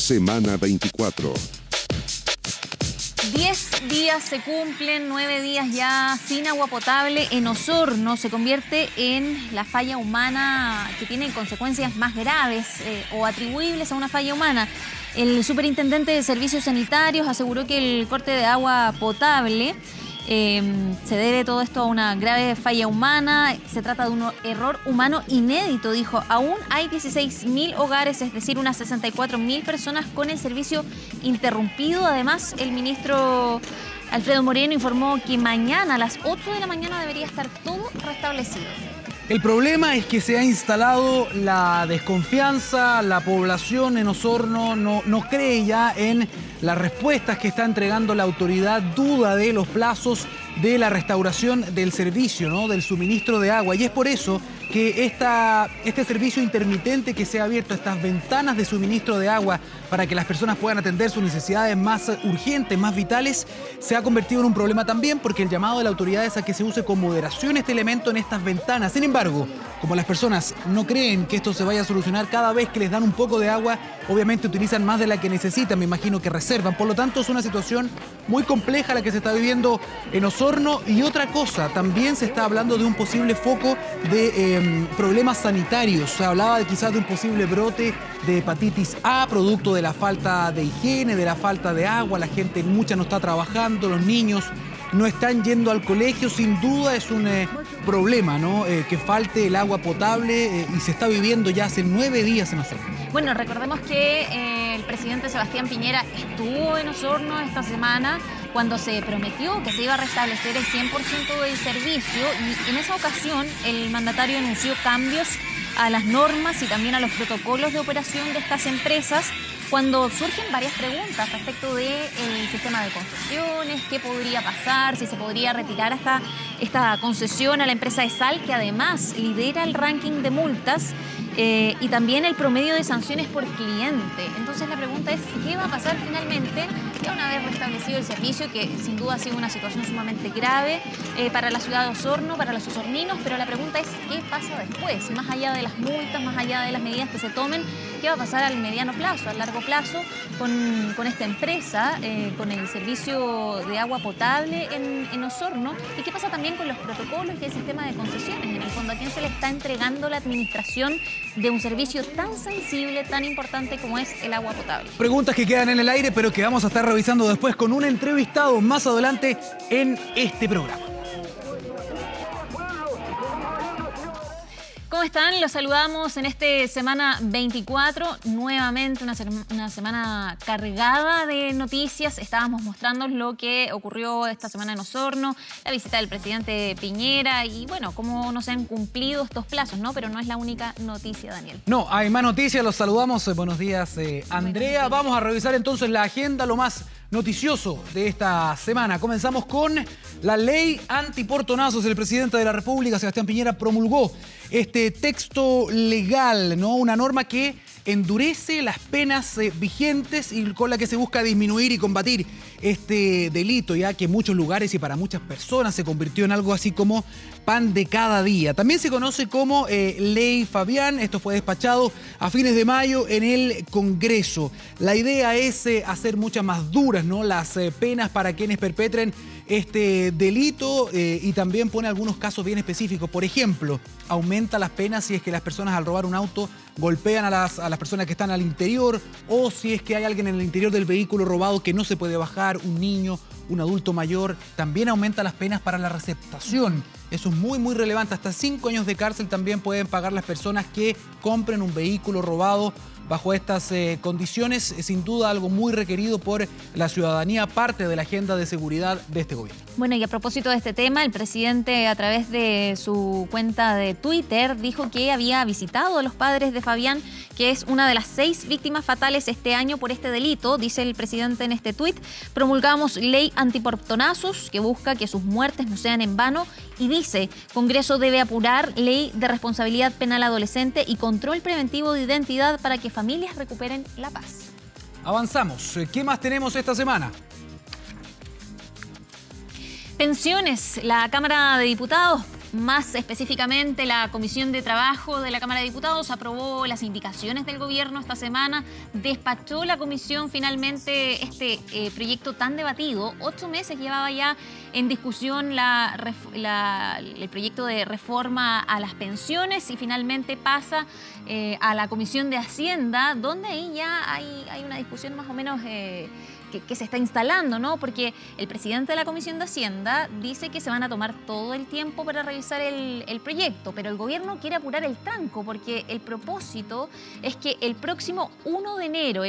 Semana 24. 10 días se cumplen, 9 días ya sin agua potable en Osorno. Se convierte en la falla humana que tiene consecuencias más graves o atribuibles a una falla humana. El superintendente de Servicios Sanitarios aseguró que el corte de agua potable se debe todo esto a una grave falla humana. Se trata de un error humano inédito, dijo. Aún hay 16.000 hogares, es decir, unas 64.000 personas con el servicio interrumpido. Además, el ministro Alfredo Moreno informó que mañana a las 8 de la mañana debería estar todo restablecido. El problema es que se ha instalado la desconfianza, la población en Osorno no cree ya en las respuestas que está entregando la autoridad, duda de los plazos de la restauración del servicio, ¿no? Del suministro de agua. Y es por eso que este servicio intermitente que se ha abierto, estas ventanas de suministro de agua para que las personas puedan atender sus necesidades más urgentes, más vitales, se ha convertido en un problema también porque el llamado de la autoridad es a que se use con moderación este elemento en estas ventanas. Sin embargo, como las personas no creen que esto se vaya a solucionar, cada vez que les dan un poco de agua, obviamente utilizan más de la que necesitan, me imagino que reservan. Por lo tanto, es una situación muy compleja la que se está viviendo en Osorno. Y otra cosa, también se está hablando de un posible foco de problemas sanitarios. Se hablaba quizás de un posible brote de hepatitis A, producto de la falta de higiene, de la falta de agua. La gente mucha no está trabajando, los niños no están yendo al colegio. Sin duda es un problema, ¿no? Que falte el agua potable y se está viviendo ya hace 9 días en Osorno. Bueno, recordemos que el presidente Sebastián Piñera estuvo en Osorno esta semana cuando se prometió que se iba a restablecer el 100% del servicio, y en esa ocasión el mandatario anunció cambios a las normas y también a los protocolos de operación de estas empresas, cuando surgen varias preguntas respecto del sistema de concesiones, qué podría pasar, si se podría retirar esta concesión a la empresa ESAL, que además lidera el ranking de multas, y también el promedio de sanciones por cliente. Entonces la pregunta es, ¿qué va a pasar finalmente ya una vez restablecido el servicio, que sin duda ha sido una situación sumamente grave para la ciudad de Osorno, para los osorninos? Pero la pregunta es, ¿qué pasa después? Más allá de las multas, más allá de las medidas que se tomen, ¿qué va a pasar al mediano plazo, al largo plazo con esta empresa, con el servicio de agua potable en Osorno? ¿Y qué pasa también con los protocolos y el sistema de concesiones? En el fondo, ¿a quién se le está entregando la administración de un servicio tan sensible, tan importante como es el agua potable? Preguntas que quedan en el aire, pero que vamos a estar revisando después con un entrevistado más adelante en este programa. ¿Cómo están? Los saludamos en este Semana 24, nuevamente una semana cargada de noticias. Estábamos mostrando lo que ocurrió esta semana en Osorno, la visita del presidente Piñera y, bueno, cómo no se han cumplido estos plazos, ¿no? Pero no es la única noticia, Daniel. No, hay más noticias, los saludamos. Buenos días, Andrea. Vamos a revisar entonces la agenda, lo más noticioso de esta semana. Comenzamos con la ley antiportonazos. El presidente de la República, Sebastián Piñera, promulgó este texto legal, ¿no? Una norma que endurece las penas vigentes y con la que se busca disminuir y combatir este delito, ya que en muchos lugares y para muchas personas se convirtió en algo así como pan de cada día. También se conoce como Ley Fabián. Esto fue despachado a fines de mayo en el Congreso. La idea es hacer muchas más duras, ¿no?, las penas para quienes perpetren este delito, y también pone algunos casos bien específicos. Por ejemplo, aumenta las penas si es que las personas al robar un auto golpean a las personas que están al interior, o si es que hay alguien en el interior del vehículo robado que no se puede bajar, un niño, un adulto mayor. También aumenta las penas para la receptación. Eso es muy, muy relevante. Hasta 5 años de cárcel también pueden pagar las personas que compren un vehículo robado bajo estas condiciones. Es sin duda algo muy requerido por la ciudadanía, parte de la agenda de seguridad de este gobierno. Bueno, y a propósito de este tema, el presidente, a través de su cuenta de Twitter, dijo que había visitado a los padres de Fabián, que es una de las 6 víctimas fatales este año por este delito. Dice el presidente en este tuit: promulgamos ley antiportonazos que busca que sus muertes no sean en vano, y dice: Congreso debe apurar ley de responsabilidad penal adolescente y control preventivo de identidad para que familias recuperen la paz. Avanzamos. ¿Qué más tenemos esta semana? Pensiones. La Cámara de Diputados Más específicamente, la Comisión de Trabajo de la Cámara de Diputados aprobó las indicaciones del gobierno esta semana. Despachó la comisión finalmente este proyecto tan debatido. 8 meses llevaba ya en discusión el proyecto de reforma a las pensiones y finalmente pasa a la Comisión de Hacienda, donde ahí ya hay una discusión más o menos que se está instalando, ¿no? Porque el presidente de la Comisión de Hacienda dice que se van a tomar todo el tiempo para revisar el proyecto, pero el gobierno quiere apurar el tranco porque el propósito es que el próximo 1 de enero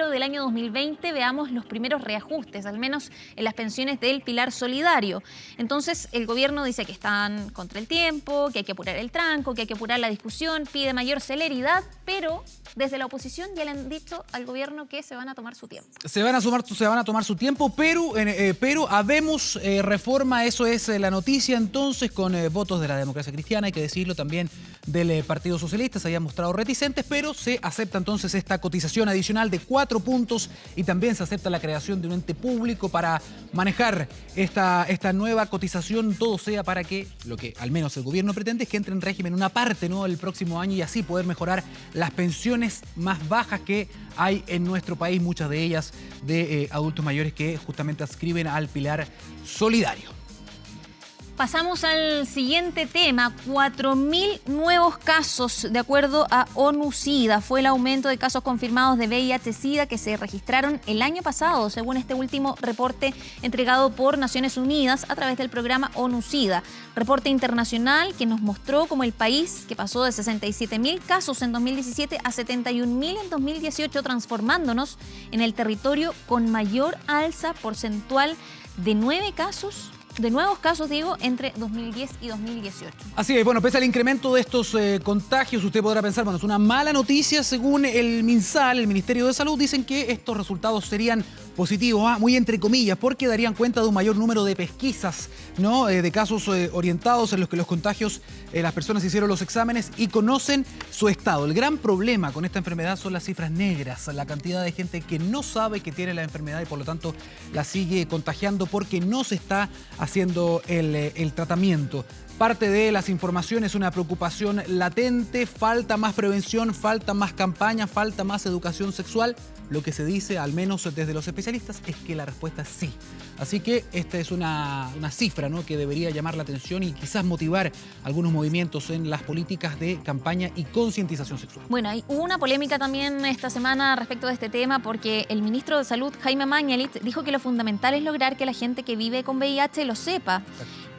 del año 2020 veamos los primeros reajustes, al menos en las pensiones del pilar solidario. Entonces el gobierno dice que están contra el tiempo, que hay que apurar el tranco, que hay que apurar la discusión, pide mayor celeridad, pero desde la oposición ya le han dicho al gobierno que se van a tomar su tiempo. Se van a tomar su tiempo, pero habemos reforma, eso es la noticia entonces, con votos de la democracia cristiana, hay que decirlo, también del Partido Socialista, se habían mostrado reticentes, pero se acepta entonces esta cotización adicional de 4 puntos y también se acepta la creación de un ente público para manejar esta nueva cotización, todo sea para que lo que al menos el gobierno pretende es que entre en régimen una parte, ¿no?, el próximo año y así poder mejorar las pensiones más bajas que hay en nuestro país, muchas de ellas de adultos mayores que justamente adscriben al pilar solidario. Pasamos al siguiente tema. 4.000 nuevos casos, de acuerdo a ONU-SIDA. Fue el aumento de casos confirmados de VIH-SIDA que se registraron el año pasado, según este último reporte entregado por Naciones Unidas a través del programa ONU-SIDA. Reporte internacional que nos mostró como el país que pasó de 67.000 casos en 2017 a 71.000 en 2018, transformándonos en el territorio con mayor alza porcentual de nuevos casos, entre 2010 y 2018. Así es, bueno, pese al incremento de estos contagios, usted podrá pensar, bueno, es una mala noticia. Según el MinSal, el Ministerio de Salud, dicen que estos resultados serían positivos, muy entre comillas, porque darían cuenta de un mayor número de pesquisas, ¿no?, de casos orientados en los que los contagios, las personas hicieron los exámenes y conocen su estado. El gran problema con esta enfermedad son las cifras negras, la cantidad de gente que no sabe que tiene la enfermedad y por lo tanto la sigue contagiando porque no se está haciendo el tratamiento. Parte de las informaciones, una preocupación latente, falta más prevención, falta más campaña, falta más educación sexual. Lo que se dice, al menos desde los especialistas, es que la respuesta es sí. Así que esta es una cifra, ¿no?, que debería llamar la atención y quizás motivar algunos movimientos en las políticas de campaña y concientización sexual. Bueno, hubo una polémica también esta semana respecto de este tema porque el ministro de Salud, Jaime Mañalich, dijo que lo fundamental es lograr que la gente que vive con VIH lo sepa.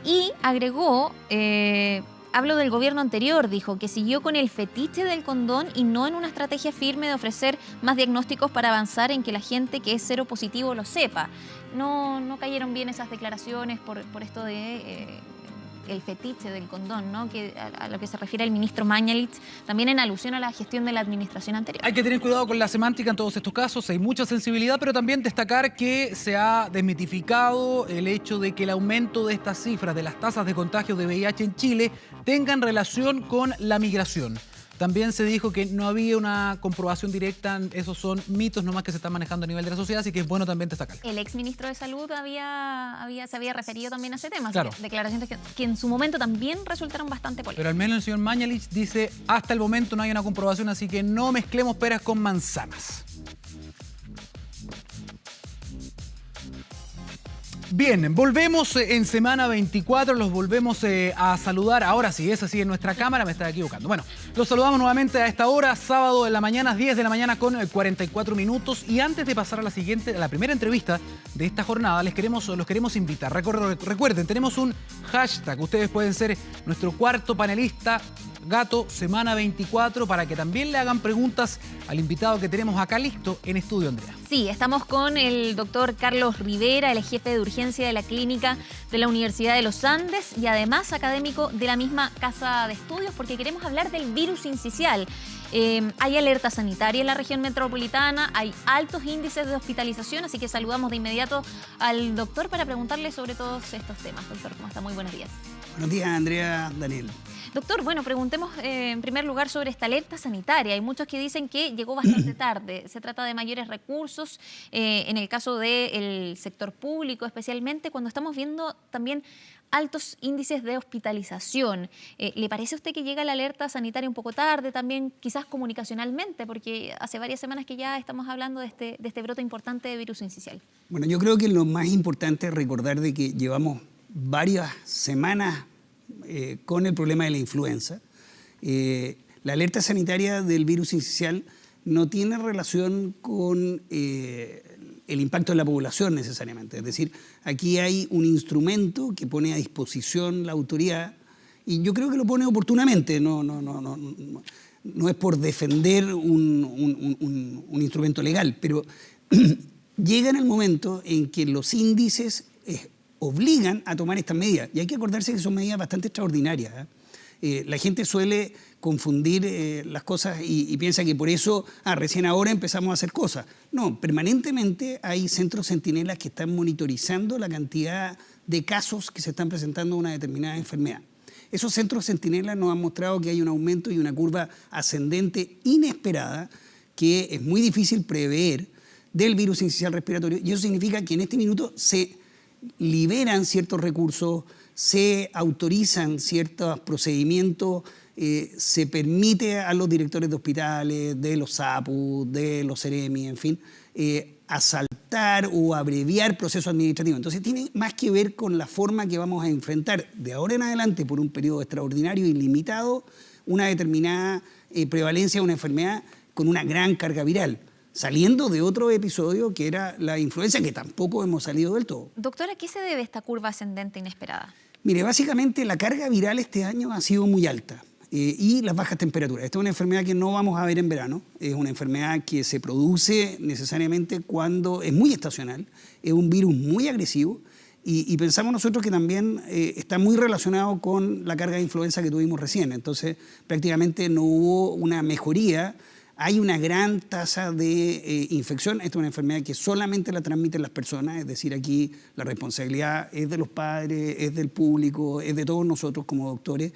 Y agregó, hablo del gobierno anterior, dijo que siguió con el fetiche del condón y no en una estrategia firme de ofrecer más diagnósticos para avanzar en que la gente que es seropositivo lo sepa. No cayeron bien esas declaraciones por esto de el fetiche del condón, ¿no?, que a lo que se refiere el ministro Mañalich, también en alusión a la gestión de la administración anterior. Hay que tener cuidado con la semántica en todos estos casos, hay mucha sensibilidad, pero también destacar que se ha desmitificado el hecho de que el aumento de estas cifras de las tasas de contagio de VIH en Chile tengan relación con la migración. También se dijo que no había una comprobación directa, esos son mitos nomás que se están manejando a nivel de la sociedad, así que es bueno también destacar. El exministro de Salud se había referido también a ese tema, claro. Declaraciones que en su momento también resultaron bastante polémicas. Pero al menos el señor Mañalich dice, hasta el momento no hay una comprobación, así que no mezclemos peras con manzanas. Bien, volvemos en semana 24, los volvemos a saludar. Ahora sí, es así en nuestra cámara, me estaba equivocando. Bueno, los saludamos nuevamente a esta hora, sábado de la mañana, 10 de la mañana con 44 minutos. Y antes de pasar a la primera entrevista de esta jornada, los queremos invitar. Recuerden, tenemos un hashtag. Ustedes pueden ser nuestro cuarto panelista, Gato Semana 24, para que también le hagan preguntas al invitado que tenemos acá listo en estudio, Andrea. Sí, estamos con el doctor Carlos Rivera, el jefe de urgencia de la clínica de la Universidad de los Andes y además académico de la misma casa de estudios, porque queremos hablar del virus incisional. Hay alerta sanitaria en la región metropolitana, hay altos índices de hospitalización, así que saludamos de inmediato al doctor para preguntarle sobre todos estos temas. Doctor, ¿cómo está? Muy buenos días. Buenos días, Andrea, Daniel. Doctor, bueno, preguntemos en primer lugar sobre esta alerta sanitaria. Hay muchos que dicen que llegó bastante tarde. Se trata de mayores recursos en el caso del sector público, especialmente cuando estamos viendo también altos índices de hospitalización. ¿Le parece a usted que llega la alerta sanitaria un poco tarde, también quizás comunicacionalmente? Porque hace varias semanas que ya estamos hablando de este brote importante de virus sincicial. Bueno, yo creo que lo más importante es recordar de que llevamos varias semanas con el problema de la influenza. La alerta sanitaria del virus sincicial no tiene relación con el impacto en la población necesariamente. Es decir, aquí hay un instrumento que pone a disposición la autoridad y yo creo que lo pone oportunamente. No es por defender un instrumento legal, pero llega en el momento en que los índices obligan a tomar estas medidas. Y hay que acordarse que son medidas bastante extraordinarias. La gente suele confundir las cosas y piensa que por eso recién ahora empezamos a hacer cosas. No, permanentemente hay centros centinelas que están monitorizando la cantidad de casos que se están presentando de una determinada enfermedad. Esos centros centinelas nos han mostrado que hay un aumento y una curva ascendente inesperada que es muy difícil prever del virus sincicial respiratorio, y eso significa que en este minuto se liberan ciertos recursos, se autorizan ciertos procedimientos, se permite a los directores de hospitales, de los SAPU, de los CEREMI, en fin, asaltar o abreviar procesos administrativos. Entonces tiene más que ver con la forma que vamos a enfrentar de ahora en adelante por un periodo extraordinario y limitado una determinada prevalencia de una enfermedad con una gran carga viral, saliendo de otro episodio que era la influenza, que tampoco hemos salido del todo. Doctora, ¿a qué se debe esta curva ascendente inesperada? Mire, básicamente la carga viral este año ha sido muy alta y las bajas temperaturas. Esta es una enfermedad que no vamos a ver en verano, es una enfermedad que se produce necesariamente cuando es muy estacional, es un virus muy agresivo y pensamos nosotros que también está muy relacionado con la carga de influenza que tuvimos recién. Entonces prácticamente no hubo una mejoría. Hay una gran tasa de infección. Esta es una enfermedad que solamente la transmiten las personas, es decir, aquí la responsabilidad es de los padres, es del público, es de todos nosotros como doctores,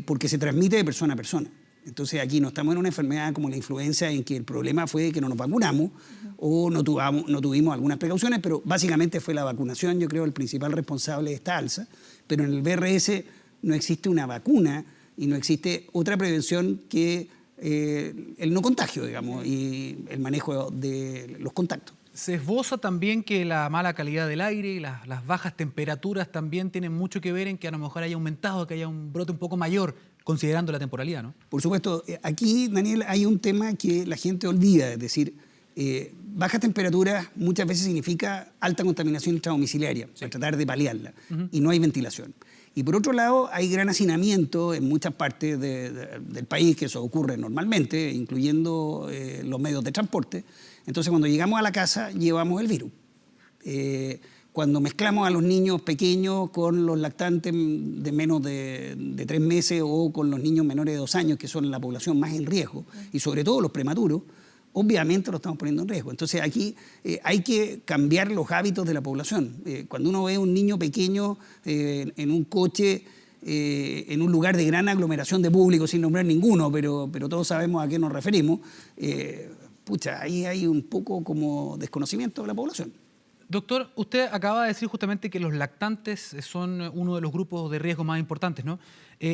porque se transmite de persona a persona. Entonces aquí no estamos en una enfermedad como la influenza en que el problema fue que no nos vacunamos o no tuvimos algunas precauciones, pero básicamente fue la vacunación, yo creo, el principal responsable de esta alza. Pero en el VRS no existe una vacuna y no existe otra prevención que el no contagio, digamos, y el manejo de los contactos. Se esboza también que la mala calidad del aire y las bajas temperaturas también tienen mucho que ver en que a lo mejor haya aumentado, que haya un brote un poco mayor, considerando la temporalidad, ¿no? Por supuesto. Aquí, Daniel, hay un tema que la gente olvida, es decir, bajas temperaturas muchas veces significa alta contaminación intradomiciliaria, sí, para tratar de paliarla, y no hay ventilación. Y por otro lado, hay gran hacinamiento en muchas partes del país, que eso ocurre normalmente, incluyendo los medios de transporte. Entonces, cuando llegamos a la casa, llevamos el virus. Cuando mezclamos a los niños pequeños con los lactantes de menos de 3 meses o con los niños menores de 2 años, que son la población más en riesgo, y sobre todo los prematuros, obviamente lo estamos poniendo en riesgo. Entonces aquí hay que cambiar los hábitos de la población. Cuando uno ve a un niño pequeño en un coche, en un lugar de gran aglomeración de público, sin nombrar ninguno, pero todos sabemos a qué nos referimos, ahí hay un poco como desconocimiento de la población. Doctor, usted acaba de decir justamente que los lactantes son uno de los grupos de riesgo más importantes, ¿no?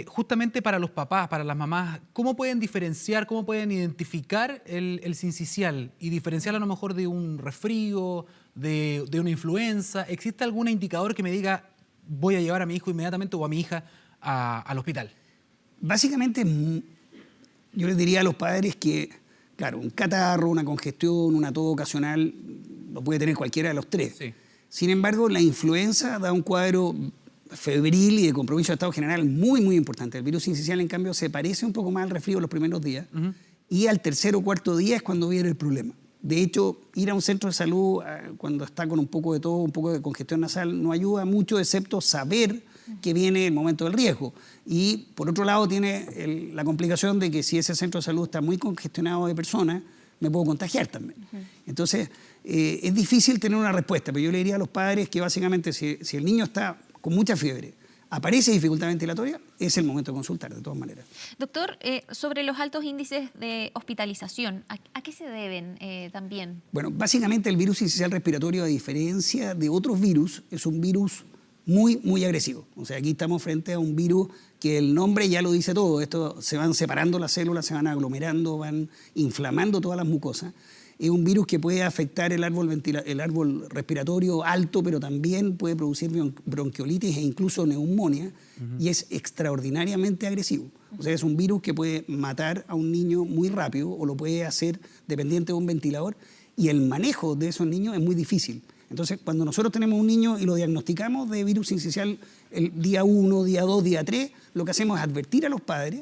Justamente para los papás, para las mamás, ¿cómo pueden diferenciar, cómo pueden identificar el sincicial y diferenciarlo a lo mejor de un resfrío, de una influenza? ¿Existe algún indicador que me diga voy a llevar a mi hijo inmediatamente o a mi hija al hospital? Básicamente, yo les diría a los padres que, claro, un catarro, una congestión, una tos ocasional, lo puede tener cualquiera de los tres. Sí. Sin embargo, la influenza da un cuadro febril y de compromiso de estado general muy, muy importante. El virus sincicial, en cambio, se parece un poco más al resfrío los primeros días y al tercer o cuarto día es cuando viene el problema. De hecho, ir a un centro de salud cuando está con un poco de tos, un poco de congestión nasal, no ayuda mucho, excepto saber que viene el momento del riesgo. Y, por otro lado, tiene la complicación de que si ese centro de salud está muy congestionado de personas, me puedo contagiar también. Entonces, es difícil tener una respuesta, pero yo le diría a los padres que básicamente si el niño está con mucha fiebre, aparece dificultad ventilatoria, es el momento de consultar, de todas maneras. Doctor, sobre los altos índices de hospitalización, ¿a qué se deben también? Bueno, básicamente el virus sincicial respiratorio, a diferencia de otros virus, es un virus muy, muy agresivo. O sea, aquí estamos frente a un virus que el nombre ya lo dice todo. Esto se van separando las células, se van aglomerando, van inflamando todas las mucosas. Es un virus que puede afectar el árbol respiratorio alto, pero también puede producir bronquiolitis e incluso neumonía, y es extraordinariamente agresivo. O sea, es un virus que puede matar a un niño muy rápido o lo puede hacer dependiente de un ventilador, y el manejo de esos niños es muy difícil. Entonces, cuando nosotros tenemos un niño y lo diagnosticamos de virus sincicial el día 1, día 2, día 3, lo que hacemos es advertir a los padres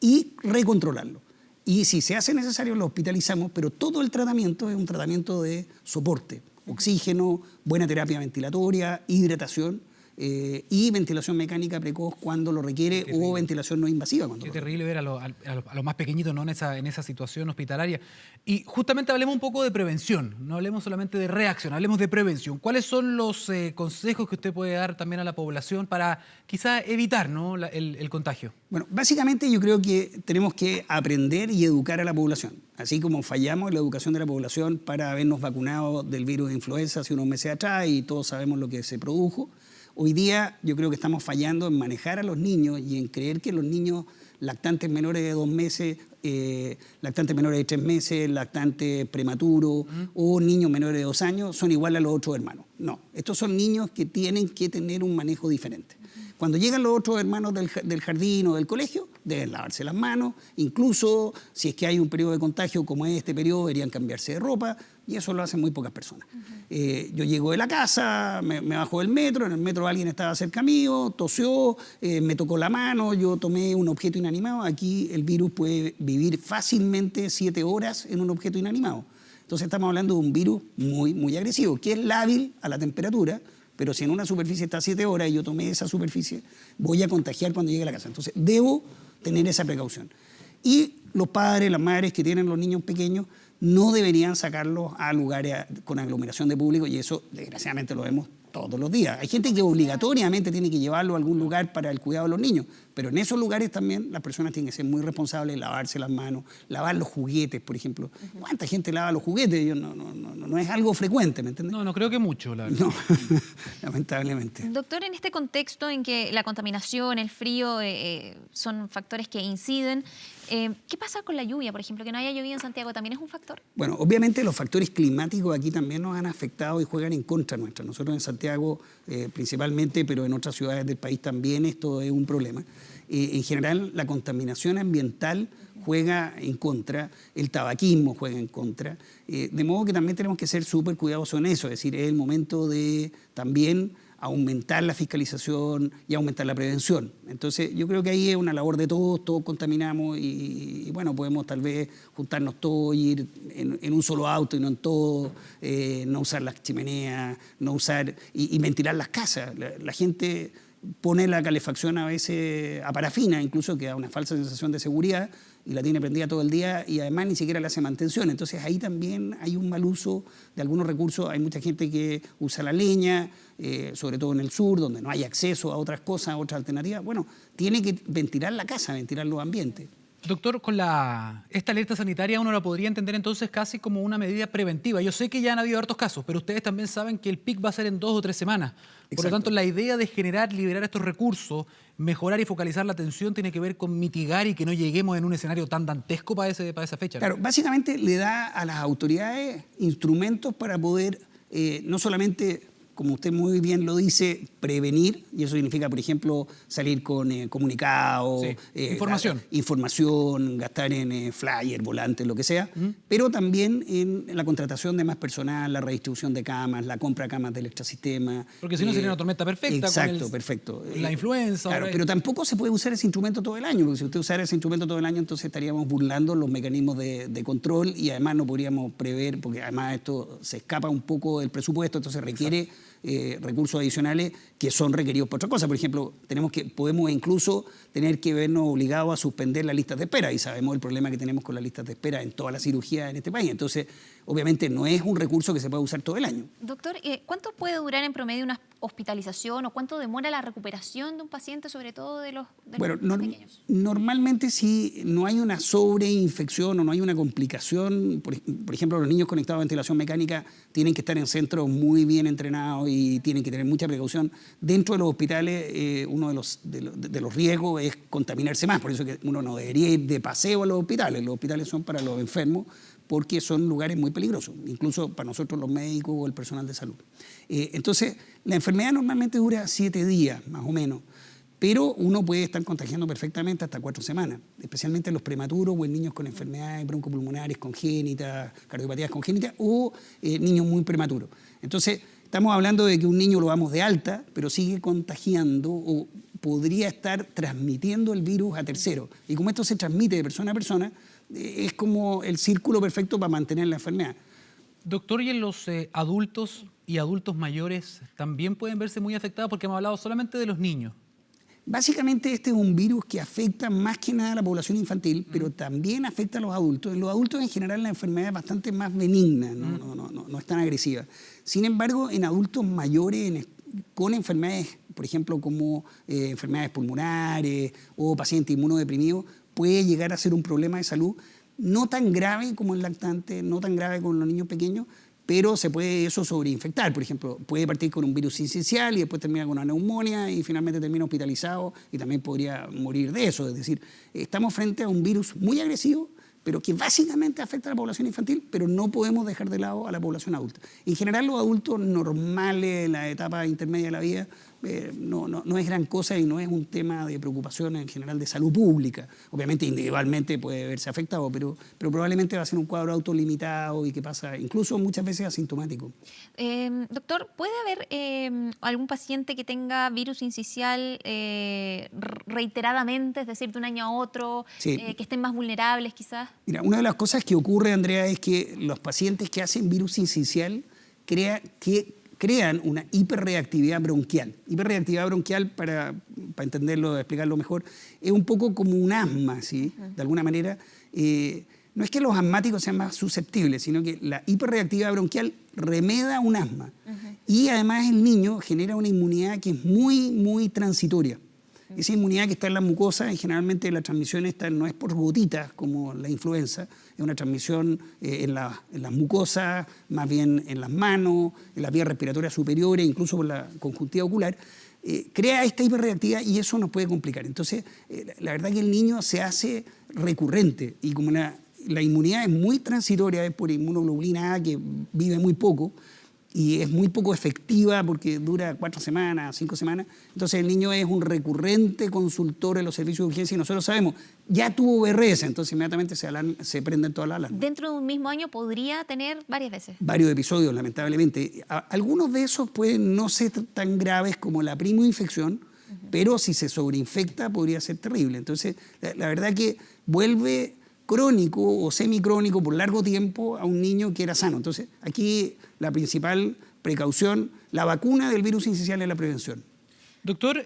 y recontrolarlo. Y si se hace necesario, lo hospitalizamos, pero todo el tratamiento es un tratamiento de soporte. Oxígeno, buena terapia ventilatoria, hidratación y ventilación mecánica precoz cuando lo requiere o ventilación no invasiva. Qué terrible ver a los más pequeñitos, ¿no? en esa situación hospitalaria. Y justamente hablemos un poco de prevención, no hablemos solamente de reacción, hablemos de prevención. ¿Cuáles son los consejos que usted puede dar también a la población para quizá evitar, ¿no? el contagio? Bueno, básicamente yo creo que tenemos que aprender y educar a la población. Así como fallamos en la educación de la población para habernos vacunado del virus de influenza hace unos meses atrás y todos sabemos lo que se produjo, hoy día yo creo que estamos fallando en manejar a los niños y en creer que los niños lactantes menores de 2 meses, lactantes menores de 3 meses, lactantes prematuros o niños menores de 2 años son iguales a los otros hermanos. No, estos son niños que tienen que tener un manejo diferente. Cuando llegan los otros hermanos del jardín o del colegio, deben lavarse las manos, incluso si es que hay un periodo de contagio como es este periodo, deberían cambiarse de ropa, y eso lo hacen muy pocas personas. Yo llego de la casa, me bajo del metro, en el metro alguien estaba cerca mío, tosió, me tocó la mano, yo tomé un objeto inanimado. Aquí el virus puede vivir fácilmente 7 horas en un objeto inanimado. Entonces estamos hablando de un virus muy, muy agresivo, que es lábil a la temperatura, pero si en una superficie está 7 horas y yo tomé esa superficie, voy a contagiar cuando llegue a la casa. Entonces debo tener esa precaución. Y los padres, las madres que tienen los niños pequeños no deberían sacarlos a lugares con aglomeración de público, y eso desgraciadamente lo vemos todos los días. Hay gente que obligatoriamente tiene que llevarlo a algún lugar para el cuidado de los niños, pero en esos lugares también las personas tienen que ser muy responsables, lavarse las manos, lavar los juguetes, por ejemplo. ¿Cuánta gente lava los juguetes? No es algo frecuente, ¿me entiendes? No creo que mucho, la verdad. No, lamentablemente. Doctor, en este contexto en que la contaminación, el frío son factores que inciden, ¿qué pasa con la lluvia, por ejemplo? Que no haya llovido en Santiago, ¿también es un factor? Bueno, obviamente los factores climáticos aquí también nos han afectado y juegan en contra nuestra. Nosotros en Santiago principalmente, pero en otras ciudades del país también esto es un problema. En general, la contaminación ambiental juega en contra, el tabaquismo juega en contra, de modo que también tenemos que ser súper cuidadosos en eso, es decir, es el momento de también aumentar la fiscalización y aumentar la prevención. Entonces, yo creo que ahí es una labor de todos contaminamos y bueno, podemos tal vez juntarnos todos, ir en un solo auto y no en todo, no usar las chimeneas, no usar y ventilar las casas. La gente pone la calefacción a veces a parafina, incluso, que da una falsa sensación de seguridad, y la tiene prendida todo el día y además ni siquiera le hace mantención. Entonces ahí también hay un mal uso de algunos recursos. Hay mucha gente que usa la leña, sobre todo en el sur, donde no hay acceso a otras cosas, a otras alternativas. Bueno, tiene que ventilar la casa, ventilar los ambientes. Doctor, con esta alerta sanitaria uno la podría entender entonces casi como una medida preventiva. Yo sé que ya han habido hartos casos, pero ustedes también saben que el pic va a ser en 2 o 3 semanas. Por lo tanto, la idea de liberar estos recursos, mejorar y focalizar la atención tiene que ver con mitigar y que no lleguemos en un escenario tan dantesco para esa fecha, ¿no? Claro, básicamente le da a las autoridades instrumentos para poder no solamente, como usted muy bien lo dice, prevenir, y eso significa, por ejemplo, salir con comunicados, información, gastar en flyer, volantes, lo que sea, pero también en la contratación de más personal, la redistribución de camas, la compra de camas de Electrasistema. Porque si no sería una tormenta perfecta. Exacto, perfecto. La influenza. Claro, pero tampoco se puede usar ese instrumento todo el año, porque si usted usara ese instrumento todo el año, entonces estaríamos burlando los mecanismos de control y además no podríamos prever, porque además esto se escapa un poco del presupuesto, entonces requiere recursos adicionales que son requeridos por otra cosa. Por ejemplo, podemos incluso tener que vernos obligados a suspender las listas de espera, y sabemos el problema que tenemos con las listas de espera en toda la cirugía en este país. Entonces, obviamente no es un recurso que se pueda usar todo el año. Doctor, ¿cuánto puede durar en promedio una hospitalización o cuánto demora la recuperación de un paciente, sobre todo de los pequeños? Normalmente si no hay una sobreinfección o no hay una complicación, por ejemplo, los niños conectados a ventilación mecánica tienen que estar en centros muy bien entrenados y tienen que tener mucha precaución. Dentro de los hospitales, uno de los riesgos es contaminarse más, por eso que uno no debería ir de paseo a los hospitales. Los hospitales son para los enfermos, porque son lugares muy peligrosos, incluso para nosotros los médicos o el personal de salud. Entonces, la enfermedad normalmente dura 7 días, más o menos, pero uno puede estar contagiando perfectamente hasta 4 semanas, especialmente en los prematuros o en niños con enfermedades broncopulmonares congénitas, cardiopatías congénitas o niños muy prematuros. Entonces, estamos hablando de que un niño lo damos de alta, pero sigue contagiando o podría estar transmitiendo el virus a terceros. Y como esto se transmite de persona a persona, es como el círculo perfecto para mantener la enfermedad. Doctor, ¿y en los adultos y adultos mayores también pueden verse muy afectados? Porque hemos hablado solamente de los niños. Básicamente este es un virus que afecta más que nada a la población infantil, pero también afecta a los adultos. En los adultos en general la enfermedad es bastante más benigna, no es tan agresiva. Sin embargo, en adultos mayores con enfermedades, por ejemplo, como enfermedades pulmonares o pacientes inmunodeprimidos, puede llegar a ser un problema de salud no tan grave como el lactante, no tan grave como los niños pequeños, pero se puede eso sobreinfectar. Por ejemplo, puede partir con un virus sincicial y después termina con una neumonía y finalmente termina hospitalizado y también podría morir de eso. Es decir, estamos frente a un virus muy agresivo, pero que básicamente afecta a la población infantil, pero no podemos dejar de lado a la población adulta. En general, los adultos normales en la etapa intermedia de la vida no es gran cosa y no es un tema de preocupación en general de salud pública. Obviamente, individualmente puede verse afectado, pero probablemente va a ser un cuadro autolimitado y que pasa incluso muchas veces asintomático. Doctor, ¿puede haber algún paciente que tenga virus sincicial reiteradamente, es decir, de un año a otro, sí, que estén más vulnerables quizás? Mira, una de las cosas que ocurre, Andrea, es que los pacientes que hacen virus sincicial crean una hiperreactividad bronquial. Hiperreactividad bronquial, para entenderlo, explicarlo mejor, es un poco como un asma, ¿sí? De alguna manera. No es que los asmáticos sean más susceptibles, sino que la hiperreactividad bronquial remeda un asma. Y además el niño genera una inmunidad que es muy, muy transitoria. Esa inmunidad que está en la mucosa, y generalmente la transmisión esta no es por gotitas como la influenza, es una transmisión en las mucosas, más bien en las manos, en las vías respiratorias superiores, incluso por la conjuntiva ocular. Crea esta hiperreactividad y eso nos puede complicar. Entonces, la verdad que el niño se hace recurrente y como la inmunidad es muy transitoria, es por inmunoglobulina A que vive muy poco, y es muy poco efectiva porque dura 4 semanas, 5 semanas. Entonces el niño es un recurrente consultor en los servicios de urgencia y nosotros sabemos, ya tuvo BRS, entonces inmediatamente se prenden todas las alarmas. ¿Dentro de un mismo año podría tener varias veces? Varios episodios, lamentablemente. Algunos de esos pueden no ser tan graves como la primoinfección, pero si se sobreinfecta podría ser terrible. Entonces la verdad que vuelve crónico o semicrónico por largo tiempo a un niño que era sano. Entonces, aquí la principal precaución, la vacuna del virus sincicial es la prevención. Doctor,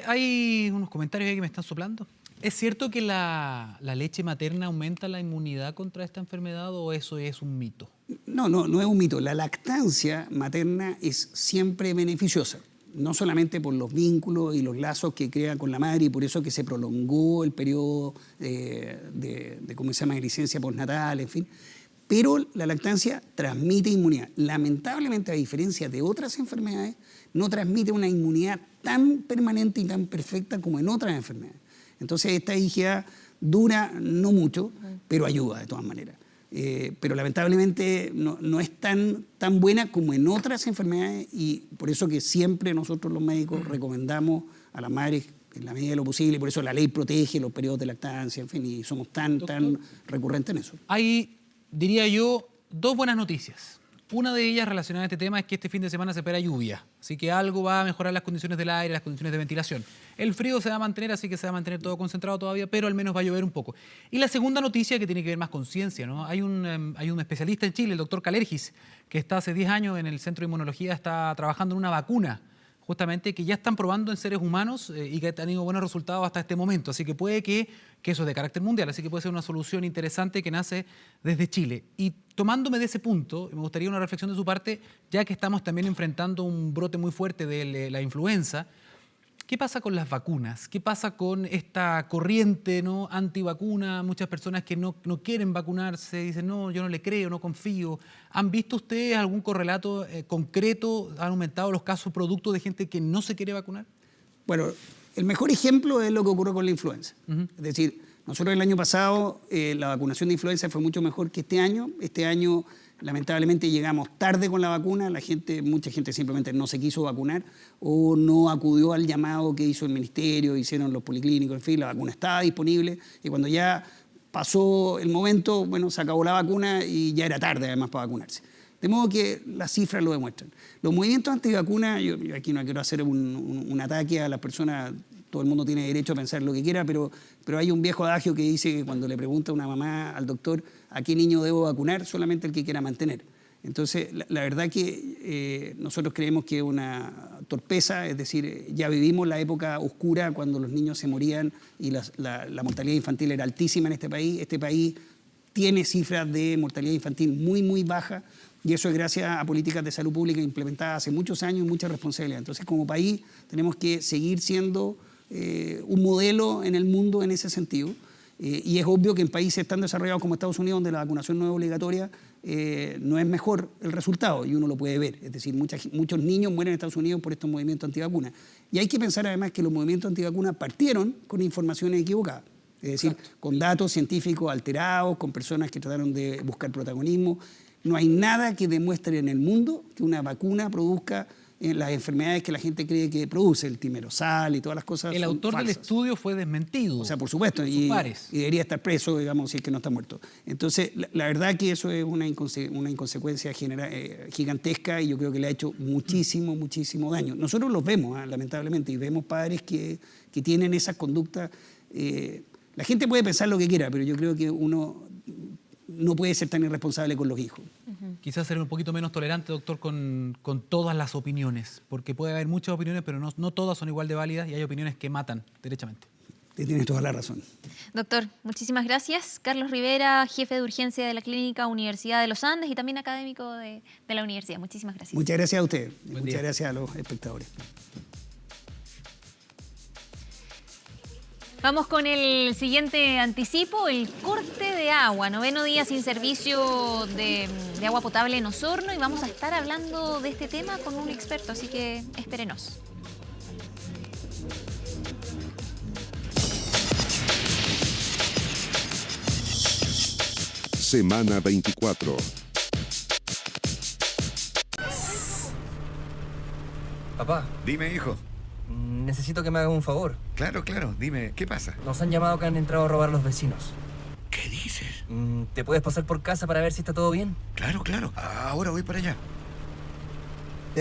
hay unos comentarios ahí que me están soplando. ¿Es cierto que la leche materna aumenta la inmunidad contra esta enfermedad o eso es un mito? No es un mito. La lactancia materna es siempre beneficiosa. No solamente por los vínculos y los lazos que crea con la madre y por eso que se prolongó el periodo de ¿cómo se llama?, licencia postnatal, en fin. Pero la lactancia transmite inmunidad. Lamentablemente, a diferencia de otras enfermedades, no transmite una inmunidad tan permanente y tan perfecta como en otras enfermedades. Entonces, esta IgA dura no mucho, pero ayuda de todas maneras. Pero lamentablemente no es tan buena como en otras enfermedades y por eso que siempre nosotros los médicos recomendamos a las madres en la medida de lo posible, por eso la ley protege los periodos de lactancia, en fin, y somos tan recurrentes en eso. Hay, diría yo, 2 buenas noticias. Una de ellas relacionada a este tema es que este fin de semana se espera lluvia, así que algo va a mejorar las condiciones del aire, las condiciones de ventilación. El frío se va a mantener, así que se va a mantener todo concentrado todavía, pero al menos va a llover un poco. Y la segunda noticia que tiene que ver más con ciencia, ¿no? Hay un especialista en Chile, el doctor Calergis, que está hace 10 años en el Centro de Inmunología, está trabajando en una vacuna, justamente, que ya están probando en seres humanos y que ha tenido buenos resultados hasta este momento. Así que puede que eso es de carácter mundial, así que puede ser una solución interesante que nace desde Chile. Y tomándome de ese punto, me gustaría una reflexión de su parte, ya que estamos también enfrentando un brote muy fuerte de la influenza. ¿Qué pasa con las vacunas? ¿Qué pasa con esta corriente, ¿no?, antivacuna? Muchas personas que no quieren vacunarse, dicen, no, yo no le creo, no confío. ¿Han visto ustedes algún correlato concreto? ¿Han aumentado los casos producto de gente que no se quiere vacunar? Bueno, el mejor ejemplo es lo que ocurrió con la influenza. Es decir, nosotros el año pasado la vacunación de influenza fue mucho mejor que este año. Este año, lamentablemente, llegamos tarde con la vacuna. Mucha gente simplemente no se quiso vacunar o no acudió al llamado que hizo el ministerio, hicieron los policlínicos, en fin, la vacuna estaba disponible y cuando ya pasó el momento, bueno, se acabó la vacuna y ya era tarde además para vacunarse. De modo que las cifras lo demuestran. Los movimientos antivacunas, yo aquí no quiero hacer un ataque a las personas, todo el mundo tiene derecho a pensar lo que quiera, pero hay un viejo adagio que dice que cuando le pregunta una mamá al doctor a qué niño debo vacunar, solamente el que quiera mantener. Entonces, la verdad que nosotros creemos que es una torpeza, es decir, ya vivimos la época oscura cuando los niños se morían y la mortalidad infantil era altísima en este país. Este país tiene cifras de mortalidad infantil muy, muy bajas y eso es gracias a políticas de salud pública implementadas hace muchos años y mucha responsabilidad. Entonces, como país, tenemos que seguir siendo un modelo en el mundo en ese sentido. Y es obvio que en países tan desarrollados como Estados Unidos, donde la vacunación no es obligatoria, no es mejor el resultado y uno lo puede ver. Es decir, muchos niños mueren en Estados Unidos por estos movimientos antivacunas. Y hay que pensar además que los movimientos antivacunas partieron con informaciones equivocadas. Es decir, exacto, con datos científicos alterados, con personas que trataron de buscar protagonismo. No hay nada que demuestre en el mundo que una vacuna produzca las enfermedades que la gente cree que produce, el timerosal y todas las cosas. El autor falsas. del estudio fue desmentido. O sea, por supuesto, y debería estar preso, digamos, si es que no está muerto. Entonces, la verdad que eso es una inconsecuencia gigantesca y yo creo que le ha hecho muchísimo, muchísimo daño. Nosotros los vemos, lamentablemente, y vemos padres que tienen esas conductas. La gente puede pensar lo que quiera, pero yo creo que uno no puede ser tan irresponsable con los hijos. Quizás ser un poquito menos tolerante, doctor, con todas las opiniones, porque puede haber muchas opiniones, pero no todas son igual de válidas y hay opiniones que matan derechamente. Tienes toda la razón. Doctor, muchísimas gracias. Carlos Rivera, jefe de urgencia de la Clínica Universidad de los Andes y también académico de la universidad. Muchísimas gracias. Muchas gracias a usted. Buen Muchas gracias a los espectadores. Vamos con el siguiente anticipo, el corte de agua. 9º día sin servicio de agua potable en Osorno y vamos a estar hablando de este tema con un experto, así que espérenos. Semana 24. Papá. Dime, hijo. Necesito que me hagas un favor. Claro, dime, ¿qué pasa? Nos han llamado que han entrado a robar los vecinos. ¿Qué dices? ¿Te puedes pasar por casa para ver si está todo bien? Claro, ahora voy para allá.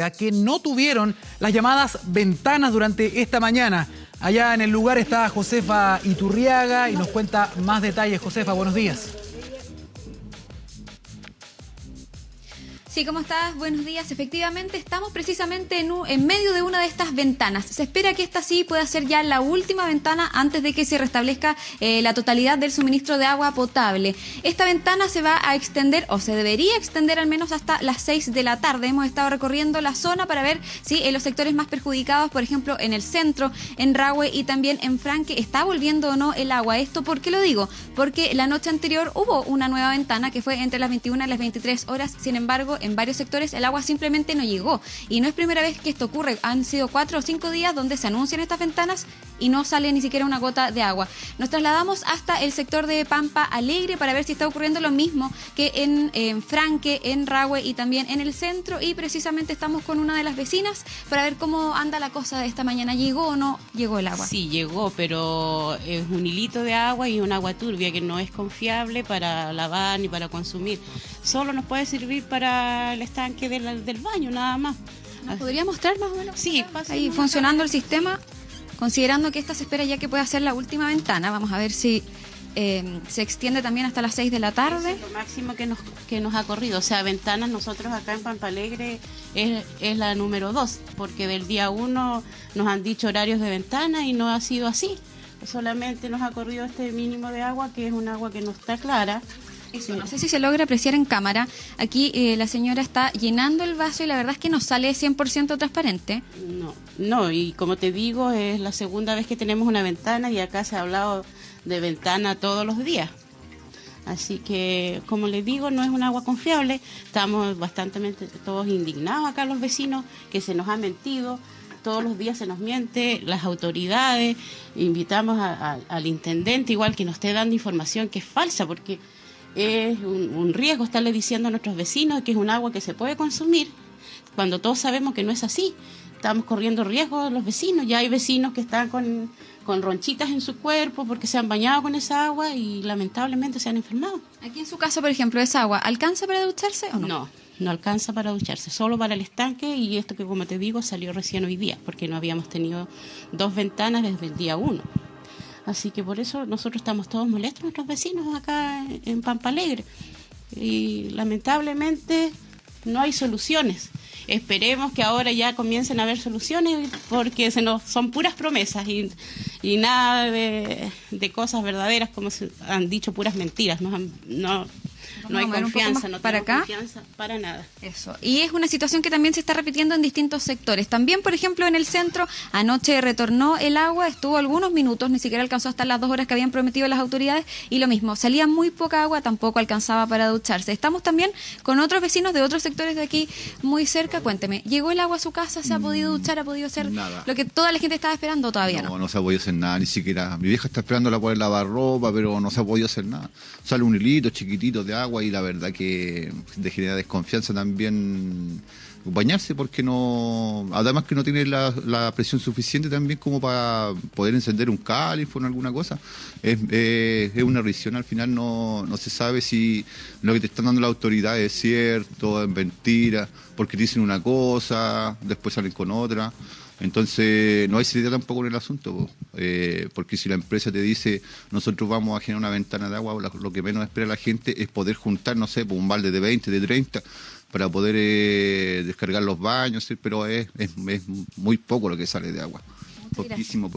A que no tuvieron las llamadas ventanas durante esta mañana. Allá en el lugar está Josefa Iturriaga y nos cuenta más detalles. Josefa, buenos días. Sí, ¿cómo estás? Buenos días. Efectivamente, estamos precisamente en medio de una de estas ventanas. Se espera que esta sí pueda ser ya la última ventana antes de que se restablezca la totalidad del suministro de agua potable. Esta ventana se va a extender, o se debería extender al menos hasta las 6 de la tarde. Hemos estado recorriendo la zona para ver si en los sectores más perjudicados, por ejemplo, en el centro, en Rahue y también en Franque, está volviendo o no el agua. ¿Esto por qué lo digo? Porque la noche anterior hubo una nueva ventana que fue entre las 21 y las 23 horas. Sin embargo, en varios sectores el agua simplemente no llegó. Y no es primera vez que esto ocurre. Han sido 4 o 5 días donde se anuncian estas ventanas y no sale ni siquiera una gota de agua. Nos trasladamos hasta el sector de Pampa Alegre para ver si está ocurriendo lo mismo que en Franque, en Rahue y también en el centro, y precisamente estamos con una de las vecinas para ver cómo anda la cosa de esta mañana. ¿Llegó o no llegó el agua? Sí, llegó, pero es un hilito de agua y un agua turbia que no es confiable para lavar ni para consumir. Solo nos puede servir para el estanque del baño, nada más. ¿Nos podría mostrar más o menos? Sí, ahí funcionando el sistema, considerando que esta se espera ya que puede ser la última ventana. Vamos a ver si se extiende también hasta las 6 de la tarde. Es lo máximo que nos ha corrido. O sea, ventanas nosotros acá en Pampa Alegre es la número 2, porque del día 1 nos han dicho horarios de ventana y no ha sido así. Solamente nos ha corrido este mínimo de agua, que es un agua que no está clara. Eso, no sé si se logra apreciar en cámara. Aquí la señora está llenando el vaso y la verdad es que no sale 100% transparente. No, y como te digo, es la segunda vez que tenemos una ventana y acá se ha hablado de ventana todos los días. Así que, como les digo, no es un agua confiable. Estamos bastante todos indignados acá los vecinos, que se nos ha mentido. Todos los días se nos miente, las autoridades. Invitamos al intendente igual que nos esté dando información que es falsa, porque es un riesgo estarle diciendo a nuestros vecinos que es un agua que se puede consumir, cuando todos sabemos que no es así. Estamos corriendo riesgo los vecinos. Ya hay vecinos que están con ronchitas en su cuerpo porque se han bañado con esa agua y lamentablemente se han enfermado. Aquí en su caso, por ejemplo, ¿esa agua alcanza para ducharse o no? No alcanza para ducharse, solo para el estanque, y esto que, como te digo, salió recién hoy día, porque no habíamos tenido 2 ventanas desde el día 1. Así que por eso nosotros estamos todos molestos, nuestros vecinos acá en Pampa Alegre. Y lamentablemente no hay soluciones. Esperemos que ahora ya comiencen a haber soluciones, porque son puras promesas y nada de cosas verdaderas, como se han dicho, puras mentiras. No hay confianza, no para acá. Confianza para nada. Eso. Y es una situación que también se está repitiendo en distintos sectores. También, por ejemplo, en el centro, anoche retornó el agua, estuvo algunos minutos, ni siquiera alcanzó hasta las 2 horas que habían prometido las autoridades, y lo mismo, salía muy poca agua, tampoco alcanzaba para ducharse. Estamos también con otros vecinos de otros sectores de aquí muy cerca. Cuénteme, ¿llegó el agua a su casa? ¿Se ha podido duchar? ¿Ha podido hacer lo que toda la gente estaba esperando? Todavía no. No se ha podido hacer nada, ni siquiera. Mi vieja está esperándola poder lavar ropa, pero no se ha podido hacer nada. Sale un hilito chiquitito de agua y la verdad que genera desconfianza también bañarse, porque no, además que no tiene la presión suficiente también como para poder encender un calefón o alguna cosa. Es una risión, al final no se sabe si lo que te están dando las autoridades es cierto, es mentira, porque te dicen una cosa, después salen con otra. Entonces no hay seriedad tampoco en el asunto, porque si la empresa te dice nosotros vamos a generar una ventana de agua, lo que menos espera la gente es poder juntar, no sé, un balde de 20, de 30 para poder descargar los baños, pero es muy poco lo que sale de agua, poquísimo.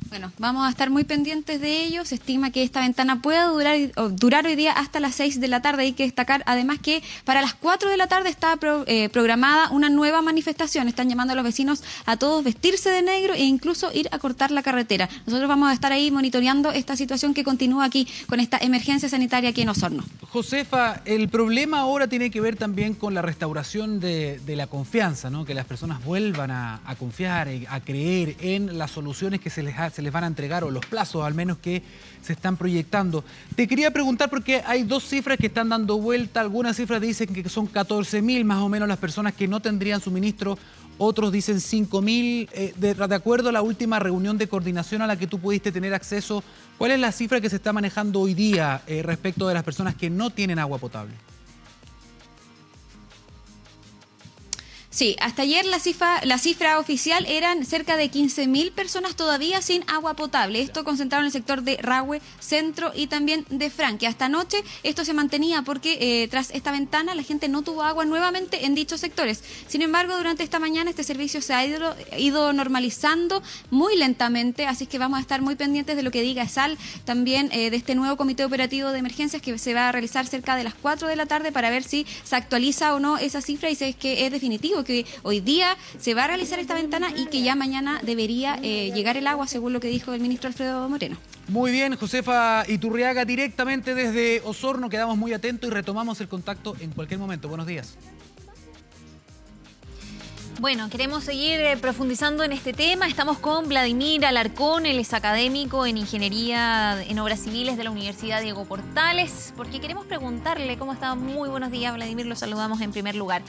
Bueno, vamos a estar muy pendientes de ello. Se estima que esta ventana pueda durar hoy día hasta las 6 de la tarde. Hay que destacar además que para las 4 de la tarde está programada una nueva manifestación. Están llamando a los vecinos a todos vestirse de negro e incluso ir a cortar la carretera. Nosotros vamos a estar ahí monitoreando esta situación que continúa aquí con esta emergencia sanitaria aquí en Osorno. Josefa, el problema ahora tiene que ver también con la restauración de la confianza, ¿no? Que las personas vuelvan a confiar, a creer en las soluciones que se les van a entregar, o los plazos al menos que se están proyectando. Te quería preguntar, porque hay 2 cifras que están dando vuelta. Algunas cifras dicen que son 14.000 más o menos las personas que no tendrían suministro, otros dicen 5.000. De acuerdo a la última reunión de coordinación a la que tú pudiste tener acceso, ¿cuál es la cifra que se está manejando hoy día respecto de las personas que no tienen agua potable? Sí, hasta ayer la cifra oficial eran cerca de 15.000 personas todavía sin agua potable. Esto concentrado en el sector de Rahue, Centro y también de Franque. Hasta anoche esto se mantenía porque tras esta ventana la gente no tuvo agua nuevamente en dichos sectores. Sin embargo, durante esta mañana este servicio se ha ido normalizando muy lentamente, así que vamos a estar muy pendientes de lo que diga ESAL, también de este nuevo comité operativo de emergencias que se va a realizar cerca de las 4 de la tarde para ver si se actualiza o no esa cifra y si es que es definitivo que hoy día se va a realizar esta ventana y que ya mañana debería llegar el agua, según lo que dijo el ministro Alfredo Moreno. Muy bien, Josefa Iturriaga, directamente desde Osorno. Quedamos muy atentos y retomamos el contacto en cualquier momento. Buenos días. Bueno, queremos seguir profundizando en este tema. Estamos con Vladimir Alarcón, él es académico en Ingeniería en Obras Civiles de la Universidad Diego Portales, porque queremos preguntarle cómo está. Muy buenos días, Vladimir, lo saludamos en primer lugar.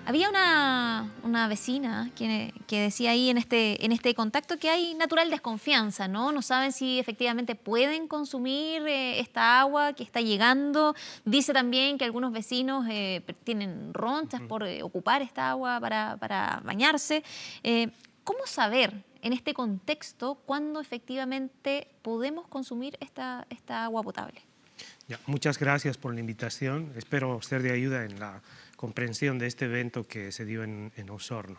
Había una vecina que decía ahí en este contacto que hay natural desconfianza, ¿no? No saben si efectivamente pueden consumir esta agua que está llegando. Dice también que algunos vecinos tienen ronchas por ocupar esta agua para bañarse. ¿Cómo saber en este contexto cuándo efectivamente podemos consumir esta agua potable? Ya, muchas gracias por la invitación. Espero ser de ayuda en la comprensión de este evento que se dio en Osorno.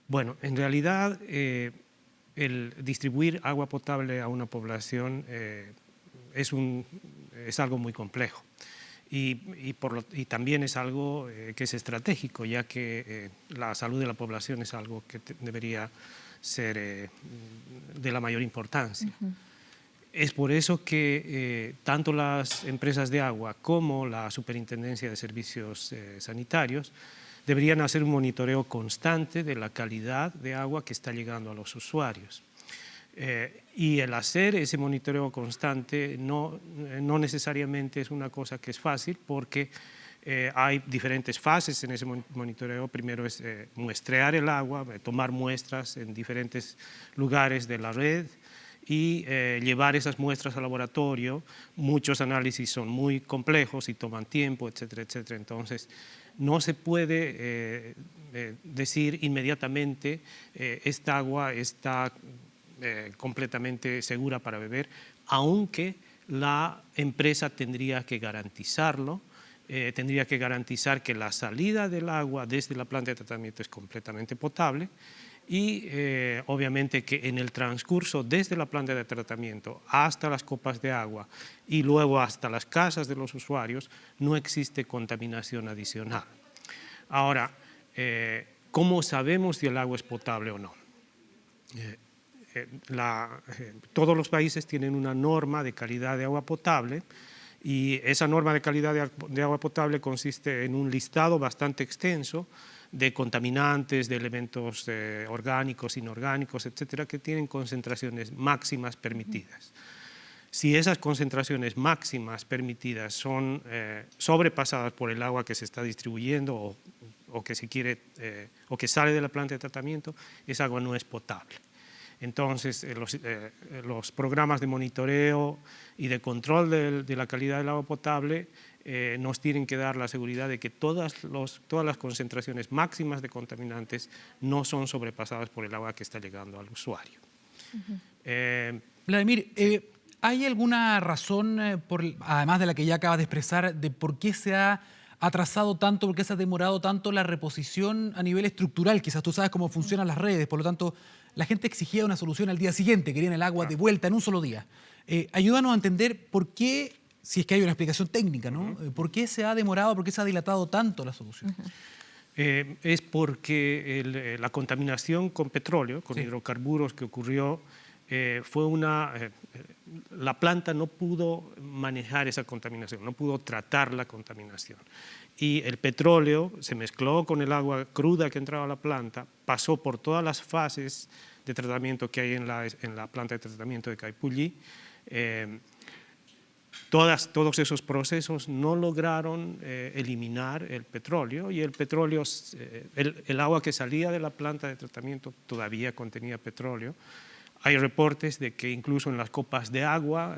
Bueno, en realidad el distribuir agua potable a una población es algo muy complejo y también es algo que es estratégico, ya que la salud de la población es algo que debería ser de la mayor importancia. Es por eso que tanto las empresas de agua como la Superintendencia de Servicios Sanitarios deberían hacer un monitoreo constante de la calidad de agua que está llegando a los usuarios. Y el hacer ese monitoreo constante no necesariamente es una cosa que es fácil, porque hay diferentes fases en ese monitoreo. Primero es muestrear el agua, tomar muestras en diferentes lugares de la red, y llevar esas muestras al laboratorio. Muchos análisis son muy complejos y toman tiempo, etcétera, etcétera. Entonces, no se puede decir inmediatamente esta agua está completamente segura para beber, aunque la empresa tendría que garantizarlo, tendría que garantizar que la salida del agua desde la planta de tratamiento es completamente potable, y obviamente que en el transcurso desde la planta de tratamiento hasta las copas de agua y luego hasta las casas de los usuarios no existe contaminación adicional. Ahora, ¿cómo sabemos si el agua es potable o no? Todos los países tienen una norma de calidad de agua potable, y esa norma de calidad de agua potable consiste en un listado bastante extenso de contaminantes, de elementos orgánicos, inorgánicos, etcétera, que tienen concentraciones máximas permitidas. Si esas concentraciones máximas permitidas son sobrepasadas por el agua que se está distribuyendo o que se quiere o que sale de la planta de tratamiento, esa agua no es potable. Entonces, los programas de monitoreo y de control de la calidad del agua potable nos tienen que dar la seguridad de que todas las concentraciones máximas de contaminantes no son sobrepasadas por el agua que está llegando al usuario. Vladimir, ¿hay alguna razón, además de la que ya acabas de expresar, de por qué se ha atrasado tanto, por qué se ha demorado tanto la reposición a nivel estructural? Quizás tú sabes cómo funcionan las redes, por lo tanto, la gente exigía una solución al día siguiente, querían el agua de vuelta en un solo día. Ayúdanos a entender por qué, si es que hay una explicación técnica, ¿no? ¿Por qué se ha demorado, por qué se ha dilatado tanto la solución? Es porque la contaminación con petróleo, con hidrocarburos que ocurrió, la planta no pudo manejar esa contaminación, no pudo tratar la contaminación. Y el petróleo se mezcló con el agua cruda que entraba a la planta, pasó por todas las fases de tratamiento que hay en la planta de tratamiento de Caipulli. Todos esos procesos no lograron eliminar el petróleo, y el agua que salía de la planta de tratamiento todavía contenía petróleo. Hay reportes de que incluso en las copas de agua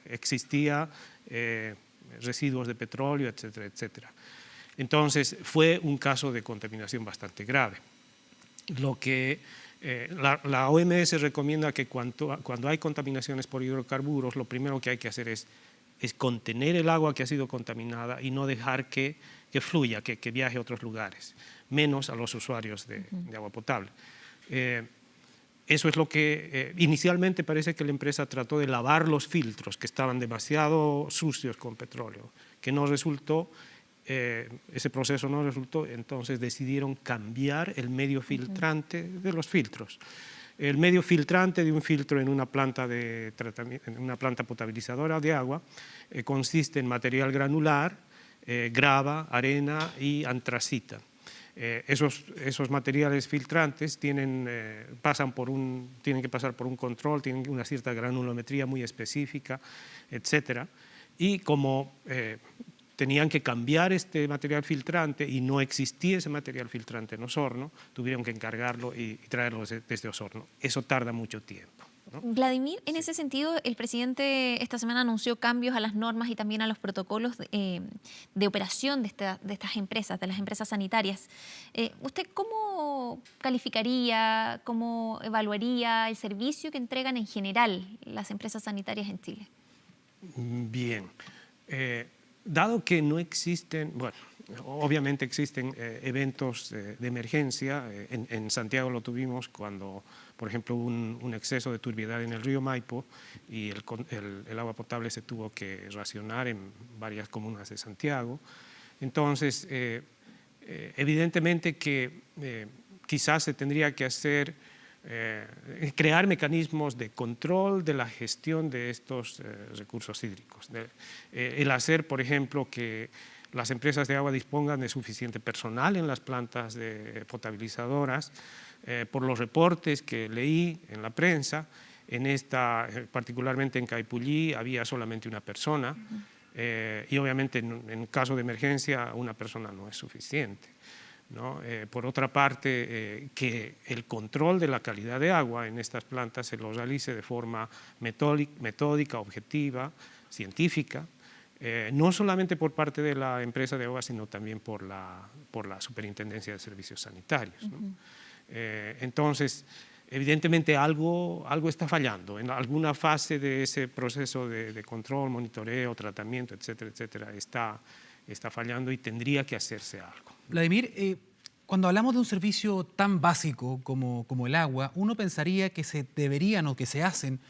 existía residuos de petróleo, etcétera, etcétera. Entonces fue un caso de contaminación bastante grave. Lo que la OMS recomienda que cuando hay contaminaciones por hidrocarburos, lo primero que hay que hacer es contener el agua que ha sido contaminada y no dejar que fluya, que viaje a otros lugares, menos a los usuarios de agua potable. Eso es lo que inicialmente parece que la empresa trató de lavar los filtros que estaban demasiado sucios con petróleo, que no resultó. Ese proceso no resultó, entonces decidieron cambiar el medio filtrante de los filtros. El medio filtrante de un filtro en una planta potabilizadora de agua consiste en material granular, grava, arena y antracita. Esos materiales filtrantes tienen que pasar por un control, tienen una cierta granulometría muy específica, etc. Y como tenían que cambiar este material filtrante y no existía ese material filtrante en Osorno, tuvieron que encargarlo y traerlo desde Osorno. Eso tarda mucho tiempo, ¿no? Vladimir, en ese sentido, el presidente esta semana anunció cambios a las normas y también a los protocolos de operación de estas empresas, de las empresas sanitarias. ¿Usted cómo calificaría, cómo evaluaría el servicio que entregan en general las empresas sanitarias en Chile? Bien. Dado que no existen, bueno, obviamente existen eventos de emergencia, en Santiago lo tuvimos cuando, por ejemplo, hubo un exceso de turbiedad en el río Maipo y el agua potable se tuvo que racionar en varias comunas de Santiago. Entonces, evidentemente que quizás se tendría que hacer crear mecanismos de control de la gestión de estos recursos hídricos. El hacer, por ejemplo, que las empresas de agua dispongan de suficiente personal en las plantas potabilizadoras. Por los reportes que leí en la prensa, particularmente en Caipullí, había solamente una persona, y obviamente en caso de emergencia una persona no es suficiente, ¿no? Por otra parte, que el control de la calidad de agua en estas plantas se lo realice de forma metódica, objetiva, científica, no solamente por parte de la empresa de agua, sino también por la Superintendencia de Servicios Sanitarios, ¿no? Entonces, evidentemente algo está fallando, en alguna fase de ese proceso de control, monitoreo, tratamiento, etcétera, etcétera, está fallando y tendría que hacerse algo. Vladimir, cuando hablamos de un servicio tan básico como el agua, uno pensaría que se deberían o que se hacen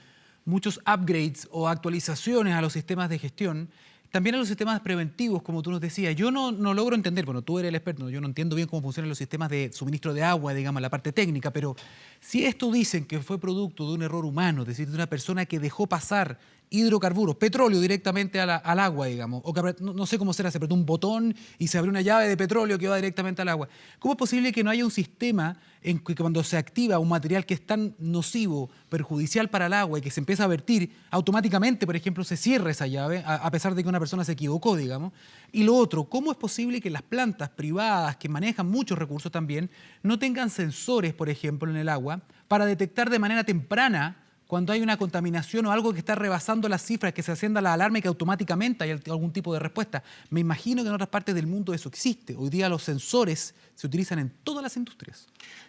muchos upgrades o actualizaciones a los sistemas de gestión, también a los sistemas preventivos, como tú nos decías. Yo no logro entender, bueno, tú eres el experto, yo no entiendo bien cómo funcionan los sistemas de suministro de agua, digamos, la parte técnica, pero si esto dicen que fue producto de un error humano, es decir, de una persona que dejó pasar hidrocarburos, petróleo directamente al agua, digamos, o que no sé cómo será, se apretó un botón y se abrió una llave de petróleo que va directamente al agua. ¿Cómo es posible que no haya un sistema en que cuando se activa un material que es tan nocivo, perjudicial para el agua y que se empieza a vertir, automáticamente, por ejemplo, se cierre esa llave, a pesar de que una persona se equivocó, digamos? Y lo otro, ¿cómo es posible que las plantas privadas, que manejan muchos recursos también, no tengan sensores, por ejemplo, en el agua, para detectar de manera temprana cuando hay una contaminación o algo que está rebasando las cifras, que se encienda la alarma y que automáticamente hay algún tipo de respuesta? Me imagino que en otras partes del mundo eso existe. Hoy día los sensores se utilizan en todas las industrias.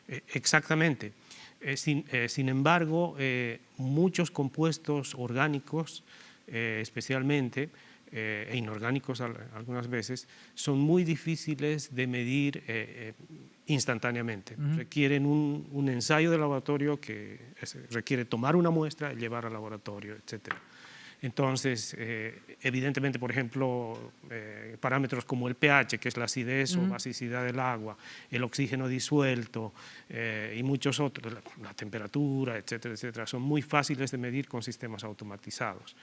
Exactamente. Sin embargo, muchos compuestos orgánicos, especialmente, e inorgánicos algunas veces, son muy difíciles de medir instantáneamente. Requieren un ensayo de laboratorio que requiere tomar una muestra, llevar al laboratorio, etc. Entonces, evidentemente, por ejemplo, parámetros como el pH, que es la acidez o basicidad del agua, el oxígeno disuelto y muchos otros, la temperatura, etcétera, etcétera, son muy fáciles de medir con sistemas automatizados.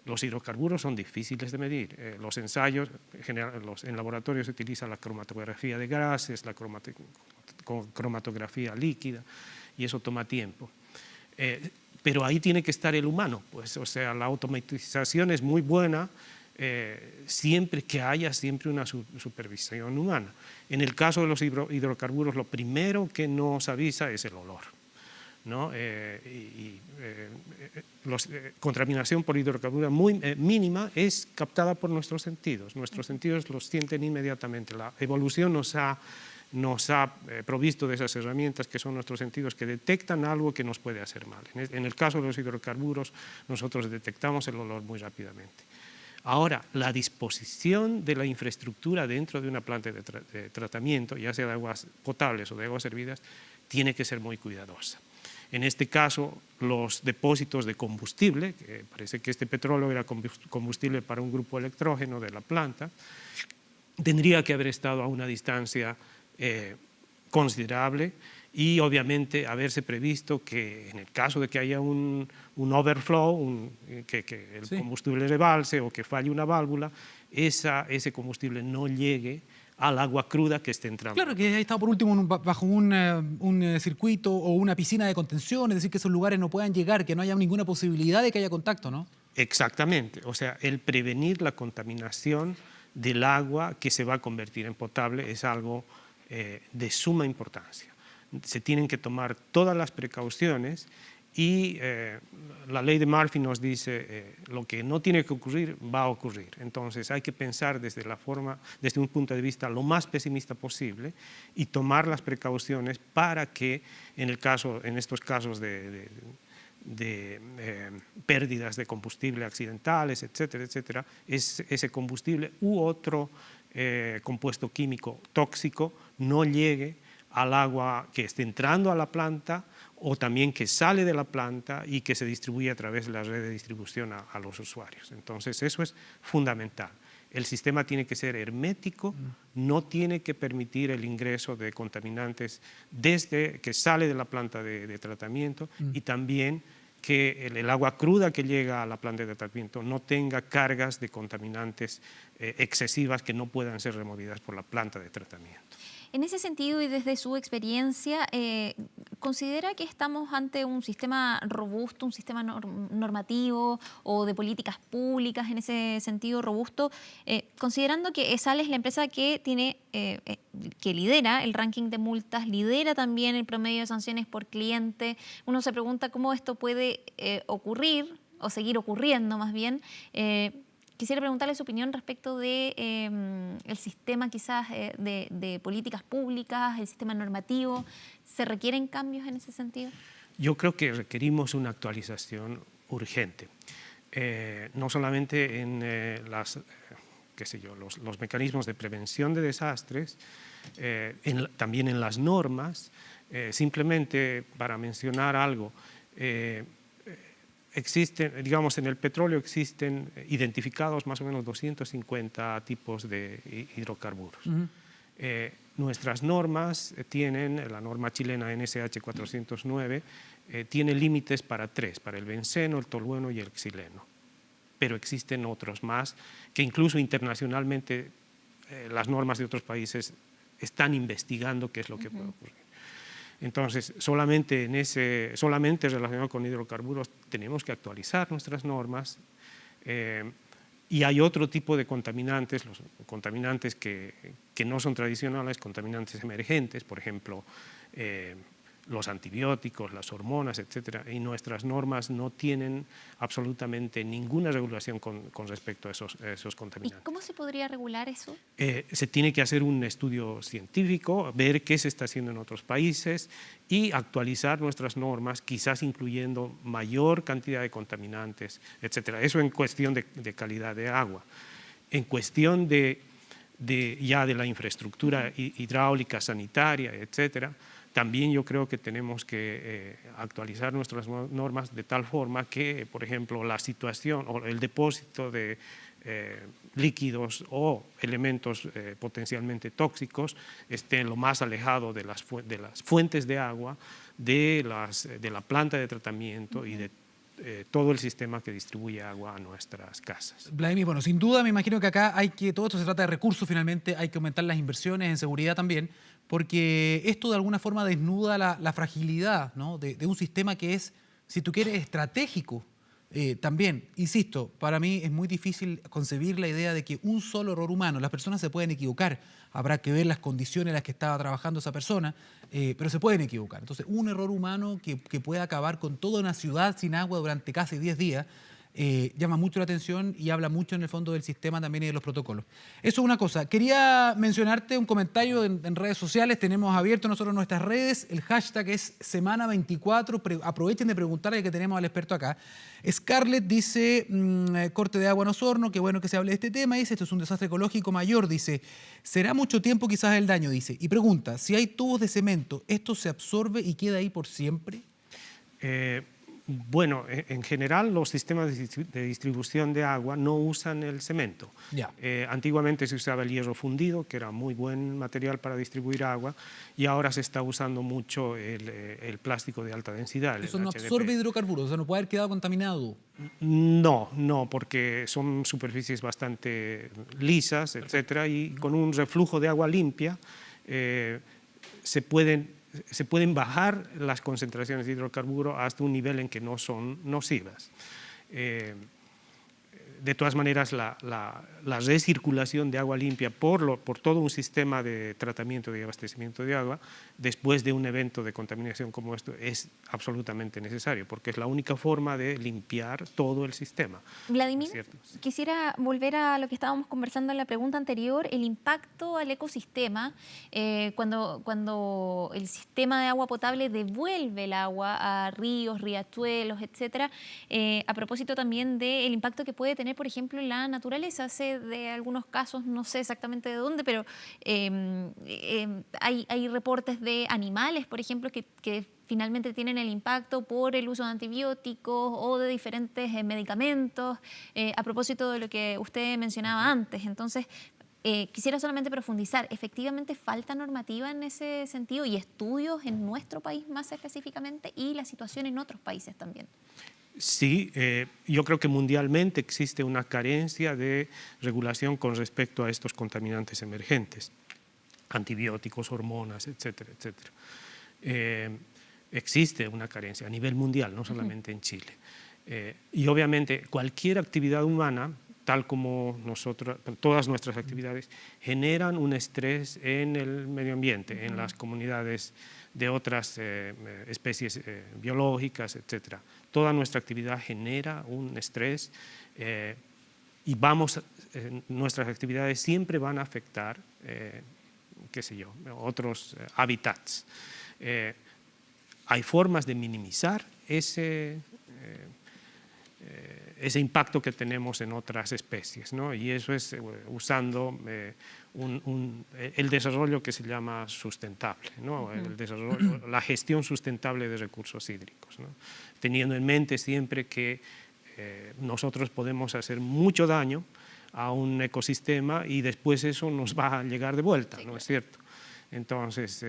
Los hidrocarburos son difíciles de medir. Los ensayos, en laboratorios se utiliza la cromatografía de gases, la cromatografía líquida, y eso toma tiempo. Pero ahí tiene que estar el humano, pues, o sea, la automatización es muy buena siempre que haya siempre una supervisión humana. En el caso de los hidrocarburos, lo primero que nos avisa es el olor, ¿no? Contaminación por hidrocarburos muy mínima es captada por nuestros sentidos. Nuestros sentidos los sienten inmediatamente. La evolución nos ha provisto de esas herramientas que son nuestros sentidos, que detectan algo que nos puede hacer mal. En el caso de los hidrocarburos, nosotros detectamos el olor muy rápidamente. Ahora, la disposición de la infraestructura dentro de una planta de tratamiento, ya sea de aguas potables o de aguas hervidas, tiene que ser muy cuidadosa. En este caso, los depósitos de combustible, que parece que este petróleo era combustible para un grupo electrógeno de la planta, tendría que haber estado a una distancia considerable y obviamente haberse previsto que en el caso de que haya un overflow, que el combustible rebalse o que falle una válvula, ese combustible no llegue al agua cruda que esté entrando. Claro, que haya estado por último bajo un circuito o una piscina de contención, es decir, que esos lugares no puedan llegar, que no haya ninguna posibilidad de que haya contacto, ¿no? Exactamente, o sea, el prevenir la contaminación del agua que se va a convertir en potable es algo de suma importancia. Se tienen que tomar todas las precauciones y la ley de Murphy nos dice lo que no tiene que ocurrir va a ocurrir. Entonces hay que pensar desde un punto de vista lo más pesimista posible y tomar las precauciones para que en estos casos de pérdidas de combustible accidentales, etcétera, etcétera, ese combustible u otro compuesto químico tóxico no llegue al agua que esté entrando a la planta o también que sale de la planta y que se distribuye a través de la red de distribución a los usuarios. Entonces eso es fundamental. El sistema tiene que ser hermético, no tiene que permitir el ingreso de contaminantes desde que sale de la planta de tratamiento y también que el agua cruda que llega a la planta de tratamiento no tenga cargas de contaminantes excesivas que no puedan ser removidas por la planta de tratamiento. En ese sentido y desde su experiencia, ¿considera que estamos ante un sistema robusto, un sistema normativo o de políticas públicas en ese sentido robusto, considerando que ESAL es la empresa que que lidera el ranking de multas, lidera también el promedio de sanciones por cliente? Uno se pregunta cómo esto puede ocurrir o seguir ocurriendo más bien. Quisiera preguntarle su opinión respecto de el sistema quizás de políticas públicas, el sistema normativo. ¿Se requieren cambios en ese sentido? Yo creo que requerimos una actualización urgente, no solamente en los mecanismos de prevención de desastres, también en las normas. Simplemente para mencionar algo, existen, digamos, en el petróleo existen identificados más o menos 250 tipos de hidrocarburos. Nuestras normas la norma chilena NSH 409, tiene límites para 3, para el benceno, el tolueno y el xileno. Pero existen otros más que incluso internacionalmente las normas de otros países están investigando qué es lo que puede ocurrir. Entonces, solamente relacionado con hidrocarburos tenemos que actualizar nuestras normas y hay otro tipo de contaminantes, los contaminantes que no son tradicionales, contaminantes emergentes, por ejemplo, los antibióticos, las hormonas, etcétera, y nuestras normas no tienen absolutamente ninguna regulación con respecto a esos contaminantes. ¿Y cómo se podría regular eso? Se tiene que hacer un estudio científico, ver qué se está haciendo en otros países y actualizar nuestras normas, quizás incluyendo mayor cantidad de contaminantes, etcétera. Eso en cuestión de calidad de agua. En cuestión de la infraestructura hidráulica, sanitaria, etcétera, también yo creo que tenemos que actualizar nuestras normas de tal forma que, por ejemplo, la situación o el depósito de líquidos o elementos potencialmente tóxicos esté lo más alejado de las fuentes de agua, de la planta de tratamiento y de todo el sistema que distribuye agua a nuestras casas. Vladimir, bueno, sin duda me imagino que acá todo esto se trata de recursos finalmente, hay que aumentar las inversiones en seguridad también, porque esto de alguna forma desnuda la fragilidad, ¿no? de un sistema que es, si tú quieres, estratégico. También, insisto, para mí es muy difícil concebir la idea de que un solo error humano, las personas se pueden equivocar, habrá que ver las condiciones en las que estaba trabajando esa persona, pero se pueden equivocar. Entonces, un error humano que pueda acabar con toda una ciudad sin agua durante casi 10 días, llama mucho la atención y habla mucho en el fondo del sistema también y de los protocolos. Eso es una cosa. Quería mencionarte un comentario en redes sociales. Tenemos abierto nosotros nuestras redes. El hashtag es Semana24. Aprovechen de preguntarle que tenemos al experto acá. Scarlett dice, corte de agua en Osorno, qué bueno que se hable de este tema. Dice, esto es un desastre ecológico mayor. Dice, será mucho tiempo quizás el daño, dice. Y pregunta, si hay tubos de cemento, ¿esto se absorbe y queda ahí por siempre? Bueno, en general los sistemas de distribución de agua no usan el cemento. Ya. Antiguamente se usaba el hierro fundido, que era muy buen material para distribuir agua, y ahora se está usando mucho el plástico de alta densidad. Eso el no HDPE. absorbe hidrocarburos, o sea, no puede haber quedado contaminado. No, porque son superficies bastante lisas, etcétera, y con un reflujo de agua limpia se pueden bajar las concentraciones de hidrocarburos hasta un nivel en que no son nocivas. De todas maneras, la recirculación de agua limpia por todo un sistema de tratamiento y abastecimiento de agua, después de un evento de contaminación como esto, es absolutamente necesario, porque es la única forma de limpiar todo el sistema. Vladimir, ¿Cierto? quisiera volver a lo que estábamos conversando en la pregunta anterior, el impacto al ecosistema cuando el sistema de agua potable devuelve el agua a ríos, riachuelos, etcétera, a propósito también del impacto que puede tener, por ejemplo, en la naturaleza. Sé de algunos casos, no sé exactamente de dónde, pero hay reportes de animales, por ejemplo, que finalmente tienen el impacto por el uso de antibióticos o de diferentes medicamentos, a propósito de lo que usted mencionaba antes. Entonces, quisiera solamente profundizar. ¿Efectivamente falta normativa en ese sentido y estudios en nuestro país más específicamente y la situación en otros países también? Sí, yo creo que mundialmente existe una carencia de regulación con respecto a estos contaminantes emergentes, antibióticos, hormonas, etcétera, etcétera. Existe una carencia a nivel mundial, no solamente en Chile. Y obviamente cualquier actividad humana, tal como todas nuestras actividades, generan un estrés en el medio ambiente, en las comunidades de otras especies biológicas, etcétera. Toda nuestra actividad genera un estrés y nuestras actividades siempre van a afectar, qué sé yo, otros hábitats. Hay formas de minimizar ese impacto que tenemos en otras especies, ¿no? Y eso es usando el desarrollo que se llama sustentable, ¿no? El desarrollo, la gestión sustentable de recursos hídricos, ¿no? Teniendo en mente siempre que nosotros podemos hacer mucho daño a un ecosistema y después eso nos va a llegar de vuelta, ¿no es cierto? Entonces,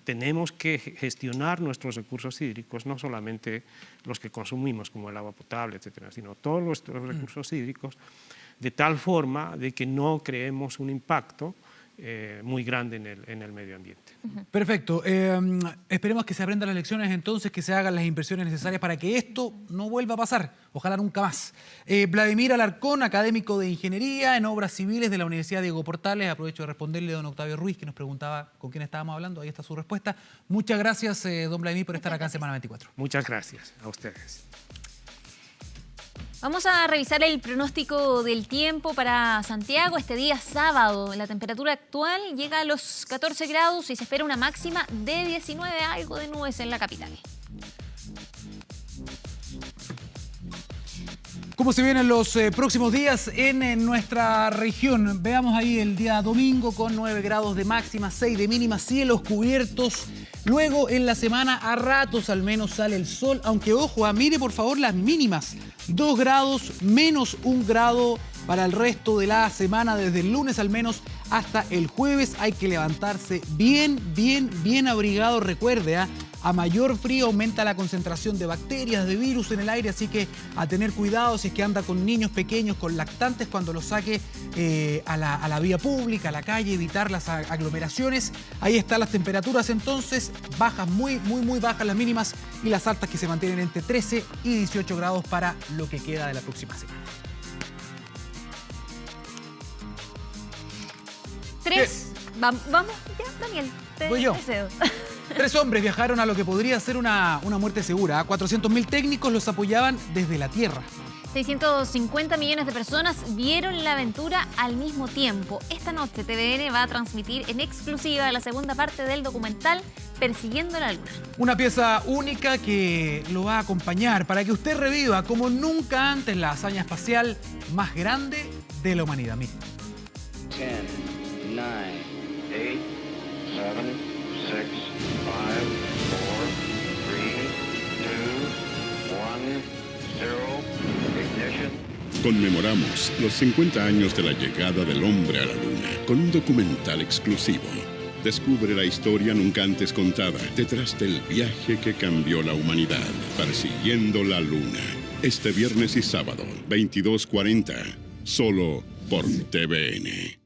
tenemos que gestionar nuestros recursos hídricos, no solamente los que consumimos, como el agua potable, etcétera, sino todos nuestros recursos hídricos, de tal forma de que no creemos un impacto muy grande en el medio ambiente. Perfecto. Esperemos que se aprendan las lecciones entonces, que se hagan las inversiones necesarias para que esto no vuelva a pasar. Ojalá nunca más. Vladimir Alarcón, académico de Ingeniería en Obras Civiles de la Universidad Diego Portales. Aprovecho de responderle a don Octavio Ruiz, que nos preguntaba con quién estábamos hablando. Ahí está su respuesta. Muchas gracias, don Vladimir, por estar acá en Semana 24. Muchas gracias a ustedes. Vamos a revisar el pronóstico del tiempo para Santiago este día sábado. La temperatura actual llega a los 14 grados y se espera una máxima de 19, algo de nubes en la capital. ¿Cómo se vienen los próximos días en nuestra región? Veamos ahí el día domingo con 9 grados de máxima, 6 de mínima, cielos cubiertos. Luego en la semana a ratos al menos sale el sol, aunque ojo, mire por favor las mínimas. 2 grados menos 1 grado para el resto de la semana, desde el lunes al menos hasta el jueves. Hay que levantarse bien abrigado, recuerde, a mayor frío aumenta la concentración de bacterias, de virus en el aire, así que a tener cuidado si es que anda con niños pequeños, con lactantes, cuando los saque a la vía pública, a la calle, evitar las aglomeraciones. Ahí están las temperaturas entonces, bajas, muy bajas las mínimas y las altas que se mantienen entre 13 y 18 grados para lo que queda de la próxima semana. Vamos, ya, Daniel. Voy yo. Cedo. 3 hombres viajaron a lo que podría ser una muerte segura. 400.000 técnicos los apoyaban desde la tierra. 650 millones de personas vieron la aventura al mismo tiempo. Esta noche TVN va a transmitir en exclusiva la segunda parte del documental Persiguiendo la Luna. Una pieza única que lo va a acompañar para que usted reviva como nunca antes la hazaña espacial más grande de la humanidad. Mire. 10, 9, 8, 7, 6, 5, 4, 3, 2, 1. ignition. Conmemoramos los 50 años de la llegada del hombre a la Luna con un documental exclusivo. Descubre la historia nunca antes contada detrás del viaje que cambió la humanidad, persiguiendo la Luna. Este viernes y sábado, 22:40, solo por TVN.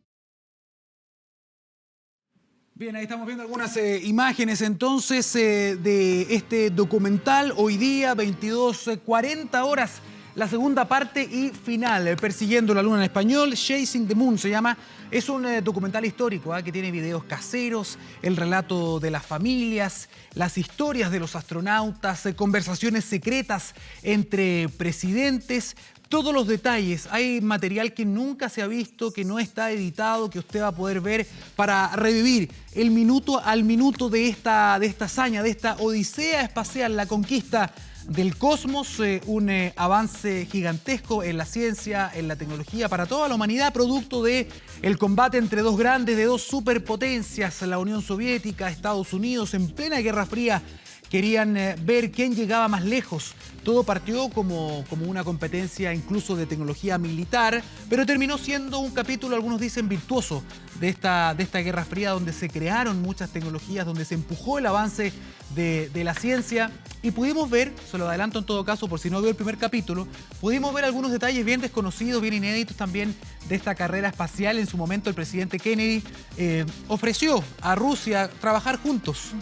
Bien, ahí estamos viendo algunas imágenes entonces de este documental. Hoy día, 22:40 horas, la segunda parte y final, Persiguiendo la Luna en español, Chasing the Moon se llama. Es un documental histórico que tiene videos caseros, el relato de las familias, las historias de los astronautas, conversaciones secretas entre presidentes, todos los detalles. Hay material que nunca se ha visto, que no está editado, que usted va a poder ver para revivir el minuto al minuto de esta hazaña, de esta odisea espacial, la conquista del cosmos, un avance gigantesco en la ciencia, en la tecnología para toda la humanidad, producto de el combate entre dos grandes, de dos superpotencias, la Unión Soviética, Estados Unidos, en plena Guerra Fría. Querían ver quién llegaba más lejos. Todo partió como una competencia incluso de tecnología militar, pero terminó siendo un capítulo, algunos dicen, virtuoso de esta Guerra Fría, donde se crearon muchas tecnologías, donde se empujó el avance de la ciencia. Y pudimos ver, se lo adelanto en todo caso por si no veo el primer capítulo, pudimos ver algunos detalles bien desconocidos, bien inéditos también de esta carrera espacial. En su momento el presidente Kennedy ofreció a Rusia trabajar juntos.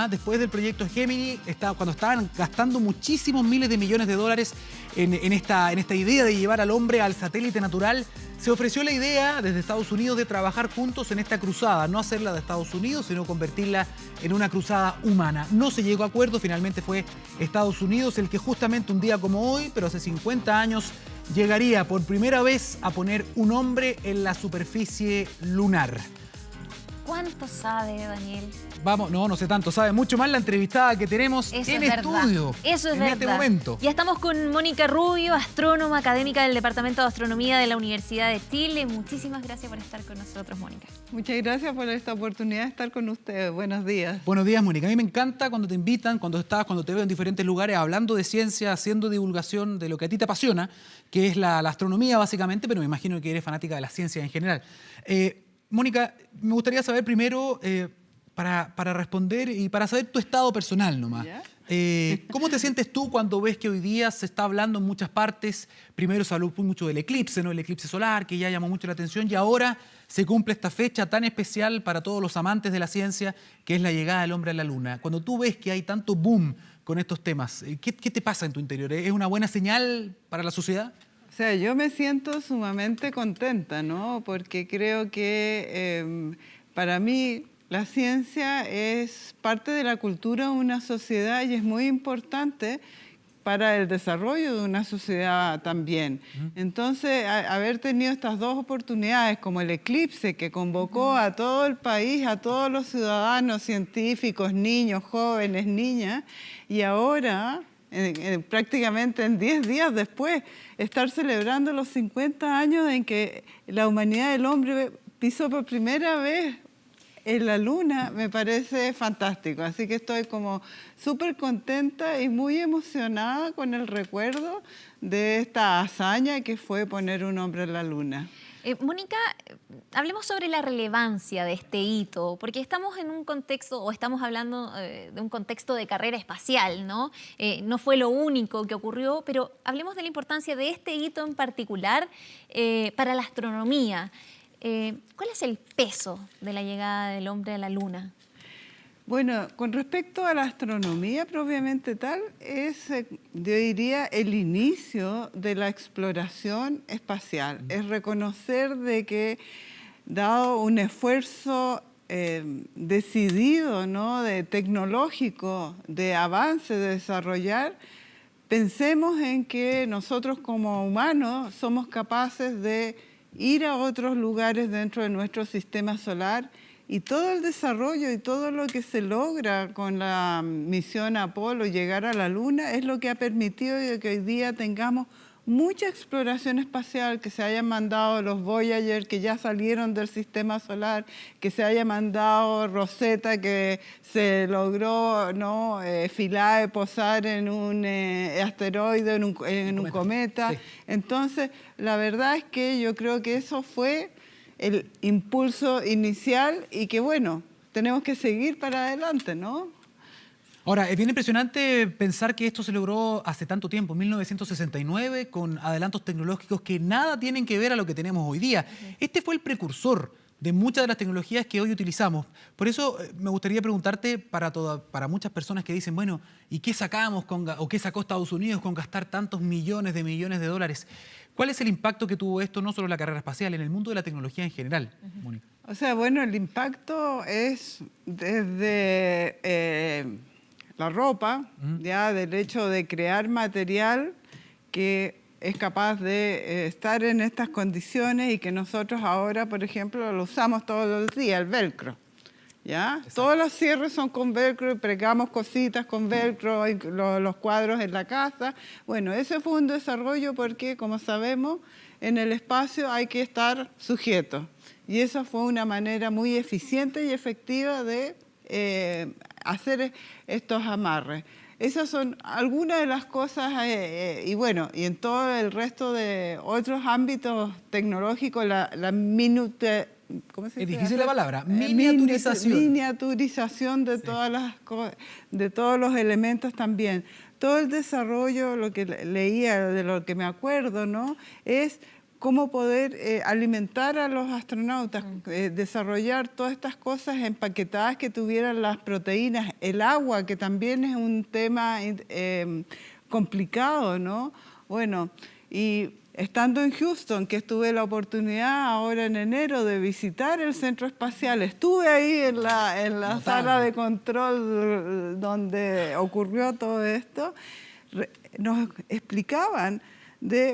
Después del proyecto Gemini, cuando estaban gastando muchísimos miles de millones de dólares en esta idea de llevar al hombre al satélite natural, se ofreció la idea desde Estados Unidos de trabajar juntos en esta cruzada, no hacerla de Estados Unidos, sino convertirla en una cruzada humana. No se llegó a acuerdo, finalmente fue Estados Unidos el que justamente un día como hoy, pero hace 50 años, llegaría por primera vez a poner un hombre en la superficie lunar. ¿Cuánto sabe, Daniel? Vamos, no sé tanto, sabe mucho más la entrevistada que tenemos en estudio. Eso es en verdad. Este momento. Ya estamos con Mónica Rubio, astrónoma académica del Departamento de Astronomía de la Universidad de Chile. Muchísimas gracias por estar con nosotros, Mónica. Muchas gracias por esta oportunidad de estar con ustedes. Buenos días. Buenos días, Mónica. A mí me encanta cuando te invitan, cuando te veo en diferentes lugares hablando de ciencia, haciendo divulgación de lo que a ti te apasiona, que es la astronomía básicamente, pero me imagino que eres fanática de la ciencia en general. Mónica, me gustaría saber primero, para responder y para saber tu estado personal nomás. ¿Cómo te sientes tú cuando ves que hoy día se está hablando en muchas partes? Primero se habló mucho del eclipse, ¿no? El eclipse solar, que ya llamó mucho la atención, y ahora se cumple esta fecha tan especial para todos los amantes de la ciencia, que es la llegada del hombre a la Luna. Cuando tú ves que hay tanto boom con estos temas, ¿qué te pasa en tu interior? ¿Es una buena señal para la sociedad? O sea, yo me siento sumamente contenta, ¿no? Porque creo que para mí la ciencia es parte de la cultura de una sociedad y es muy importante para el desarrollo de una sociedad también. Entonces, haber tenido estas dos oportunidades, como el eclipse que convocó a todo el país, a todos los ciudadanos, científicos, niños, jóvenes, niñas, y ahora, prácticamente en 10 días después, estar celebrando los 50 años en que la humanidad del hombre pisó por primera vez en la Luna, me parece fantástico. Así que estoy como súper contenta y muy emocionada con el recuerdo de esta hazaña que fue poner un hombre en la Luna. Mónica, hablemos sobre la relevancia de este hito, porque estamos en un contexto, o estamos hablando de un contexto de carrera espacial, ¿no? No fue lo único que ocurrió, pero hablemos de la importancia de este hito en particular para la astronomía. ¿Cuál es el peso de la llegada del hombre a la Luna? Bueno, con respecto a la astronomía propiamente tal, es, yo diría, el inicio de la exploración espacial. Es reconocer de que, dado un esfuerzo decidido, ¿no?, tecnológico, de avance, de desarrollar, pensemos en que nosotros como humanos somos capaces de ir a otros lugares dentro de nuestro sistema solar. Y todo el desarrollo y todo lo que se logra con la misión Apolo, llegar a la Luna, es lo que ha permitido que hoy día tengamos mucha exploración espacial, que se hayan mandado los Voyager que ya salieron del sistema solar, que se haya mandado Rosetta que se logró, ¿no?, Philae posar en un asteroide, en un cometa. Sí. Entonces, la verdad es que yo creo que eso fue el impulso inicial y que, bueno, tenemos que seguir para adelante, ¿no? Ahora, es bien impresionante pensar que esto se logró hace tanto tiempo, 1969, con adelantos tecnológicos que nada tienen que ver a lo que tenemos hoy día. Este fue el precursor de muchas de las tecnologías que hoy utilizamos. Por eso me gustaría preguntarte para muchas personas que dicen, bueno, ¿y qué sacamos o qué sacó Estados Unidos con gastar tantos millones de dólares? ¿Cuál es el impacto que tuvo esto, no solo en la carrera espacial, en el mundo de la tecnología en general, Mónica? O sea, bueno, el impacto es desde la ropa, ya del hecho de crear material que es capaz de estar en estas condiciones y que nosotros ahora, por ejemplo, lo usamos todos los días, el velcro. ¿Ya? Todos los cierres son con velcro y pegamos cositas con velcro, los cuadros en la casa. Bueno, ese fue un desarrollo porque, como sabemos, en el espacio hay que estar sujeto. Y esa fue una manera muy eficiente y efectiva de hacer estos amarres. Esas son algunas de las cosas, y bueno, y en todo el resto de otros ámbitos tecnológicos, ¿cómo se dice? Es difícil la palabra, miniaturización. Miniaturización de todas las cosas, de todos los elementos también. Todo el desarrollo, lo que leía, de lo que me acuerdo, ¿no?, es cómo poder alimentar a los astronautas, desarrollar todas estas cosas empaquetadas que tuvieran las proteínas, el agua, que también es un tema complicado, ¿no? Bueno, y estando en Houston, que tuve la oportunidad ahora en enero de visitar el centro espacial, estuve ahí en la sala de control donde ocurrió todo esto, nos explicaban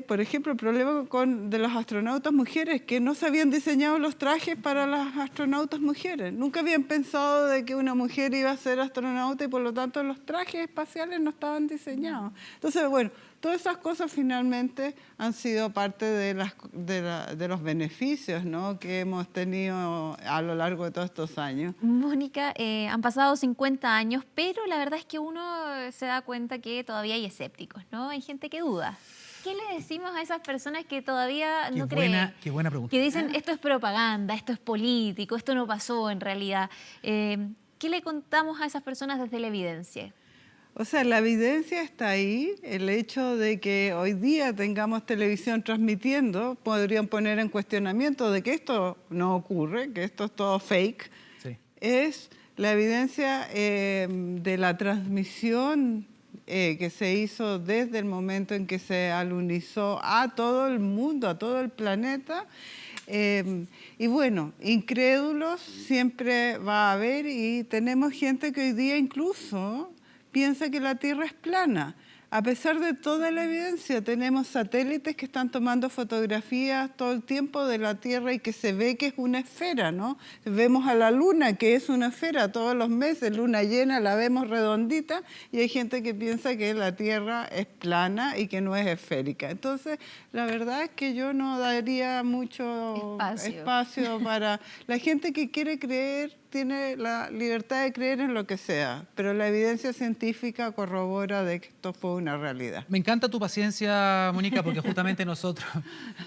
por ejemplo, el problema de los astronautas mujeres, que no se habían diseñado los trajes para las astronautas mujeres. Nunca habían pensado de que una mujer iba a ser astronauta y por lo tanto los trajes espaciales no estaban diseñados. Entonces, bueno, todas esas cosas finalmente han sido parte de los beneficios, ¿no?, que hemos tenido a lo largo de todos estos años. Mónica, han pasado 50 años, pero la verdad es que uno se da cuenta que todavía hay escépticos, ¿no? Hay gente que duda. ¿Qué le decimos a esas personas que todavía no creen? Qué buena pregunta. Que dicen, esto es propaganda, esto es político, esto no pasó en realidad. ¿Qué le contamos a esas personas desde la evidencia? O sea, la evidencia está ahí. El hecho de que hoy día tengamos televisión transmitiendo, podrían poner en cuestionamiento de que esto no ocurre, que esto es todo fake. Sí. Es la evidencia de la transmisión que se hizo desde el momento en que se alunizó a todo el mundo, a todo el planeta. Y bueno, incrédulos siempre va a haber, y tenemos gente que hoy día incluso piensa que la Tierra es plana. A pesar de toda la evidencia, tenemos satélites que están tomando fotografías todo el tiempo de la Tierra y que se ve que es una esfera, ¿no? Vemos a la Luna, que es una esfera todos los meses, luna llena, la vemos redondita, y hay gente que piensa que la Tierra es plana y que no es esférica. Entonces, la verdad es que yo no daría mucho espacio para la gente que quiere creer. Tiene la libertad de creer en lo que sea, pero la evidencia científica corrobora de que esto fue una realidad. Me encanta tu paciencia, Mónica, porque justamente nosotros,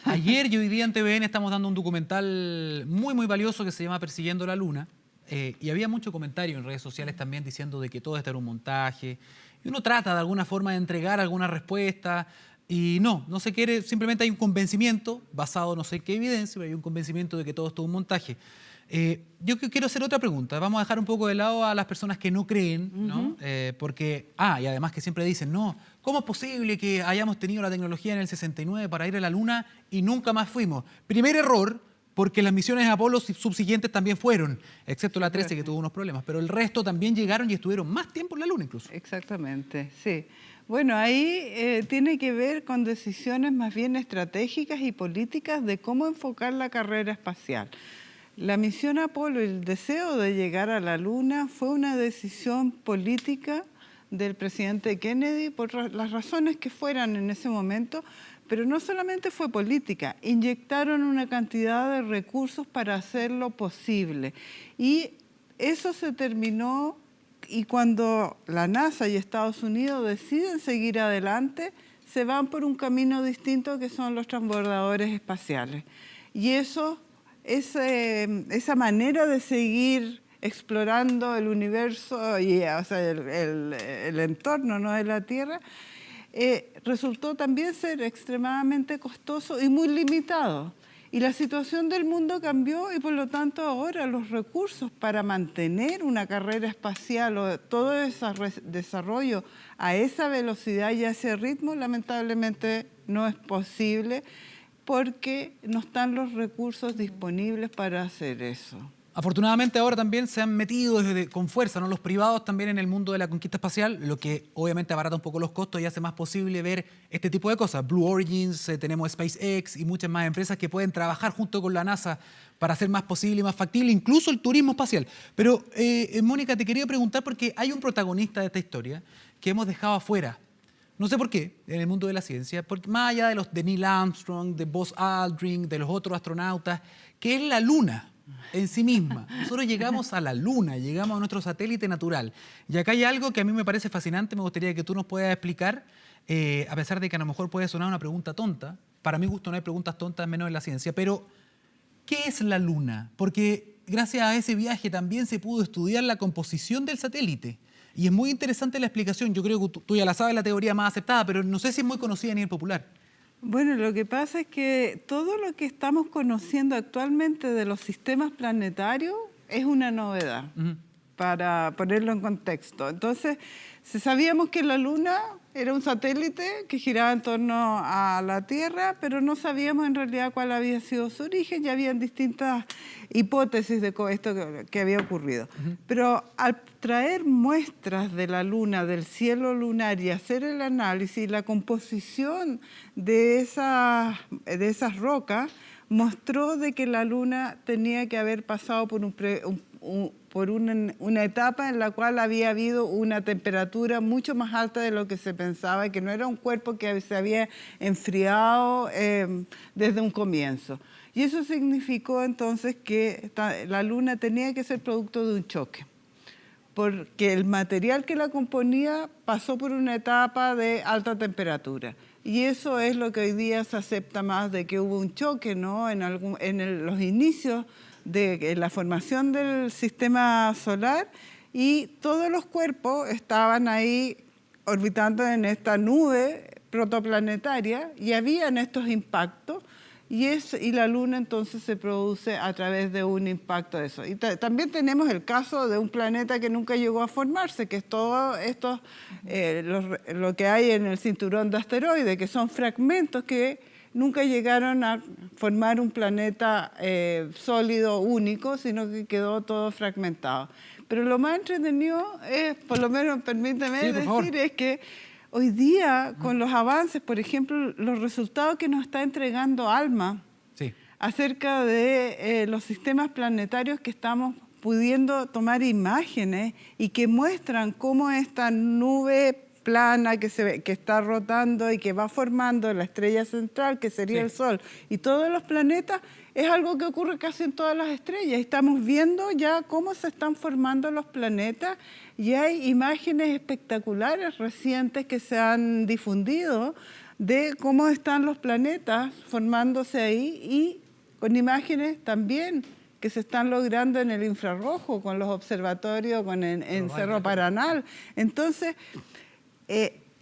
ayer y hoy día en TVN estamos dando un documental muy, muy valioso que se llama Persiguiendo la Luna, y había mucho comentario en redes sociales también diciendo de que todo esto era un montaje, y uno trata de alguna forma de entregar alguna respuesta, y no se quiere, simplemente hay un convencimiento, basado no sé qué evidencia, pero hay un convencimiento de que todo esto es un montaje. Yo quiero hacer otra pregunta. Vamos a dejar un poco de lado a las personas que no creen, ¿no? Porque, y además que siempre dicen, no, ¿cómo es posible que hayamos tenido la tecnología en el 69 para ir a la Luna y nunca más fuimos? Primer error, porque las misiones Apolo subsiguientes también fueron, excepto la 13 que tuvo unos problemas, pero el resto también llegaron y estuvieron más tiempo en la Luna incluso. Exactamente, sí. Bueno, ahí tiene que ver con decisiones más bien estratégicas y políticas de cómo enfocar la carrera espacial. La misión Apolo y el deseo de llegar a la Luna fue una decisión política del presidente Kennedy por las razones que fueran en ese momento, Pero no solamente fue política, inyectaron una cantidad de recursos para hacerlo posible. Y eso se terminó, y cuando la NASA y Estados Unidos deciden seguir adelante, se van por un camino distinto que son los transbordadores espaciales. Y eso, esa manera de seguir explorando el universo y o sea, el entorno, ¿no?, de la Tierra, resultó también ser extremadamente costoso y muy limitado. Y la situación del mundo cambió y por lo tanto ahora los recursos para mantener una carrera espacial o todo ese desarrollo a esa velocidad y a ese ritmo lamentablemente no es posible porque no están los recursos disponibles para hacer eso. Afortunadamente ahora también se han metido con fuerza, ¿no?, los privados también en el mundo de la conquista espacial, lo que obviamente abarata un poco los costos y hace más posible ver este tipo de cosas. Blue Origins, tenemos SpaceX y muchas más empresas que pueden trabajar junto con la NASA para hacer más posible y más factible incluso el turismo espacial. Pero, Mónica, te quería preguntar porque hay un protagonista de esta historia que hemos dejado afuera. No sé por qué, en el mundo de la ciencia, porque más allá de Neil Armstrong, de Buzz Aldrin, de los otros astronautas, que es la Luna en sí misma. Nosotros llegamos a la Luna, llegamos a nuestro satélite natural. Y acá hay algo que a mí me parece fascinante, me gustaría que tú nos puedas explicar, a pesar de que a lo mejor puede sonar una pregunta tonta. Para mi gusto no hay preguntas tontas, menos en la ciencia, pero ¿qué es la Luna? Porque gracias a ese viaje también se pudo estudiar la composición del satélite. Y es muy interesante la explicación. Yo creo que tú ya la sabes, la teoría más aceptada, pero no sé si es muy conocida a nivel popular. Bueno, lo que pasa es que todo lo que estamos conociendo actualmente de los sistemas planetarios es una novedad, para ponerlo en contexto. Entonces, sabíamos que la Luna era un satélite que giraba en torno a la Tierra, pero no sabíamos en realidad cuál había sido su origen. Ya habían distintas hipótesis de esto que había ocurrido. Pero al traer muestras de la Luna, del cielo lunar, y hacer el análisis, la composición de esas rocas mostró de que la Luna tenía que haber pasado por una etapa en la cual había habido una temperatura mucho más alta de lo que se pensaba, y que no era un cuerpo que se había enfriado desde un comienzo. Y eso significó entonces que la Luna tenía que ser producto de un choque, porque el material que la componía pasó por una etapa de alta temperatura. Y eso es lo que hoy día se acepta más, de que hubo un choque, ¿no?, en los inicios de la formación del sistema solar, y todos los cuerpos estaban ahí orbitando en esta nube protoplanetaria y habían estos impactos, y la Luna entonces se produce a través de un impacto de eso. Y también tenemos el caso de un planeta que nunca llegó a formarse, que es todo esto, lo que hay en el cinturón de asteroides, que son fragmentos que nunca llegaron a formar un planeta sólido único, sino que quedó todo fragmentado. Pero lo más entretenido es, por lo menos permíteme decir, es que hoy día, con los avances, por ejemplo, los resultados que nos está entregando ALMA acerca de los sistemas planetarios, que estamos pudiendo tomar imágenes y que muestran cómo esta nube plana que está rotando y que va formando la estrella central, que sería el Sol, y todos los planetas, es algo que ocurre casi en todas las estrellas. Estamos viendo ya cómo se están formando los planetas, y hay imágenes espectaculares recientes que se han difundido de cómo están los planetas formándose ahí, y con imágenes también que se están logrando en el infrarrojo, con los observatorios, en Cerro Paranal. Entonces,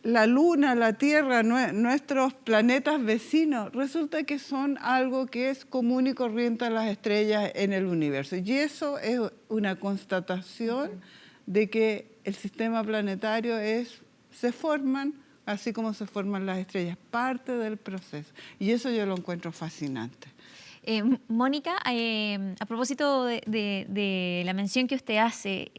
la Luna, la Tierra, nuestros planetas vecinos, resulta que son algo que es común y corriente a las estrellas en el universo. Y eso es una constatación de que el sistema planetario se forman así como se forman las estrellas, parte del proceso. Y eso yo lo encuentro fascinante. Mónica, a propósito de la mención que usted hace,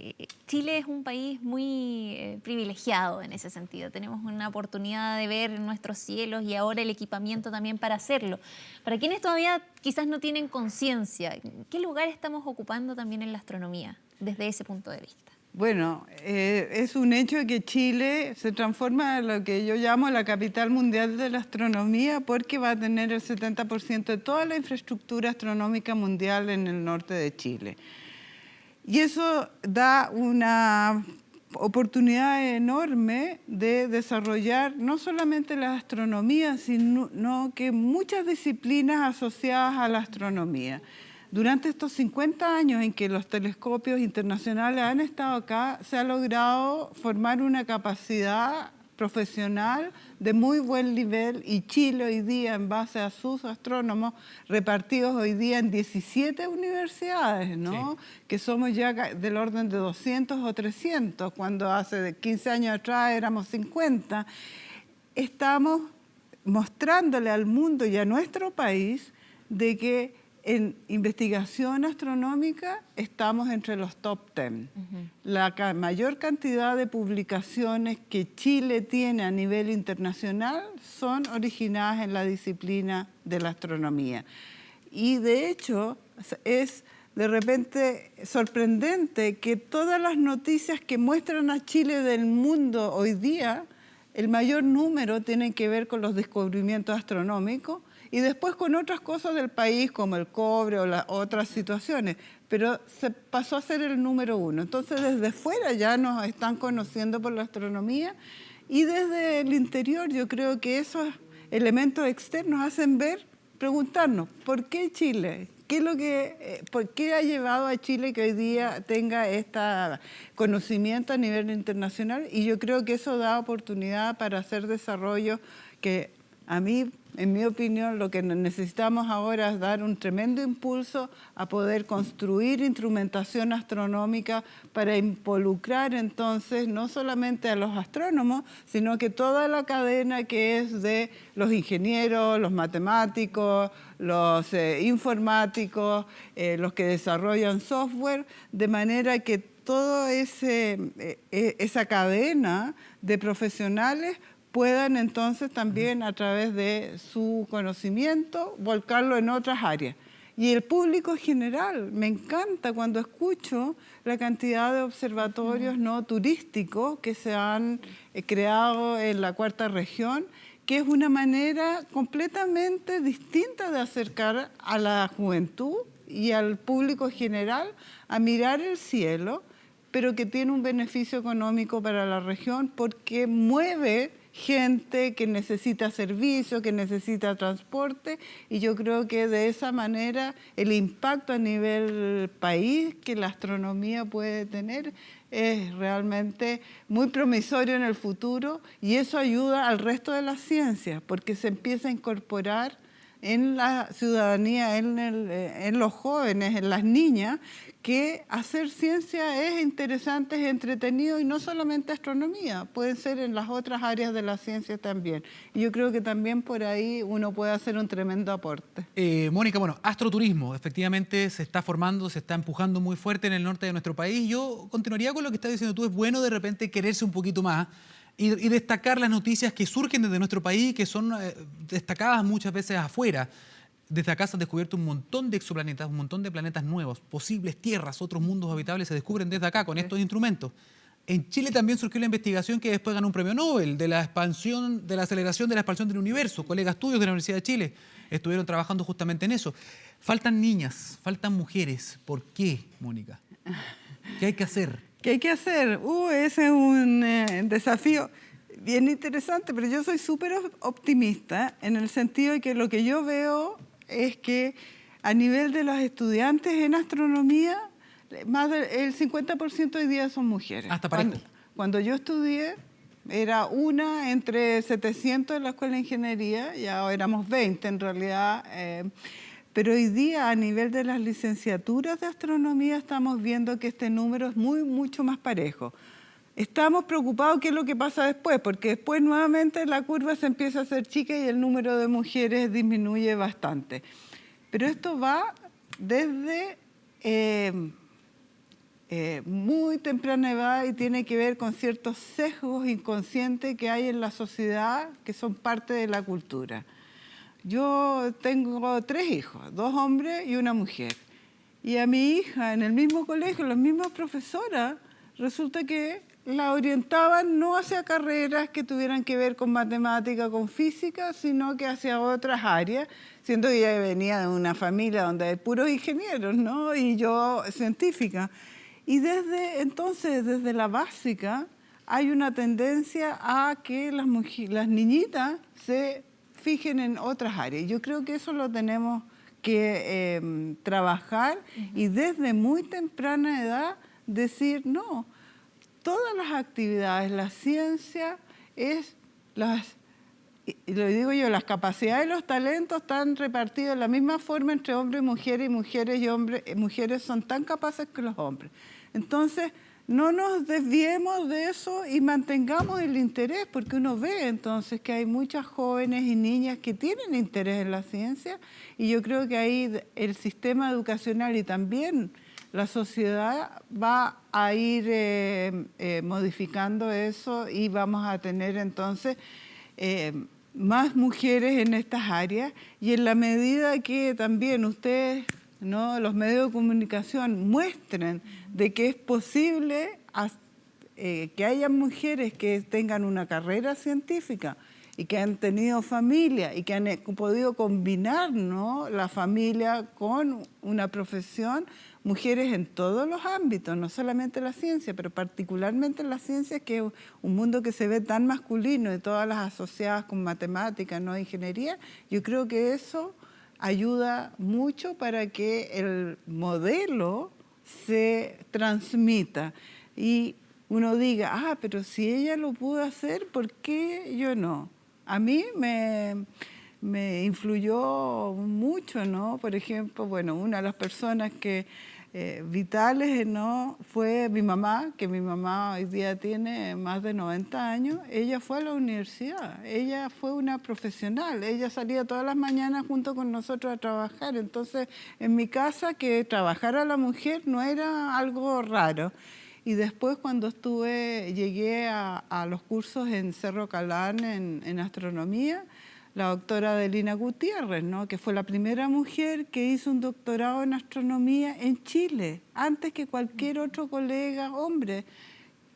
Chile es un país muy privilegiado en ese sentido. Tenemos una oportunidad de ver nuestros cielos y ahora el equipamiento también para hacerlo. Para quienes todavía quizás no tienen conciencia, ¿qué lugar estamos ocupando también en la astronomía desde ese punto de vista? Bueno, es un hecho que Chile se transforma en lo que yo llamo la capital mundial de la astronomía, porque va a tener el 70% de toda la infraestructura astronómica mundial en el norte de Chile. Y eso da una oportunidad enorme de desarrollar no solamente la astronomía, sino que muchas disciplinas asociadas a la astronomía. Durante estos 50 años en que los telescopios internacionales han estado acá, se ha logrado formar una capacidad profesional de muy buen nivel, y Chile hoy día, en base a sus astrónomos, repartidos hoy día en 17 universidades, ¿no? Sí. Que somos ya del orden de 200 o 300, cuando hace 15 años atrás éramos 50. Estamos mostrándole al mundo y a nuestro país de que en investigación astronómica estamos entre los top 10. La mayor cantidad de publicaciones que Chile tiene a nivel internacional son originadas en la disciplina de la astronomía. Y de hecho es de repente sorprendente que todas las noticias que muestran a Chile del mundo hoy día, el mayor número tienen que ver con los descubrimientos astronómicos, y después con otras cosas del país, como el cobre o las otras situaciones, pero se pasó a ser el número 1. Entonces, desde fuera ya nos están conociendo por la astronomía, y desde el interior yo creo que esos elementos externos hacen ver, preguntarnos, ¿por qué Chile? ¿Por qué ha llevado a Chile que hoy día tenga este conocimiento a nivel internacional? Y yo creo que eso da oportunidad para hacer desarrollo que a mí, en mi opinión, lo que necesitamos ahora es dar un tremendo impulso a poder construir instrumentación astronómica para involucrar entonces no solamente a los astrónomos, sino que toda la cadena que es de los ingenieros, los matemáticos, los informáticos, los que desarrollan software, de manera que toda esa cadena de profesionales puedan entonces también a través de su conocimiento volcarlo en otras áreas. Y el público general, me encanta cuando escucho la cantidad de observatorios no turísticos que se han creado en la cuarta región, que es una manera completamente distinta de acercar a la juventud y al público general a mirar el cielo, pero que tiene un beneficio económico para la región porque mueve gente que necesita servicios, que necesita transporte, y yo creo que de esa manera el impacto a nivel país que la astronomía puede tener es realmente muy promisorio en el futuro, y eso ayuda al resto de las ciencias porque se empieza a incorporar en la ciudadanía, en los jóvenes, en las niñas, que hacer ciencia es interesante, es entretenido, y no solamente astronomía, pueden ser en las otras áreas de la ciencia también. Y yo creo que también por ahí uno puede hacer un tremendo aporte. Mónica, bueno, astroturismo efectivamente se está formando, se está empujando muy fuerte en el norte de nuestro país. Yo continuaría con lo que estás diciendo tú, es bueno de repente quererse un poquito más y destacar las noticias que surgen desde nuestro país, que son destacadas muchas veces afuera. Desde acá se han descubierto un montón de exoplanetas, un montón de planetas nuevos, posibles tierras, otros mundos habitables se descubren desde acá con estos instrumentos. En Chile también surgió la investigación que después ganó un premio Nobel de la aceleración de la expansión del universo. Colegas tuyos de la Universidad de Chile estuvieron trabajando justamente en eso. Faltan niñas, faltan mujeres. ¿Por qué, Mónica? ¿Qué hay que hacer? ¿Qué hay que hacer? Ese es un desafío bien interesante, pero yo soy súper optimista en el sentido de que lo que yo veo es que a nivel de los estudiantes en astronomía, más del 50% hoy día son mujeres. Hasta parejo. Cuando yo estudié, era una entre 700 en la escuela de ingeniería, ya éramos 20 en realidad, pero hoy día a nivel de las licenciaturas de astronomía estamos viendo que este número es mucho más parejo. Estamos preocupados qué es lo que pasa después, porque después nuevamente la curva se empieza a hacer chica y el número de mujeres disminuye bastante. Pero esto va desde muy temprana edad y tiene que ver con ciertos sesgos inconscientes que hay en la sociedad que son parte de la cultura. Yo tengo 3 hijos, 2 hombres y una mujer. Y a mi hija en el mismo colegio, las mismas profesoras resulta que la orientaban no hacia carreras que tuvieran que ver con matemática, con física, sino que hacia otras áreas, siendo que ella venía de una familia donde hay puros ingenieros, ¿no? Y yo científica. Y desde entonces, desde la básica, hay una tendencia a que las niñitas se fijen en otras áreas. Yo creo que eso lo tenemos que trabajar y desde muy temprana edad decir, no, todas las actividades, la ciencia y lo digo yo, las capacidades y los talentos están repartidos de la misma forma entre hombres y mujeres y mujeres son tan capaces que los hombres. Entonces, no nos desviemos de eso y mantengamos el interés, porque uno ve entonces que hay muchas jóvenes y niñas que tienen interés en la ciencia y yo creo que ahí el sistema educacional y también la sociedad va a ir modificando eso y vamos a tener entonces más mujeres en estas áreas y en la medida que también ustedes, ¿no?, los medios de comunicación muestren de que es posible que haya mujeres que tengan una carrera científica y que han tenido familia y que han podido combinar, ¿no?, la familia con una profesión, mujeres en todos los ámbitos, no solamente la ciencia, pero particularmente en la ciencia, que es un mundo que se ve tan masculino y todas las asociadas con matemáticas, no ingeniería. Yo creo que eso ayuda mucho para que el modelo se transmita y uno diga, pero si ella lo pudo hacer, ¿por qué yo no? A mí me influyó mucho, ¿no? Por ejemplo, bueno, una de las personas que vitales, ¿no?, fue mi mamá, que mi mamá hoy día tiene más de 90 años. Ella fue a la universidad, ella fue una profesional, ella salía todas las mañanas junto con nosotros a trabajar. Entonces, en mi casa, que trabajara la mujer no era algo raro. Y después, cuando llegué a los cursos en Cerro Calán en astronomía, la doctora Adelina Gutiérrez, ¿no?, que fue la primera mujer que hizo un doctorado en astronomía en Chile, antes que cualquier otro colega hombre,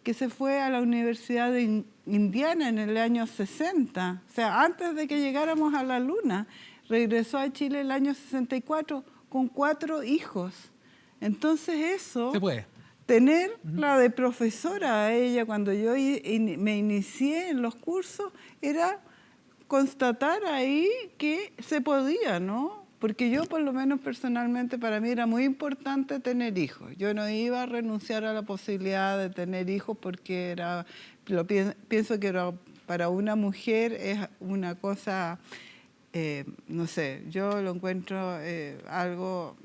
que se fue a la Universidad de Indiana en el año 60, o sea, antes de que llegáramos a la Luna. Regresó a Chile el año 64 con 4 hijos. Entonces eso... Se puede. Tenerla de profesora a ella cuando yo me inicié en los cursos era constatar ahí que se podía, ¿no? Porque yo, por lo menos personalmente, para mí era muy importante tener hijos. Yo no iba a renunciar a la posibilidad de tener hijos porque pienso que para una mujer es una cosa, no sé, yo lo encuentro algo...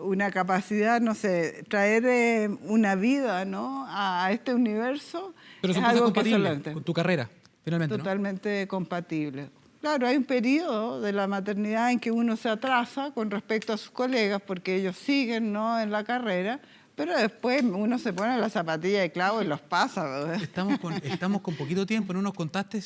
una capacidad, no sé, traer una vida, ¿no?, a este universo. Pero son cosas compatibles con tu carrera, finalmente, totalmente, ¿no?, compatible. Claro, hay un periodo de la maternidad en que uno se atrasa con respecto a sus colegas porque ellos siguen, ¿no?, en la carrera, pero después uno se pone la zapatilla de clavo y los pasa, ¿verdad? Estamos con poquito tiempo, no nos contaste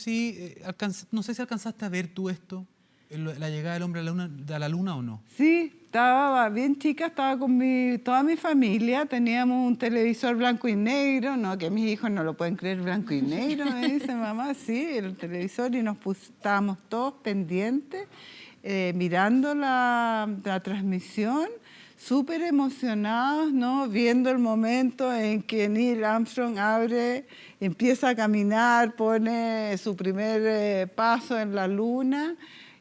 no sé si alcanzaste a ver tú esto, la llegada del hombre a la luna o no. Sí, estaba bien chica, estaba con toda mi familia, teníamos un televisor blanco y negro, no, que mis hijos no lo pueden creer, blanco y negro, me dice mamá, sí, el televisor, y estábamos todos pendientes, mirando la transmisión, súper emocionados, ¿no?, viendo el momento en que Neil Armstrong empieza a caminar, pone su primer paso en la luna,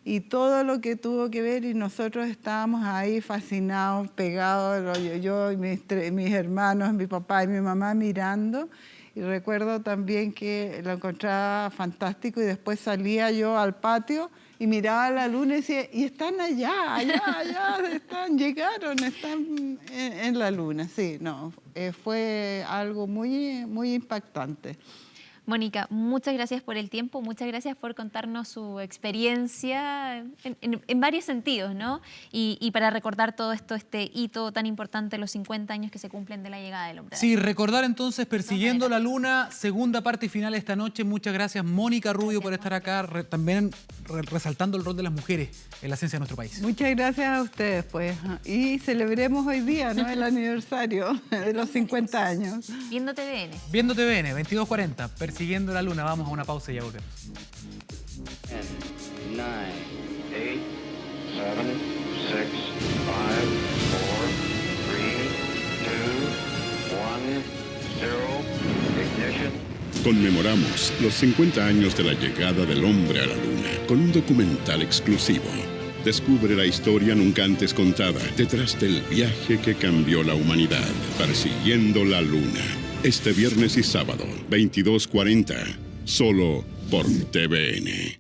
y todo lo que tuvo que ver, y nosotros estábamos ahí fascinados, pegados, yo y mis hermanos, mi papá y mi mamá mirando, y recuerdo también que lo encontraba fantástico, y después salía yo al patio y miraba la luna y decía, y están allá, llegaron, están en la luna. Sí, no, fue algo muy, muy impactante. Mónica, muchas gracias por el tiempo, muchas gracias por contarnos su experiencia en varios sentidos, ¿no? Y para recordar todo esto, este hito tan importante, los 50 años que se cumplen de la llegada del hombre. Sí, recordar entonces Persiguiendo la Luna, segunda parte y final esta noche. Muchas gracias, Mónica Rubio, por estar acá, también resaltando el rol de las mujeres en la ciencia de nuestro país. Muchas gracias a ustedes, pues. Y celebremos hoy día, ¿no?, el aniversario de los 50 años. Viendo TVN. Viendo TVN, 22:40, Persiguiendo la Luna. Vamos a una pausa y ya volvemos. 10, 9, 8, 7, 6, 5, 4, 3, 2, 1, 0, ignition. Conmemoramos los 50 años de la llegada del hombre a la Luna con un documental exclusivo. Descubre la historia nunca antes contada detrás del viaje que cambió la humanidad, Persiguiendo la Luna. Este viernes y sábado, 22:40, solo por TVN.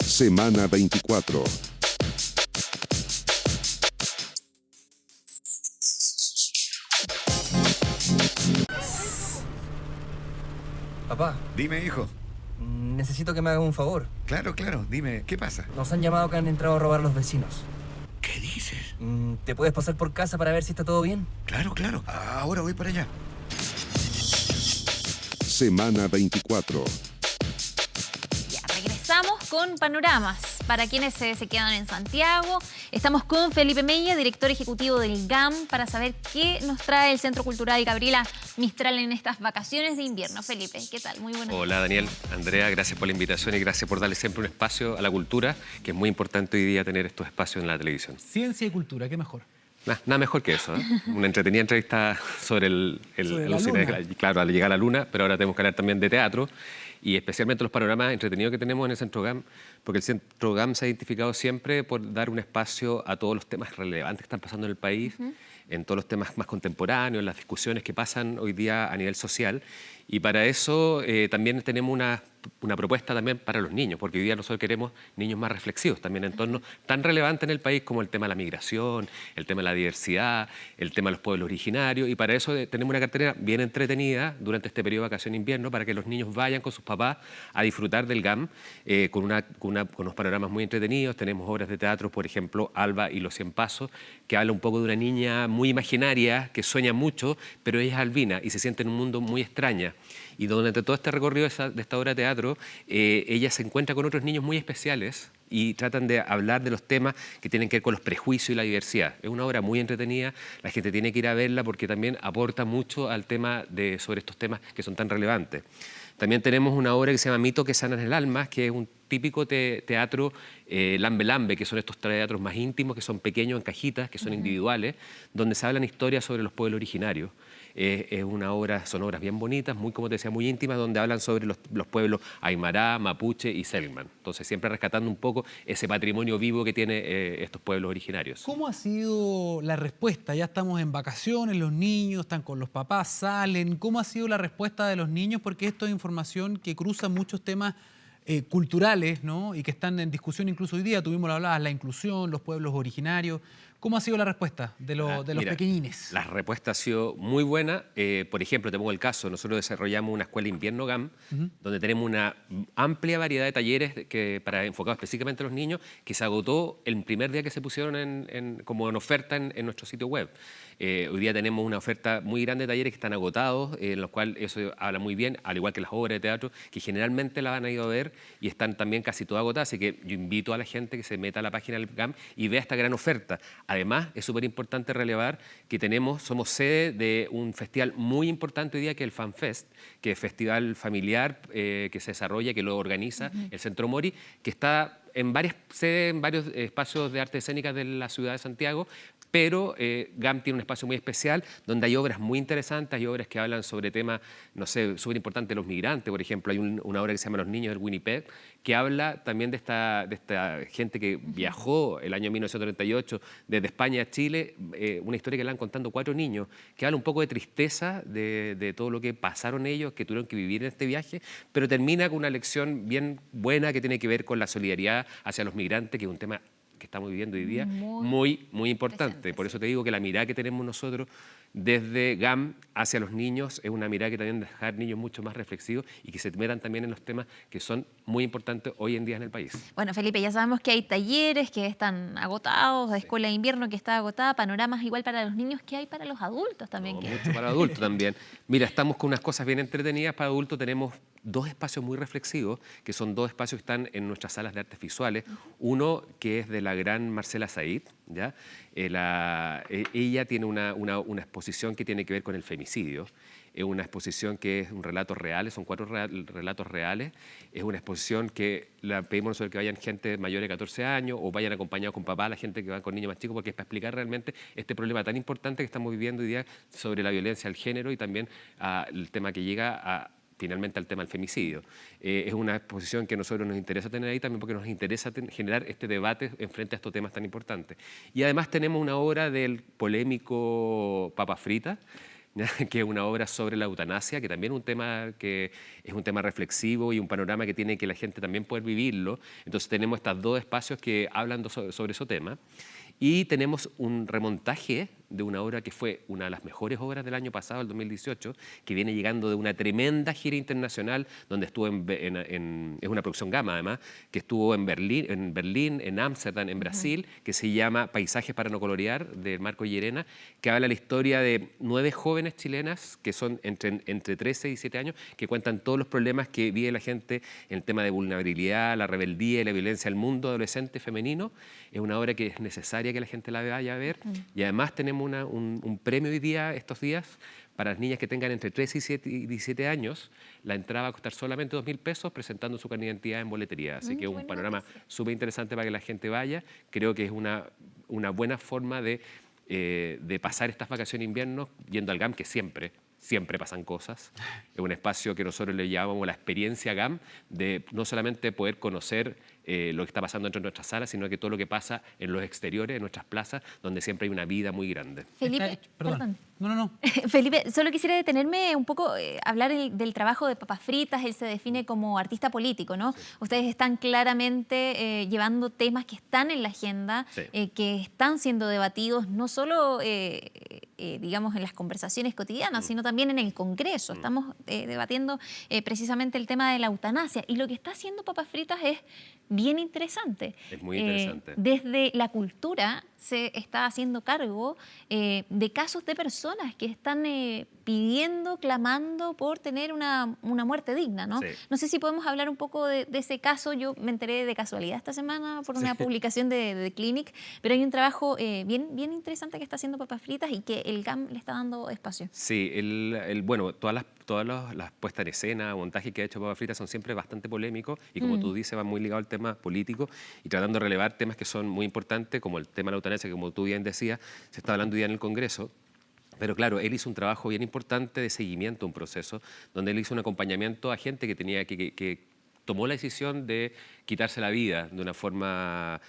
Semana 24. Papá. Dime, hijo. Necesito que me haga un favor. Claro, claro. Dime, ¿qué pasa? Nos han llamado que han entrado a robar los vecinos. ¿Qué dices? ¿Te puedes pasar por casa para ver si está todo bien? Claro, claro. Ahora voy para allá. Semana 24. Ya, regresamos con panoramas. Para quienes se quedan en Santiago, estamos con Felipe Mella, director ejecutivo del GAM, para saber qué nos trae el Centro Cultural Gabriela Mistral en estas vacaciones de invierno. Felipe, ¿qué tal? Muy buenas. Hola Daniel, Andrea, gracias por la invitación y gracias por darle siempre un espacio a la cultura, que es muy importante hoy día tener estos espacios en la televisión. Ciencia y cultura, ¿qué mejor? Nada mejor que eso, ¿eh? Una entretenida entrevista sobre Sobre la luna. claro, al llegar a la luna, pero ahora tenemos que hablar también de teatro y especialmente los panoramas entretenidos que tenemos en el Centro GAM, porque el Centro GAM se ha identificado siempre por dar un espacio a todos los temas relevantes que están pasando en el país, en todos los temas más contemporáneos, en las discusiones que pasan hoy día a nivel social. Y para eso también tenemos una propuesta también para los niños, porque hoy día nosotros queremos niños más reflexivos también en torno tan relevante en el país como el tema de la migración, el tema de la diversidad, el tema de los pueblos originarios, y para eso tenemos una cartelera bien entretenida durante este periodo de vacación-invierno para que los niños vayan con sus papás a disfrutar del GAM con unos panoramas muy entretenidos. Tenemos obras de teatro, por ejemplo, Alba y los 100 Pasos, que habla un poco de una niña muy imaginaria, que sueña mucho, pero ella es albina y se siente en un mundo muy extraña. Y durante todo este recorrido de esta obra de teatro, ella se encuentra con otros niños muy especiales y tratan de hablar de los temas que tienen que ver con los prejuicios y la diversidad. Es una obra muy entretenida, la gente tiene que ir a verla porque también aporta mucho al tema sobre estos temas que son tan relevantes. También tenemos una obra que se llama Mito que sanan el alma, que es un típico teatro lambe-lambe, que son estos teatros más íntimos, que son pequeños en cajitas, que son individuales, donde se hablan historias sobre los pueblos originarios. Son obras bien bonitas, muy, como te decía, muy íntimas, donde hablan sobre los pueblos Aymara, Mapuche y Selknam. Entonces, siempre rescatando un poco ese patrimonio vivo que tiene estos pueblos originarios. ¿Cómo ha sido la respuesta? Ya estamos en vacaciones, los niños están con los papás, salen. ¿Cómo ha sido la respuesta de los niños? Porque esto es información que cruza muchos temas culturales, ¿no? Y que están en discusión incluso hoy día. Tuvimos la inclusión, los pueblos originarios. ¿Cómo ha sido la respuesta de los pequeñines? La respuesta ha sido muy buena. Por ejemplo, te pongo el caso, nosotros desarrollamos una escuela invierno GAM, donde tenemos una amplia variedad de talleres enfocados específicamente a los niños, que se agotó el primer día que se pusieron como en oferta en nuestro sitio web. Hoy día tenemos una oferta muy grande de talleres que están agotados, en los cuales eso habla muy bien, al igual que las obras de teatro, que generalmente las han ido a ver y están también casi todas agotadas. Así que yo invito a la gente que se meta a la página del GAM y vea esta gran oferta. Además, es súper importante relevar que somos sede de un festival muy importante hoy día, que es el FanFest, que es festival familiar que se desarrolla, que lo organiza el Centro Mori, que está en varias sedes, en varios espacios de arte escénica de la ciudad de Santiago, pero GAM tiene un espacio muy especial donde hay obras muy interesantes, hay obras que hablan sobre temas, no sé, súper importantes, los migrantes, por ejemplo. Hay una obra que se llama Los niños del Winnipeg, que habla también de esta gente que viajó el año 1938 desde España a Chile, una historia que le van contando 4 niños, que habla un poco de tristeza de todo lo que pasaron ellos, que tuvieron que vivir en este viaje, pero termina con una lección bien buena que tiene que ver con la solidaridad hacia los migrantes, que es un tema que estamos viviendo hoy día muy importante. presente, Por eso te digo que la mirada que tenemos nosotros desde GAM hacia los niños es una mirada que también dejar niños mucho más reflexivos y que se metan también en los temas que son muy importantes hoy en día en el país. Bueno, Felipe, ya sabemos que hay talleres que están agotados, de escuela de invierno que está agotada, panoramas igual para los niños, que hay para los adultos también. Mucho para adultos también. Mira, estamos con unas cosas bien entretenidas para adultos. Tenemos 2 espacios muy reflexivos, que son 2 espacios que están en nuestras salas de artes visuales. Uno que es de la gran Marcela Said, ¿ya? Ella tiene una exposición que tiene que ver con el femicidio. Es una exposición que es un relato real, son 4 relatos reales. Es una exposición que la pedimos nosotros que vayan gente mayor de 14 años o vayan acompañados con papá, la gente que va con niños más chicos, porque es para explicar realmente este problema tan importante que estamos viviendo hoy día sobre la violencia al género y también el tema que llega finalmente al tema del femicidio. Es una exposición que a nosotros nos interesa tener ahí también porque nos interesa generar este debate en frente a estos temas tan importantes. Y además tenemos una obra del polémico Papas Fritas, que es una obra sobre la eutanasia, que también es un tema reflexivo y un panorama que tiene que la gente también poder vivirlo. Entonces tenemos estos 2 espacios que hablan sobre ese tema. Y tenemos un remontaje de una obra que fue una de las mejores obras del año pasado, el 2018, que viene llegando de una tremenda gira internacional, donde estuvo es una producción Gama además, que estuvo en Berlín, en Ámsterdam, en Brasil, que se llama Paisajes para no colorear, de Marco Llerena, que habla la historia de 9 jóvenes chilenas, que son entre 13 y 17 años, que cuentan todos los problemas que vive la gente en el tema de vulnerabilidad, la rebeldía y la violencia del mundo adolescente femenino. Es una obra que es necesaria que la gente la vaya a ver. Y además tenemos un premio hoy día, estos días, para las niñas que tengan entre 13 y 17 años. La entrada va a costar solamente 2.000 pesos presentando su carnet de identidad en boletería. Así que es un panorama súper interesante para que la gente vaya. Creo que es una buena forma de pasar estas vacaciones de invierno yendo al GAM, que siempre pasan cosas. Es un espacio que nosotros le llamamos la experiencia GAM, de no solamente poder conocer lo que está pasando dentro de nuestras salas, sino que todo lo que pasa en los exteriores, en nuestras plazas, donde siempre hay una vida muy grande. Felipe, perdón. No. Felipe, solo quisiera detenerme un poco, hablar del trabajo de Papas Fritas. Él se define como artista político, ¿no? Sí. Ustedes están claramente llevando temas que están en la agenda, que están siendo debatidos, no solo digamos, en las conversaciones cotidianas, sino también en el Congreso. Estamos debatiendo precisamente el tema de la eutanasia. Y lo que está haciendo Papas Fritas es bien interesante. Es muy interesante. Desde la cultura se está haciendo cargo de casos de personas que están pidiendo, clamando por tener una muerte digna, ¿no? Sí. No sé si podemos hablar un poco de ese caso. Yo me enteré de casualidad esta semana por una publicación de Clinic, pero hay un trabajo bien interesante que está haciendo Papas Fritas y que el GAM le está dando espacio. Sí, bueno, todas las puestas en escena, montajes que ha hecho Papas Fritas son siempre bastante polémicos y, como tú dices, van muy ligados al tema político y tratando de relevar temas que son muy importantes, como el tema de la eutanasia, que, como tú bien decías, se está hablando hoy día en el Congreso. Pero claro, él hizo un trabajo bien importante de seguimiento a un proceso, donde él hizo un acompañamiento a gente que tenía que tomó la decisión de quitarse la vida de una forma,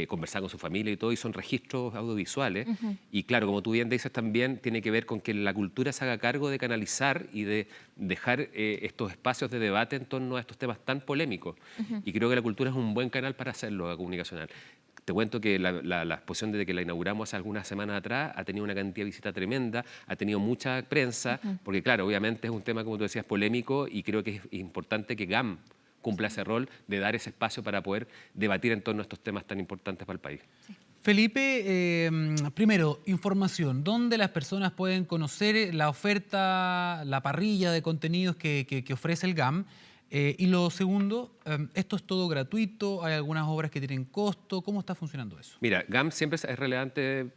conversar con su familia y todo, y son registros audiovisuales. Y claro, como tú bien dices, también tiene que ver con que la cultura se haga cargo de canalizar y de dejar estos espacios de debate en torno a estos temas tan polémicos. Y creo que la cultura es un buen canal para hacerlo, comunicacional. Te cuento que la exposición, desde que la inauguramos hace algunas semanas atrás, ha tenido una cantidad de visita tremenda, ha tenido mucha prensa, porque claro, obviamente es un tema, como tú decías, polémico, y creo que es importante que GAM cumpla ese rol de dar ese espacio para poder debatir en torno a estos temas tan importantes para el país. Sí. Felipe, primero, información. ¿Dónde las personas pueden conocer la oferta, la parrilla de contenidos que ofrece el GAM? Y lo segundo, ¿esto es todo gratuito? ¿Hay algunas obras que tienen costo? ¿Cómo está funcionando eso? Mira, GAM siempre es relevante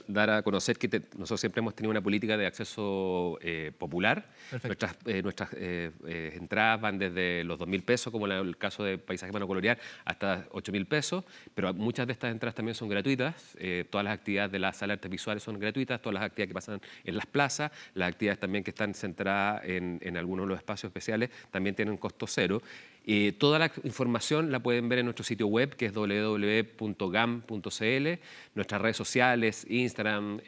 dar a conocer que nosotros siempre hemos tenido una política de acceso popular. Nuestras entradas van desde los 2.000 pesos, como el caso de Paisajes para no colorear, hasta 8.000 pesos, pero muchas de estas entradas también son gratuitas. Todas las actividades de la sala de artes visuales son gratuitas, todas las actividades que pasan en las plazas, las actividades también que están centradas en algunos de los espacios especiales también tienen un costo cero. Toda la información la pueden ver en nuestro sitio web, que es www.gam.cl. Nuestras redes sociales, Instagram,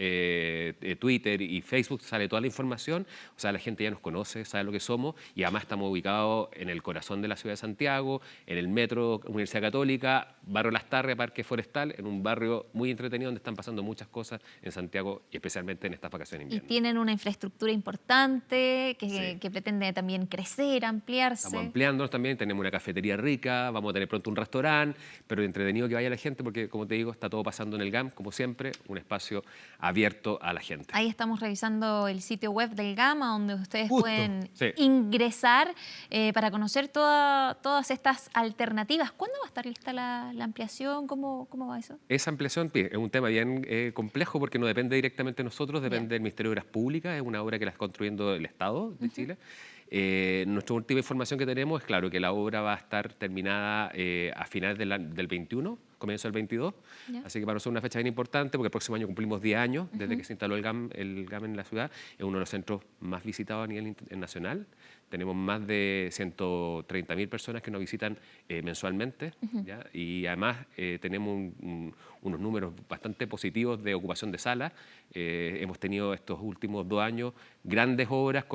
Twitter y Facebook, sale toda la información. O sea, la gente ya nos conoce, sabe lo que somos, y además estamos ubicados en el corazón de la ciudad de Santiago, en el metro Universidad Católica, barrio Las Tarrias, Parque Forestal, en un barrio muy entretenido donde están pasando muchas cosas en Santiago y especialmente en estas vacaciones de invierno. Y tienen una infraestructura importante que pretende también crecer, ampliarse. Estamos ampliándonos también, tenemos una cafetería rica, vamos a tener pronto un restaurante, pero entretenido que vaya la gente porque, como te digo, está todo pasando en el GAM, como siempre, un espacio abierto a la gente. Ahí estamos revisando el sitio web del GAM, donde ustedes Justo. pueden Sí. ingresar para conocer todas estas alternativas. ¿Cuándo va a estar lista la ampliación? ¿Cómo va eso? Esa ampliación es un tema bien complejo porque no depende directamente de nosotros, depende del Ministerio de Obras Públicas, es una obra que la está construyendo el Estado de Chile. Nuestra última información que tenemos es, claro, que la obra va a estar terminada a finales del 21, comienzo del 22, así que para nosotros es una fecha bien importante porque el próximo año cumplimos 10 años desde que se instaló el GAM en la ciudad. Es uno de los centros más visitados a nivel nacional. Tenemos más de 130.000 personas que nos visitan mensualmente, ¿ya? Y además tenemos unos números bastante positivos de ocupación de salas. Hemos tenido estos últimos 2 años grandes obras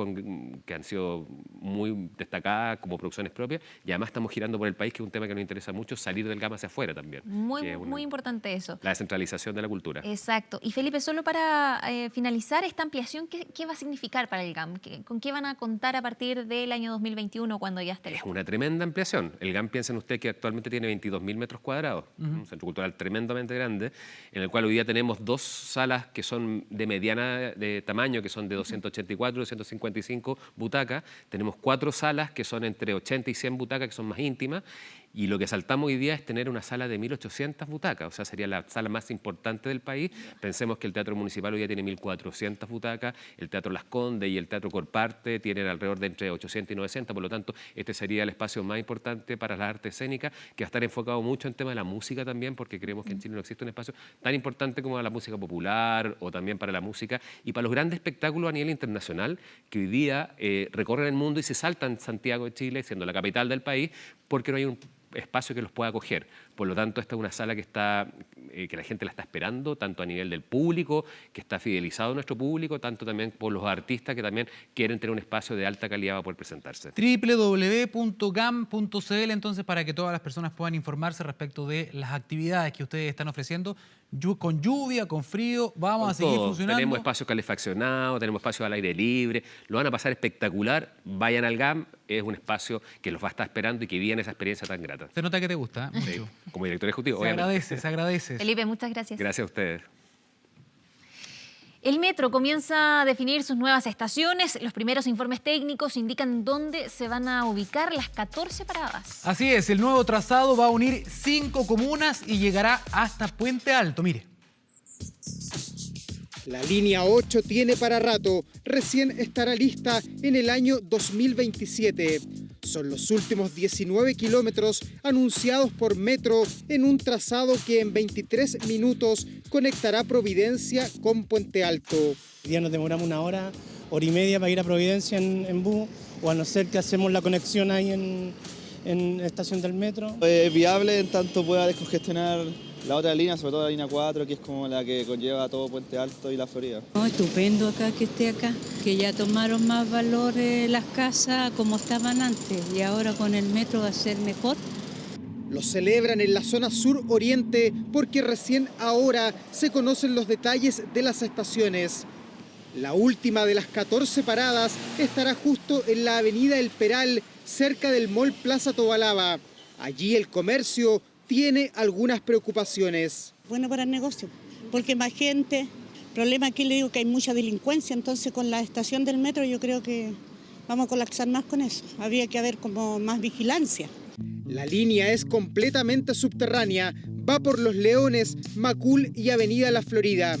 que han sido muy destacadas como producciones propias, y además estamos girando por el país, que es un tema que nos interesa mucho, salir del GAM hacia afuera también. Muy importante eso. La descentralización de la cultura. Exacto. Y Felipe, solo para finalizar esta ampliación, ¿qué va a significar para el GAM? ¿Con qué van a contar a partir del año 2021 cuando ya esté? Es una tremenda ampliación. El GAM, piensen ustedes que actualmente tiene 22.000 metros cuadrados, un centro cultural tremendamente grande, en el cual hoy día tenemos 2 salas que son de mediana de tamaño, que son de 284 y 255 butacas. Tenemos 4 salas que son entre 80 y 100 butacas, que son más íntimas. Y lo que saltamos hoy día es tener una sala de 1.800 butacas, o sea, sería la sala más importante del país. Pensemos que el Teatro Municipal hoy día tiene 1.400 butacas, el Teatro Las Condes y el Teatro Corparte tienen alrededor de entre 800 y 900, por lo tanto, este sería el espacio más importante para las artes escénicas, que va a estar enfocado mucho en tema de la música también, porque creemos que en Chile no existe un espacio tan importante como la música popular o también para la música y para los grandes espectáculos a nivel internacional que hoy día recorren el mundo y se saltan Santiago de Chile, siendo la capital del país, porque no hay un espacio que los pueda acoger. Por lo tanto, esta es una sala que la gente la está esperando, tanto a nivel del público, que está fidelizado a nuestro público, tanto también por los artistas que también quieren tener un espacio de alta calidad para poder presentarse. www.gam.cl, entonces, para que todas las personas puedan informarse respecto de las actividades que ustedes están ofreciendo. Con lluvia, con frío, vamos a seguir funcionando. Tenemos espacios calefaccionados, tenemos espacios al aire libre, lo van a pasar espectacular. Vayan al GAM, es un espacio que los va a estar esperando y que viene esa experiencia tan grata. Se nota que te gusta, ¿eh? Sí, como director ejecutivo, se agradece, se agradece. Felipe, muchas gracias. Gracias a ustedes. El metro comienza a definir sus nuevas estaciones. Los primeros informes técnicos indican dónde se van a ubicar las 14 paradas. Así es, el nuevo trazado va a unir 5 comunas y llegará hasta Puente Alto. Mire. La línea 8 tiene para rato, recién estará lista en el año 2027. Son los últimos 19 kilómetros anunciados por Metro en un trazado que en 23 minutos conectará Providencia con Puente Alto. Ya nos demoramos 1 hora, hora y media para ir a Providencia en bus, o a no ser que hacemos la conexión ahí en estación del metro. Es viable en tanto pueda descongestionar la otra línea, sobre todo la línea 4, que es como la que conlleva todo Puente Alto y la Florida. No, estupendo acá que esté acá, que ya tomaron más valor las casas como estaban antes y ahora con el metro va a ser mejor. Lo celebran en la zona sur-oriente porque recién ahora se conocen los detalles de las estaciones. La última de las 14 paradas estará justo en la avenida El Peral, cerca del Mall Plaza Tobalaba. Allí el comercio tiene algunas preocupaciones. Bueno para el negocio, porque más gente, el problema aquí le digo que hay mucha delincuencia, entonces con la estación del metro yo creo que vamos a colapsar más con eso, habría que haber como más vigilancia. La línea es completamente subterránea, va por Los Leones, Macul y Avenida La Florida.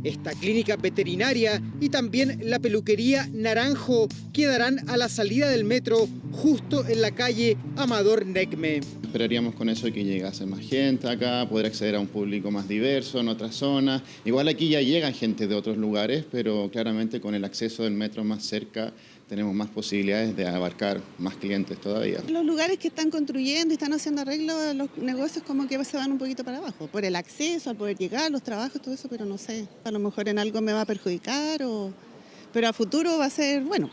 Esta clínica veterinaria y también la peluquería Naranjo quedarán a la salida del metro justo en la calle Amador Necme. Esperaríamos con eso que llegase más gente acá, poder acceder a un público más diverso en otras zonas. Igual aquí ya llegan gente de otros lugares, pero claramente con el acceso del metro más cerca tenemos más posibilidades de abarcar más clientes todavía. Los lugares que están construyendo y están haciendo arreglos, los negocios como que se van un poquito para abajo, por el acceso, al poder llegar, los trabajos, todo eso, pero no sé, a lo mejor en algo me va a perjudicar, pero a futuro va a ser bueno.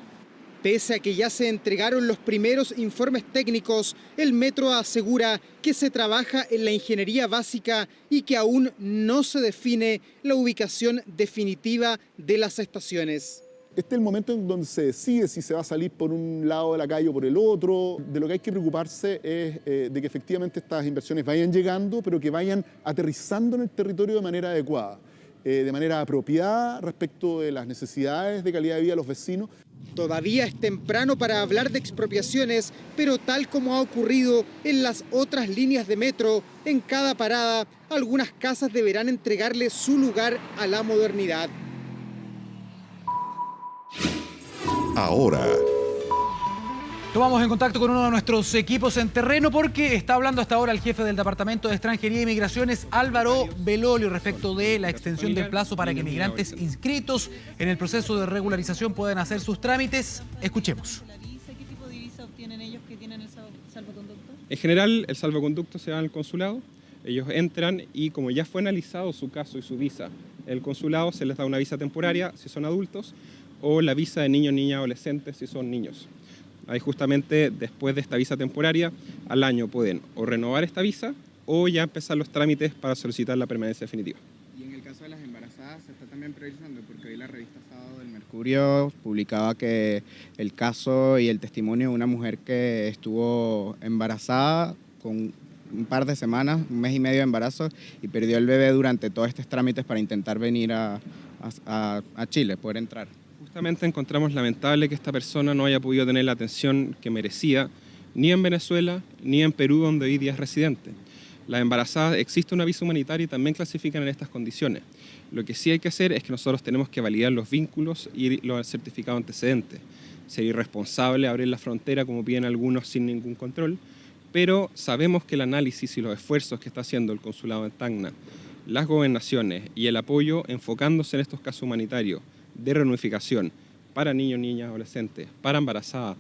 Pese a que ya se entregaron los primeros informes técnicos, el metro asegura que se trabaja en la ingeniería básica y que aún no se define la ubicación definitiva de las estaciones. Este es el momento en donde se decide si se va a salir por un lado de la calle o por el otro. De lo que hay que preocuparse es de que efectivamente estas inversiones vayan llegando, pero que vayan aterrizando en el territorio de manera adecuada, de manera apropiada respecto de las necesidades de calidad de vida de los vecinos. Todavía es temprano para hablar de expropiaciones, pero tal como ha ocurrido en las otras líneas de metro, en cada parada, algunas casas deberán entregarle su lugar a la modernidad. Ahora. Tomamos en contacto con uno de nuestros equipos en terreno porque está hablando hasta ahora el jefe del Departamento de Extranjería y Migraciones, Álvaro Belolio, respecto de la extensión del plazo para que migrantes inscritos en el proceso de regularización puedan hacer sus trámites. Escuchemos. ¿Qué tipo de visa obtienen ellos que tienen el salvoconducto? En general, el salvoconducto se da al consulado. Ellos entran y como ya fue analizado su caso y su visa, el consulado se les da una visa temporaria si son adultos o la visa de niños, niñas, adolescentes si son niños. Ahí justamente después de esta visa temporaria, al año pueden o renovar esta visa o ya empezar los trámites para solicitar la permanencia definitiva. Y en el caso de las embarazadas se está también priorizando, porque hoy la revista Sábado del Mercurio publicaba que el caso y el testimonio de una mujer que estuvo embarazada con un par de semanas, un mes y medio de embarazo, y perdió el bebé durante todos estos trámites para intentar venir a Chile, poder entrar. Justamente encontramos lamentable que esta persona no haya podido tener la atención que merecía ni en Venezuela ni en Perú, donde hoy día es residente. Las embarazadas, existe una visa humanitaria y también clasifican en estas condiciones. Lo que sí hay que hacer es que nosotros tenemos que validar los vínculos y los certificados antecedentes. Sería irresponsable abrir la frontera como piden algunos sin ningún control, pero sabemos que el análisis y los esfuerzos que está haciendo el consulado en Tacna, las gobernaciones y el apoyo enfocándose en estos casos humanitarios de reunificación para niños, niñas, adolescentes, para embarazadas,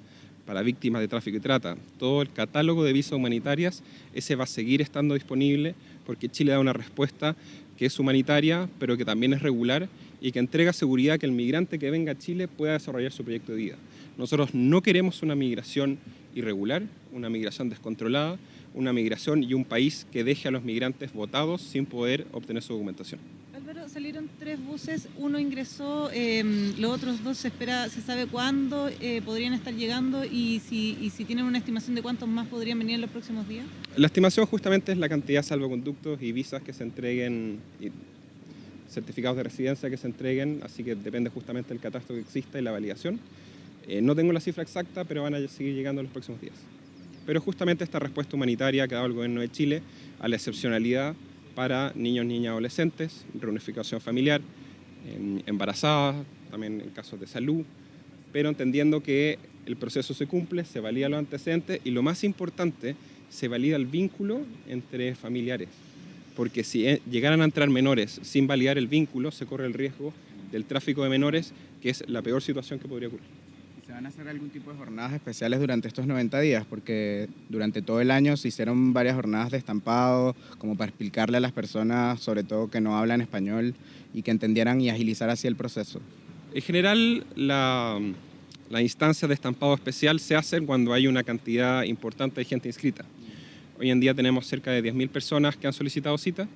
para víctimas de tráfico y trata, todo el catálogo de visas humanitarias, ese va a seguir estando disponible porque Chile da una respuesta que es humanitaria, pero que también es regular y que entrega seguridad que el migrante que venga a Chile pueda desarrollar su proyecto de vida. Nosotros no queremos una migración irregular, una migración descontrolada, una migración y un país que deje a los migrantes botados sin poder obtener su documentación. Álvaro, salieron 3 buses, uno ingresó, los otros 2 se sabe cuándo podrían estar llegando y si tienen una estimación de cuántos más podrían venir en los próximos días. La estimación justamente es la cantidad de salvoconductos y visas que se entreguen, y certificados de residencia que se entreguen, así que depende justamente del catastro que exista y la validación. No tengo la cifra exacta, pero van a seguir llegando en los próximos días. Pero justamente esta respuesta humanitaria que ha dado el gobierno de Chile a la excepcionalidad para niños, niñas, adolescentes, reunificación familiar, embarazadas, también en casos de salud, pero entendiendo que el proceso se cumple, se valida los antecedentes y lo más importante, se valida el vínculo entre familiares. Porque si llegaran a entrar menores sin validar el vínculo, se corre el riesgo del tráfico de menores, que es la peor situación que podría ocurrir. ¿Se van a hacer algún tipo de jornadas especiales durante estos 90 días? Porque durante todo el año se hicieron varias jornadas de estampado, como para explicarle a las personas, sobre todo que no hablan español, y que entendieran y agilizar así el proceso. En general, la instancia de estampado especial se hace cuando hay una cantidad importante de gente inscrita. Hoy en día tenemos cerca de 10.000 personas que han solicitado cita,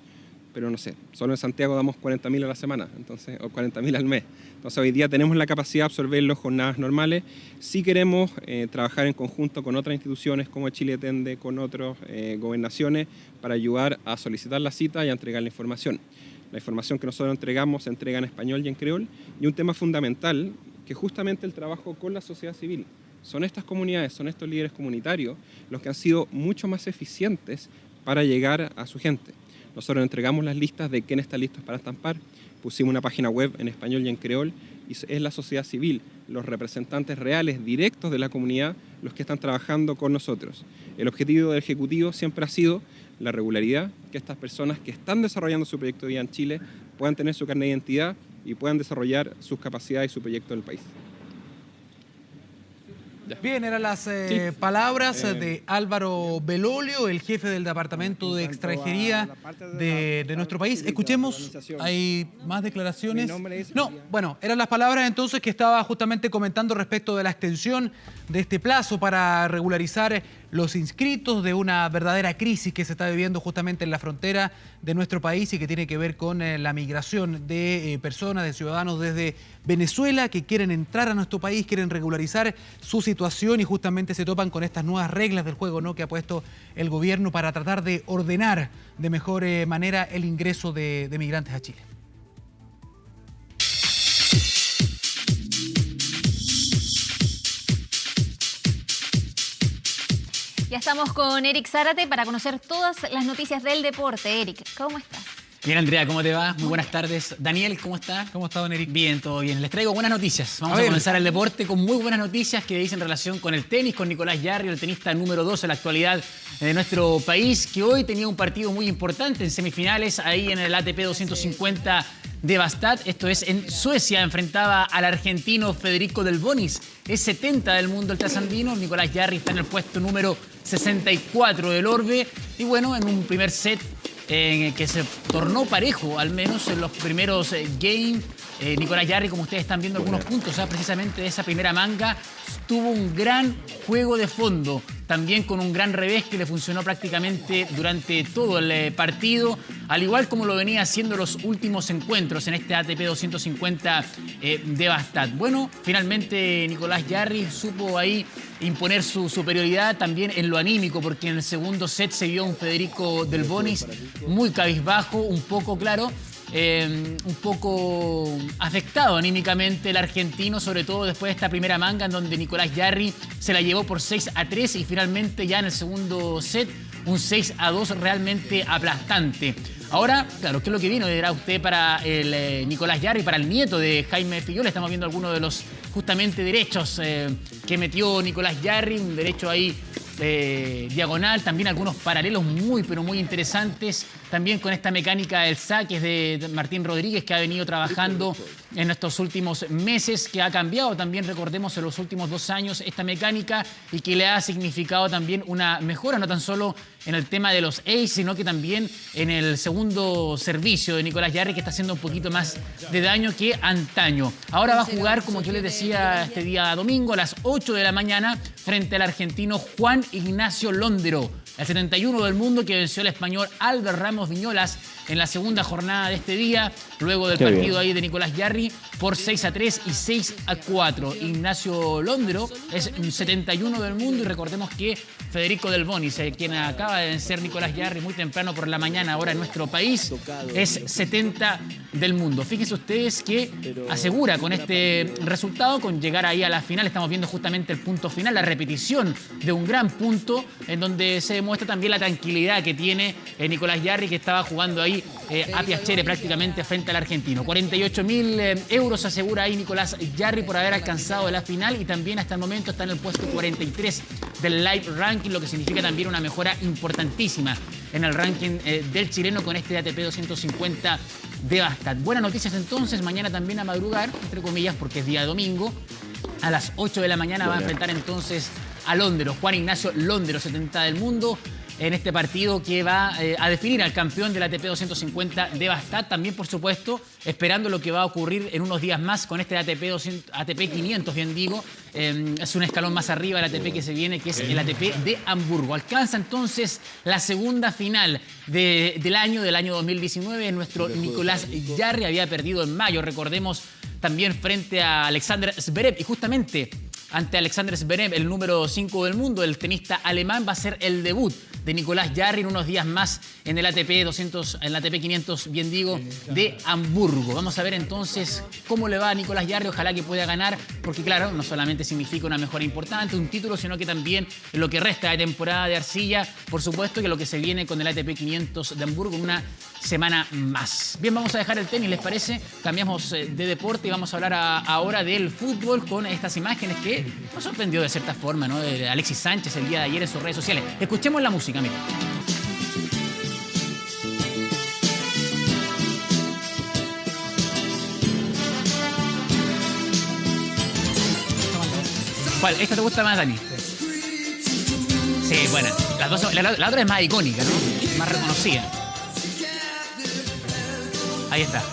pero no sé, solo en Santiago damos 40.000 a la semana, entonces, o 40.000 al mes. Entonces hoy día tenemos la capacidad de absorber las jornadas normales. Si queremos trabajar en conjunto con otras instituciones como Chile Tende, con otras gobernaciones, para ayudar a solicitar la cita y a entregar la información. La información que nosotros entregamos se entrega en español y en creol, y un tema fundamental, que justamente el trabajo con la sociedad civil. Son estas comunidades, son estos líderes comunitarios los que han sido mucho más eficientes para llegar a su gente. Nosotros entregamos las listas de quién está listo para estampar, pusimos una página web en español y en creol, y es la sociedad civil, los representantes reales, directos de la comunidad, los que están trabajando con nosotros. El objetivo del Ejecutivo siempre ha sido la regularidad, que estas personas que están desarrollando su proyecto de vida en Chile puedan tener su carnet de identidad y puedan desarrollar sus capacidades y su proyecto en el país. Bien, eran las palabras de Álvaro Belolio, el jefe del Departamento de Extranjería de nuestro país. Escuchemos, hay más declaraciones. No, bueno, eran las palabras entonces que estaba justamente comentando respecto de la extensión de este plazo para regularizar los inscritos, de una verdadera crisis que se está viviendo justamente en la frontera de nuestro país y que tiene que ver con la migración de personas, de ciudadanos desde Venezuela que quieren entrar a nuestro país, quieren regularizar su situación y justamente se topan con estas nuevas reglas del juego, ¿no?, que ha puesto el gobierno para tratar de ordenar de mejor manera el ingreso de migrantes a Chile. Ya estamos con Eric Zárate para conocer todas las noticias del deporte. Eric, ¿cómo estás? Bien, Andrea, ¿cómo te va? Muy buenas tardes. Daniel, ¿cómo está? ¿Cómo está, don Eric? Bien, todo bien. Les traigo buenas noticias. Vamos a comenzar el deporte con muy buenas noticias que dicen relación con el tenis, con Nicolás Jarry, el tenista número 2 en la actualidad de nuestro país, que hoy tenía un partido muy importante en semifinales, ahí en el ATP 250 de Bastad. Esto es en Suecia. Enfrentaba al argentino Federico Del Bonis. Es 70 del mundo el trasandino. Nicolás Jarry está en el puesto número 64 del orbe. Y bueno, en un primer set que se tornó parejo, al menos en los primeros games. Nicolás Jarry, como ustedes están viendo algunos puntos, precisamente de esa primera manga, tuvo un gran juego de fondo, también con un gran revés que le funcionó prácticamente durante todo el partido, al igual como lo venía haciendo los últimos encuentros en este ATP 250 de Bastad. Bueno, finalmente Nicolás Jarry supo ahí imponer su superioridad también en lo anímico, porque en el segundo set se vio un Federico Del Bonis muy cabizbajo, un poco afectado anímicamente el argentino, sobre todo después de esta primera manga en donde Nicolás Jarry se la llevó por 6-3 y finalmente ya en el segundo set un 6-2 realmente aplastante. Ahora, claro, ¿qué es lo que vino? Dirá usted para el Nicolás Jarry, para el nieto de Jaime Fillol. Estamos viendo algunos de los justamente derechos que metió Nicolás Jarry, un derecho ahí diagonal, también algunos paralelos muy pero muy interesantes, también con esta mecánica del saque de Martín Rodríguez, que ha venido trabajando en estos últimos meses, que ha cambiado también, recordemos, en los últimos 2 años esta mecánica y que le ha significado también una mejora, no tan solo en el tema de los ace, sino que también en el segundo servicio de Nicolás Jarry, que está haciendo un poquito más de daño que antaño. Ahora va a jugar, como yo les decía, este día domingo a las 8 de la mañana frente al argentino Juan Ignacio Londero, el 71 del mundo, que venció al español Albert Ramos Viñolas en la segunda jornada de este día, luego del partido ahí de Nicolás Jarry, por 6-3 y 6-4. Ignacio Londero es 71 del mundo y recordemos que Federico Del Bonis, quien acaba de vencer Nicolás Jarry muy temprano por la mañana ahora en nuestro país, es 70 del mundo. Fíjense ustedes que asegura con este resultado, con llegar ahí a la final, estamos viendo justamente el punto final, la repetición de un gran punto en donde se demuestra también la tranquilidad que tiene Nicolás Jarry, que estaba jugando ahí a piacere prácticamente frente al argentino. 48.000 euros asegura ahí Nicolás Jarry por haber alcanzado la final y también hasta el momento está en el puesto 43 del Live Ranking, lo que significa también una mejora importantísima en el ranking del chileno con este ATP 250 de Bastad. Buenas noticias entonces, mañana también a madrugar, entre comillas, porque es día domingo, a las 8 de la mañana va a enfrentar entonces a Londero, Juan Ignacio Londero, 70 del mundo, en este partido que va a definir al campeón del ATP 250 de Bastad. También, por supuesto, esperando lo que va a ocurrir en unos días más con este ATP 500, bien digo. Es un escalón más arriba del ATP que se viene, que es el ATP de Hamburgo. Alcanza entonces la segunda final del año 2019. Nuestro Nicolás Jarry había perdido en mayo, recordemos, también frente a Alexander Zverev. Y justamente ante Alexander Zverev, el número 5 del mundo, el tenista alemán, va a ser el debut de Nicolás Jarry en unos días más en el ATP 200, en el ATP 500, bien digo, de Hamburgo. Vamos a ver entonces cómo le va a Nicolás Jarry, ojalá que pueda ganar, porque claro, no solamente significa una mejora importante, un título, sino que también en lo que resta de temporada de arcilla, por supuesto que lo que se viene con el ATP 500 de Hamburgo en una semana más. Bien, vamos a dejar el tenis, ¿les parece? Cambiamos de deporte y vamos a hablar ahora del fútbol con estas imágenes que nos sorprendió de cierta forma, ¿no? De Alexis Sánchez el día de ayer en sus redes sociales. Escuchemos la música, mira. ¿Cuál? ¿Esta te gusta más, Dani? Sí, bueno. La otra es más icónica, ¿no? Más reconocida. Ahí está.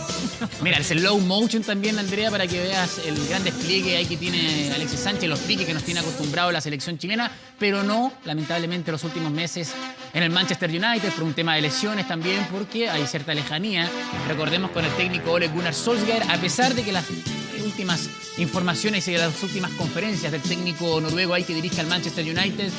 Mira, el slow motion también, Andrea, para que veas el gran despliegue ahí que tiene Alexis Sánchez, los piques que nos tiene acostumbrado la selección chilena, pero no, lamentablemente, los últimos meses en el Manchester United, por un tema de lesiones también, porque hay cierta lejanía. Recordemos con el técnico Ole Gunnar Solskjaer, a pesar de que las últimas informaciones y las últimas conferencias del técnico noruego ahí que dirige al Manchester United,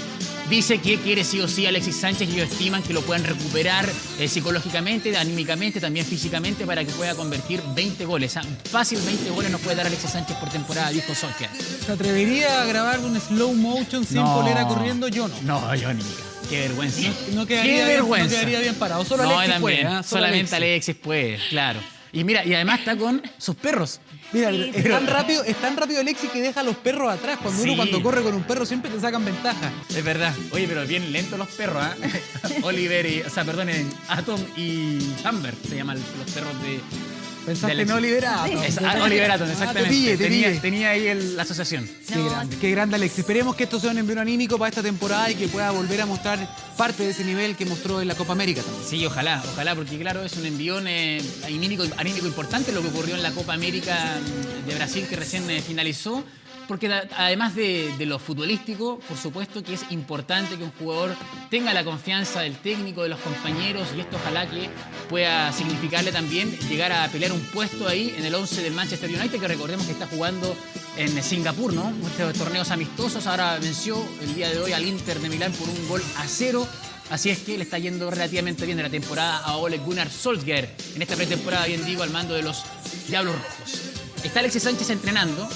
dice que quiere sí o sí a Alexis Sánchez y ellos estiman que lo puedan recuperar psicológicamente, anímicamente, también físicamente para que pueda convertir 20 goles. Fácil 20 goles nos puede dar Alexis Sánchez por temporada, dijo Solskjaer. ¿Se atrevería a grabar un slow motion sin polera corriendo? Yo no. No, yo ni. Qué vergüenza. No quedaría, Qué vergüenza. No quedaría bien parado. Solo Alexis también, puede. Solamente Alexis puede, claro. Y mira, y además está con sus perros. Mira, es tan rápido Alexis que deja a los perros atrás. Cuando corre con un perro siempre te sacan ventaja. Es verdad. Oye, pero bien lentos los perros, ¿ah? Oliver Atom y Amber se llaman los perros de... Pensaste en Oliver Atom. Oliver Atom, exactamente. Te pillé. Tenía ahí la asociación. Qué grande Alexis. Esperemos que esto sea un envío anímico para esta temporada y que pueda volver a mostrar parte de ese nivel que mostró en la Copa América también. Sí, ojalá, porque claro, es un envión anímico importante lo que ocurrió en la Copa América de Brasil que recién finalizó. Porque además de lo futbolístico, por supuesto que es importante que un jugador tenga la confianza del técnico, de los compañeros, y esto ojalá que pueda significarle también llegar a pelear un puesto ahí en el 11 del Manchester United, que recordemos que está jugando en Singapur, ¿no? Estos torneos amistosos. Ahora venció el día de hoy al Inter de Milán por 1-0. Así es que le está yendo relativamente bien de la temporada a Ole Gunnar Solskjaer. En esta pretemporada, bien digo, al mando de los Diablos Rojos. Está Alexis Sánchez entrenando.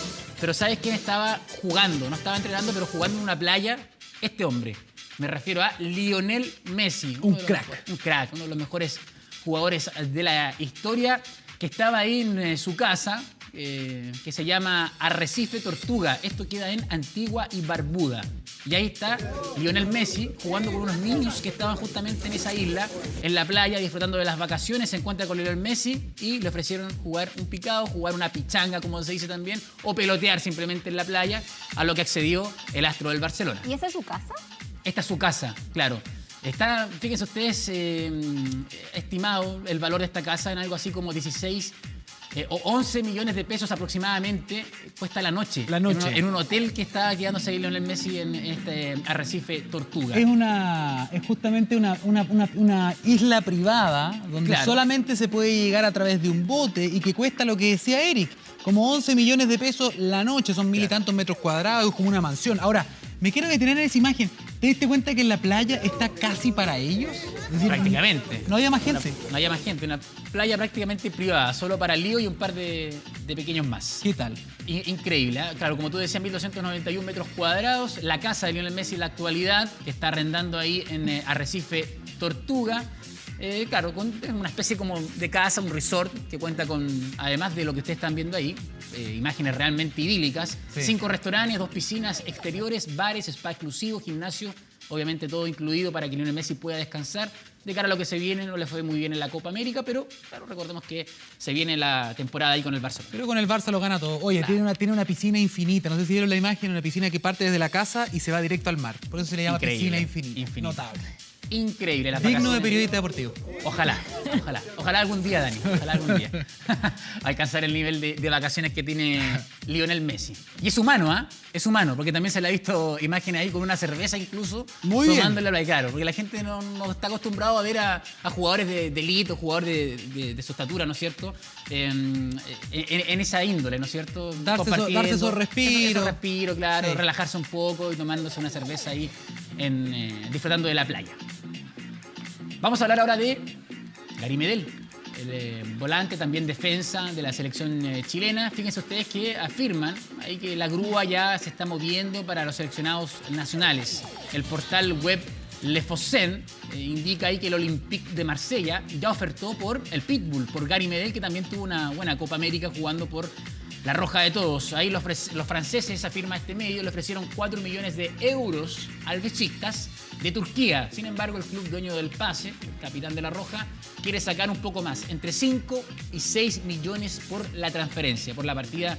Pero ¿sabes quién estaba jugando? No estaba entrenando, pero jugando en una playa. Este hombre. Me refiero a Lionel Messi. Un crack, uno de los mejores jugadores de la historia, que estaba ahí en su casa, que se llama Arrecife Tortuga. Esto queda en Antigua y Barbuda. Y ahí está Lionel Messi jugando con unos niños que estaban justamente en esa isla, en la playa, disfrutando de las vacaciones. Se encuentra con Lionel Messi y le ofrecieron jugar un picado, jugar una pichanga, como se dice también, o pelotear simplemente en la playa, a lo que accedió el astro del Barcelona. ¿Y esa es su casa? Esta es su casa, claro. Está, fíjense ustedes, estimado el valor de esta casa en algo así como 16 o 11 millones de pesos aproximadamente cuesta la noche. En un hotel que está quedándose ahí Lionel Messi en este Arrecife Tortuga. Es justamente una isla privada donde solamente se puede llegar a través de un bote y que cuesta lo que decía Eric, como 11 millones de pesos la noche, son 1000 y tantos metros cuadrados, como una mansión. Ahora, me quiero detener en esa imagen. ¿Te diste cuenta que la playa está casi para ellos? Es decir, prácticamente. No había más gente. No había más gente. Una playa prácticamente privada, solo para Lío y un par de pequeños más. ¿Qué tal? Increíble, ¿eh? Claro, como tú decías, 1.291 metros cuadrados. La casa de Lionel Messi en la actualidad, que está arrendando ahí en Arrecife Tortuga. Claro, con una especie como de casa, un resort que cuenta con, además de lo que ustedes están viendo ahí, imágenes realmente idílicas, 5 restaurantes, 2 piscinas exteriores, bares, spa exclusivo, gimnasio, obviamente todo incluido para que Lionel Messi pueda descansar. De cara a lo que se viene, no le fue muy bien en la Copa América, pero claro, recordemos que se viene la temporada ahí con el Barça. Pero con el Barça lo gana todo. Oye, tiene una piscina infinita. No sé si vieron la imagen, una piscina que parte desde la casa y se va directo al mar. Por eso se le llama piscina infinita. Notable. Increíble. Digno de periodista deportivo. Ojalá algún día, Dani. Ojalá algún día alcanzar el nivel de vacaciones que tiene Lionel Messi. Y es humano, ¿ah? Es humano, porque también se le ha visto imágenes ahí con una cerveza incluso. Muy bien. Tomándole la claro, porque la gente no está acostumbrado a ver a jugadores de elite, jugadores de su estatura, ¿no es cierto? En esa índole, ¿no es cierto? Darse esos respiros. Esos respiros, claro. Sí. Relajarse un poco y tomándose una cerveza ahí, disfrutando de la playa. Vamos a hablar ahora de Gary Medel, el volante, también defensa de la selección chilena. Fíjense ustedes que afirman ahí que la grúa ya se está moviendo para los seleccionados nacionales. El portal web Le Fossin indica ahí que el Olympique de Marsella ya ofertó por el Pitbull, por Gary Medel, que también tuvo una buena Copa América jugando por la Roja de Todos. Ahí los franceses, afirma este medio, le ofrecieron 4 millones de euros al Beşiktaş de Turquía. Sin embargo, el club dueño del pase, el capitán de la Roja, quiere sacar un poco más, entre 5 y 6 millones por la transferencia, por la partida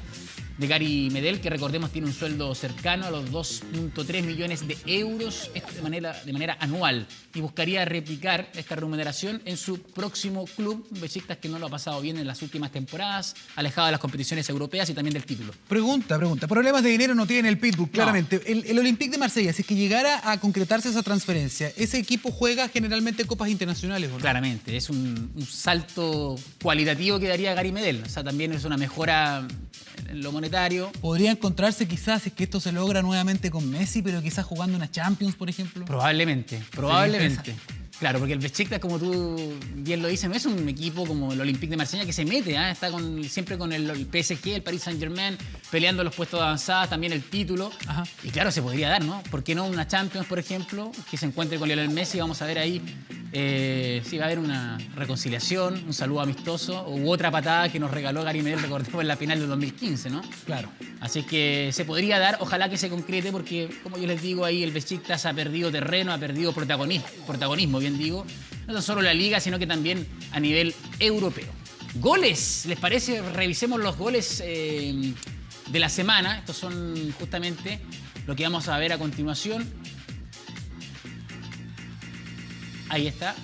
de Gary Medel, que recordemos tiene un sueldo cercano a los 2.3 millones de euros de manera anual, y buscaría replicar esta remuneración en su próximo club, Besiktas, que no lo ha pasado bien en las últimas temporadas, alejado de las competiciones europeas y también del título. Pregunta. Problemas de dinero no tiene el Pitbull, claramente. No. El Olympique de Marsella, si es que llegara a concretarse esa transferencia, ¿ese equipo juega generalmente copas internacionales o no? Claramente, es un salto cualitativo que daría Gary Medel. O sea, también es una mejora en lo monetario. ¿Podría encontrarse quizás, si es que esto se logra nuevamente con Messi, pero quizás jugando una Champions, por ejemplo? Probablemente. Claro, porque el Besiktas, como tú bien lo dices, no es un equipo como el Olympique de Marsella que se mete, ¿eh? Está siempre con el PSG, el Paris Saint-Germain, peleando los puestos avanzados, también el título. Ajá. Y claro, se podría dar, ¿no? ¿Por qué no una Champions, por ejemplo, que se encuentre con Lionel Messi? Vamos a ver ahí si va a haber una reconciliación, un saludo amistoso, u otra patada que nos regaló Gary Medel, recordemos, en la final del 2015, ¿no? Claro. Así que se podría dar, ojalá que se concrete, porque, como yo les digo, ahí el Besiktas ha perdido terreno, ha perdido protagonismo, bien digo, no tan solo en la liga, sino que también a nivel europeo. Goles, ¿les parece? Revisemos los goles de la semana. Estos son justamente lo que vamos a ver a continuación. Ahí está.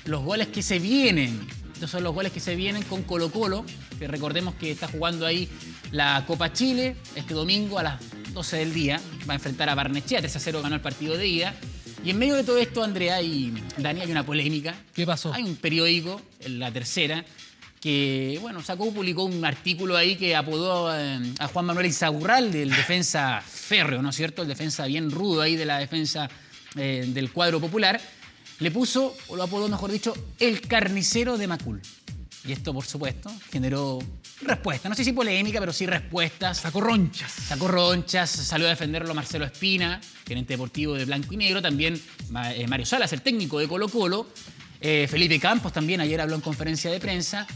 Los goles que se vienen. Estos son los goles que se vienen con Colo-Colo, que recordemos que está jugando ahí la Copa Chile este domingo a las 12 del día. Va a enfrentar a Barnechea, 3-0 ganó el partido de ida. Y en medio de todo esto, Andrea y Dani, hay una polémica. ¿Qué pasó? Hay un periódico, La Tercera, que publicó un artículo ahí que apodó a Juan Manuel Insaurralde, el defensa férreo, ¿no es cierto? El defensa bien rudo ahí de la defensa del cuadro popular. Le puso, o lo apodó mejor dicho, el carnicero de Macul. Y esto, por supuesto, generó respuestas. No sé si polémica, pero sí respuestas. Sacó ronchas. Salió a defenderlo Marcelo Espina, gerente deportivo de Blanco y Negro. También Mario Salas, el técnico de Colo-Colo. Felipe Campos también ayer habló en conferencia de prensa.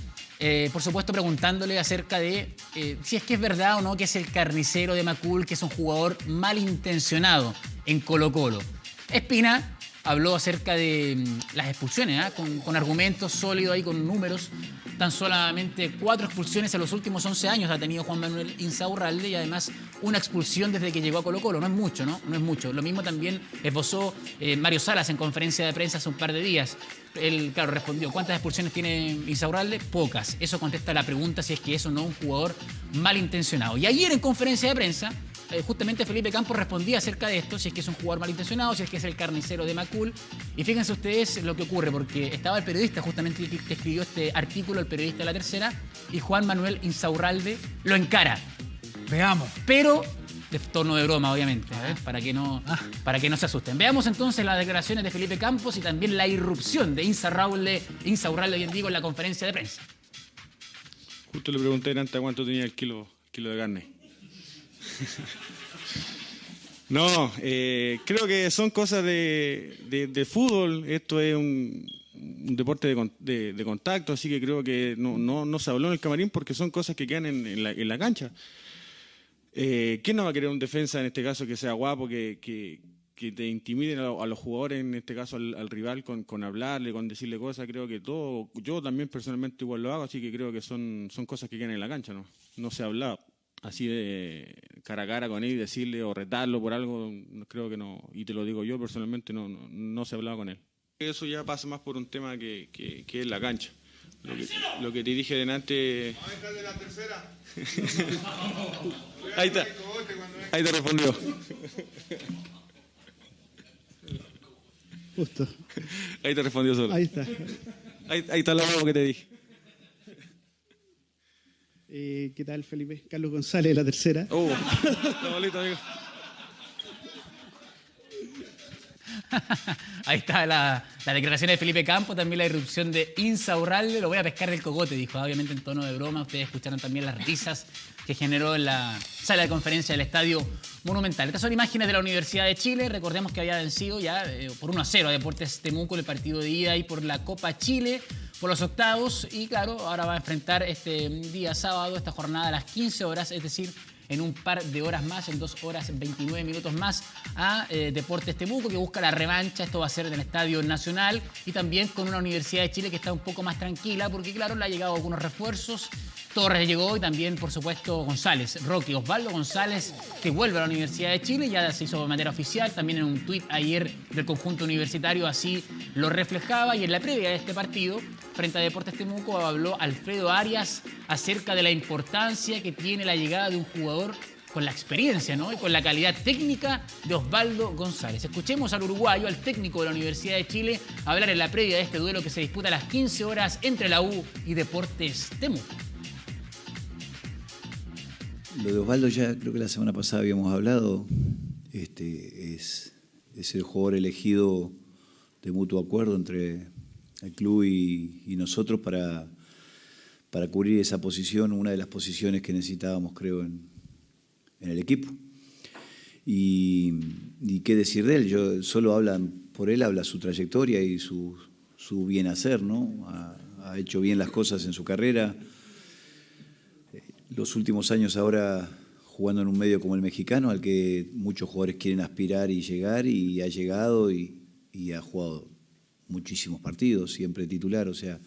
Por supuesto, preguntándole acerca de si es que es verdad o no que es el carnicero de Macul, que es un jugador malintencionado en Colo-Colo. Espina habló acerca de las expulsiones, con argumentos sólidos ahí, con números. Tan solamente 4 expulsiones en los últimos 11 años ha tenido Juan Manuel Insaurralde, y además una expulsión desde que llegó a Colo-Colo. No es mucho, ¿no? No es mucho. Lo mismo también esbozó Mario Salas en conferencia de prensa hace un par de días. Él, claro, respondió: ¿cuántas expulsiones tiene Insaurralde? Pocas. Eso contesta la pregunta si es que es o no un jugador malintencionado. Y ayer en conferencia de prensa, justamente Felipe Campos respondía acerca de esto, si es que es un jugador malintencionado, si es que es el carnicero de Macul. Y fíjense ustedes lo que ocurre, porque estaba el periodista justamente que escribió este artículo, el periodista de La Tercera, y Juan Manuel Insaurralde lo encara. Veamos. Pero de tono de broma, obviamente, para que no se asusten. Veamos entonces las declaraciones de Felipe Campos y también la irrupción de Insaurralde, bien digo, en la conferencia de prensa. Justo le pregunté antes cuánto tenía el kilo de carne. No, creo que son cosas de fútbol. Esto es un deporte de contacto, así que creo que no se habló en el camarín porque son cosas que quedan en la cancha. ¿Quién no va a querer un defensa en este caso que sea guapo, que te intimiden a los jugadores, en este caso al rival, con hablarle, con decirle cosas? Creo que todo, yo también personalmente igual lo hago, así que creo que son cosas que quedan en la cancha, no se habla así de cara a cara con él y decirle o retarlo por algo, creo que no, y te lo digo yo personalmente, no se hablaba con él. Eso ya pasa más por un tema que es la cancha. Lo que te dije delante... de La Tercera. Ahí está. Ahí te respondió. Justo. Ahí te respondió solo. Ahí está. Ahí está lo mismo que te dije. ¿Qué tal, Felipe? Carlos González, de La Tercera. Está bonito, amigo. Ahí está la declaración de Felipe Campos, también la irrupción de Insaurralde. Lo voy a pescar del cogote, dijo, obviamente en tono de broma. Ustedes escucharon también las risas que generó en la sala de conferencia del Estadio Monumental. Estas son imágenes de la Universidad de Chile. Recordemos que había vencido ya por 1-0 a Deportes Temuco en el partido de ida y por la Copa Chile, por los octavos. Y claro, ahora va a enfrentar este día sábado, esta jornada a las 15 horas, es decir, en un par de horas más, en 2 horas 29 minutos más, a Deportes Temuco, que busca la revancha. Esto va a ser en el Estadio Nacional, y también con una Universidad de Chile que está un poco más tranquila, porque claro, le ha llegado algunos refuerzos. Torres llegó y también, por supuesto, González, Roque, Osvaldo González, que vuelve a la Universidad de Chile, ya se hizo de manera oficial, también en un tuit ayer del conjunto universitario así lo reflejaba, y en la previa de este partido, frente a Deportes Temuco, habló Alfredo Arias acerca de la importancia que tiene la llegada de un jugador con la experiencia, ¿no? Y con la calidad técnica de Osvaldo González. Escuchemos al uruguayo, al técnico de la Universidad de Chile, hablar en la previa de este duelo que se disputa a las 15 horas entre la U y Deportes Temuco. Lo de Osvaldo ya creo que la semana pasada habíamos hablado. Es el jugador elegido de mutuo acuerdo entre el club y nosotros para cubrir esa posición, una de las posiciones que necesitábamos, creo, en el equipo. Y qué decir de él, solo por él habla su trayectoria y su bien hacer, ¿no? Ha hecho bien las cosas en su carrera. Los últimos años ahora jugando en un medio como el mexicano, al que muchos jugadores quieren aspirar y llegar, y ha llegado y ha jugado muchísimos partidos, siempre titular. O sea,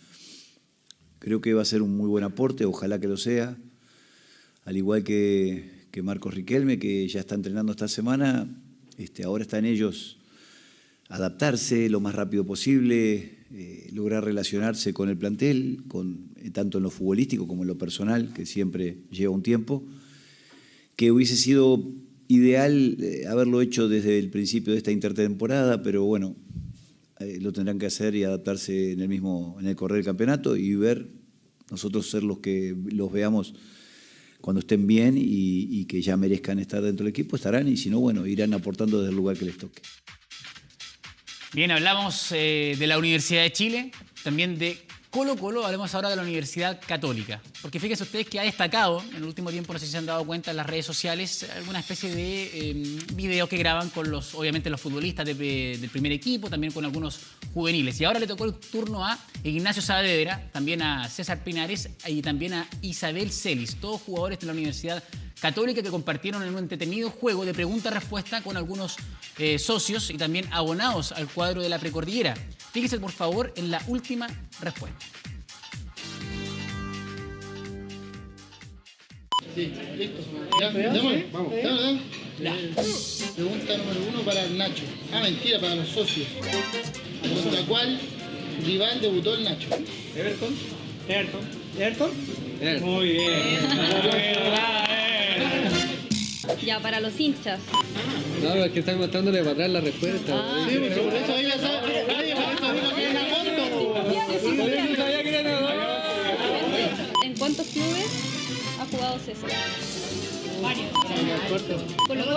creo que va a ser un muy buen aporte, ojalá que lo sea. Al igual que Marcos Riquelme, que ya está entrenando esta semana, ahora está en ellos adaptarse lo más rápido posible, lograr relacionarse con el plantel, tanto en lo futbolístico como en lo personal, que siempre lleva un tiempo, que hubiese sido ideal haberlo hecho desde el principio de esta intertemporada, pero bueno, lo tendrán que hacer y adaptarse en el correr del campeonato y nosotros ser los que los veamos cuando estén bien y que ya merezcan estar dentro del equipo, estarán, y si no, bueno, irán aportando desde el lugar que les toque. Bien, hablamos de la Universidad de Chile, también de Colo-Colo, hablemos ahora de la Universidad Católica. Porque fíjense ustedes que ha destacado en el último tiempo, no sé si se han dado cuenta en las redes sociales, alguna especie de videos que graban con obviamente los futbolistas del primer equipo, también con algunos juveniles. Y ahora le tocó el turno a Ignacio Saavedra, también a César Pinares y también a Isabel Celis, todos jugadores de la Universidad Católica que compartieron en un entretenido juego de pregunta-respuesta con algunos socios y también abonados al cuadro de la Precordillera. Fíjense, por favor, en la última respuesta. Sí, listo. Ya, démosle. Vamos. Pregunta número 1 para Nacho. Ah, mentira, para los socios. ¿Contra cuál rival debutó el Nacho? Everton. Muy bien. Ya, para los hinchas. No, es que están mostrándole para atrás la respuesta. Sí, porque por eso ella sabe. Nadie por eso dijo que era corto. ¿En cuántos clubes ha jugado César? Varios. Colo-Colo,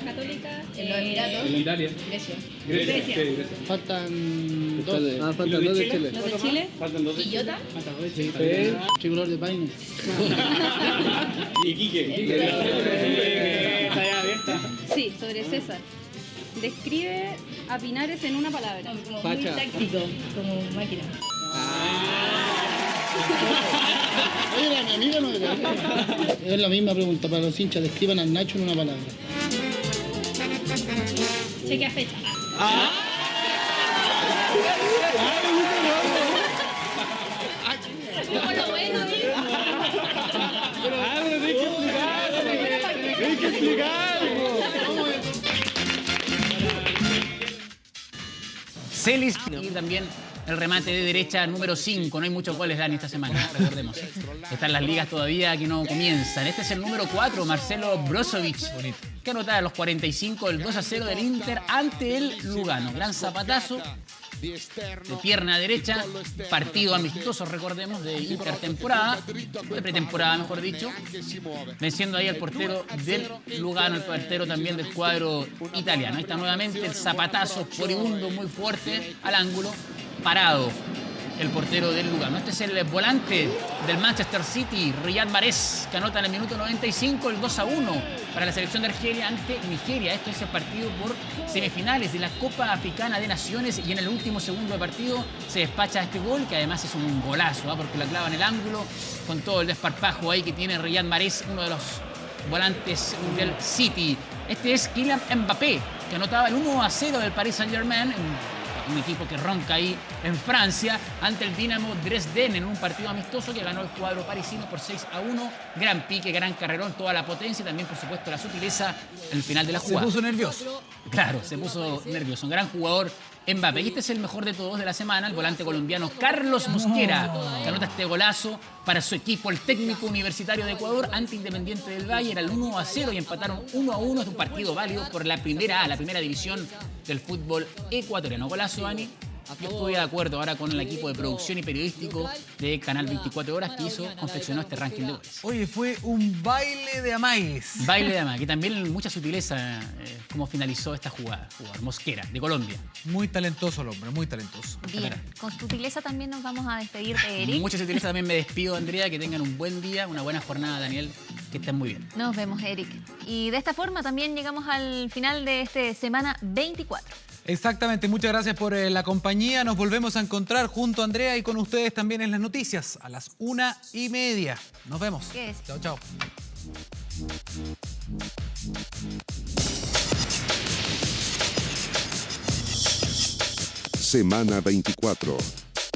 Católica, en los Emiratos, en Italia, Grecia. Faltan dos. Faltan dos de Chile. ¿Los de Chile? Faltan dos de Chile. ¿Quillota? Sí. Tricolor de Paine. Y Quique. Está ya abierta. Sí, sobre César. Describe a Pinares en una palabra. Como muy táctico, como máquina. Oye, mi amiga no me es la misma pregunta para los hinchas. Describan al Nacho en una palabra. Cheque a fecha. Como lo bueno, Tienes que explicar. Celis y también el remate de derecha número 5. No hay muchos goles, Dani, esta semana, recordemos. Están las ligas todavía que no comienzan. Este es el número 4, Marcelo Brozovic, que anotaba a los 45 el 2-0 del Inter ante el Lugano. Gran zapatazo de pierna derecha, partido amistoso, recordemos, de intertemporada, de pretemporada, mejor dicho, venciendo ahí al portero del Lugano, el portero también del cuadro italiano. Ahí está nuevamente el zapatazo furibundo, muy fuerte, al ángulo, parado el portero del Lugano. Este es el volante del Manchester City, Riyad Mahrez, que anota en el minuto 95 el 2-1 para la selección de Argelia ante Nigeria. Este es el partido por semifinales de la Copa Africana de Naciones, y en el último segundo de partido se despacha este gol, que además es un golazo, porque la clava en el ángulo con todo el desparpajo ahí que tiene Riyad Mahrez, uno de los volantes del City. Este es Kylian Mbappé, que anotaba el 1-0 del Paris Saint-Germain en un equipo que ronca ahí en Francia, ante el Dinamo Dresden en un partido amistoso que ganó el cuadro parisino por 6-1. Gran pique, gran carrerón, toda la potencia y también, por supuesto, la sutileza en el final de la jugada. Se puso nervioso. Claro, se puso nervioso. Un gran jugador, Mbappé. Y este es el mejor de todos de la semana, el volante colombiano Carlos Mosquera, que anota este golazo para su equipo, el Técnico Universitario de Ecuador, ante Independiente del Valle. Era el 1-0 y empataron 1-1. Es un partido válido por la primera A, la primera división del fútbol ecuatoriano. Golazo, Ani. Yo estoy de acuerdo ahora con el equipo de producción y periodístico de Canal 24 Horas que confeccionó este ranking de goles. Oye, fue un baile de amagues. Baile de amagues. Y también mucha sutileza cómo finalizó esta jugada. Jugador Mosquera, de Colombia. Muy talentoso el hombre, muy talentoso. Bien, con sutileza también nos vamos a despedir de Eric. Mucha sutileza también me despido, Andrea. Que tengan un buen día, una buena jornada, Daniel. Que estén muy bien. Nos vemos, Eric. Y de esta forma también llegamos al final de esta semana 24. Exactamente, muchas gracias por la compañía. Nos volvemos a encontrar junto a Andrea y con ustedes también en las noticias a las 1:30. Nos vemos. ¿Qué es? Chao, chao. Semana 24.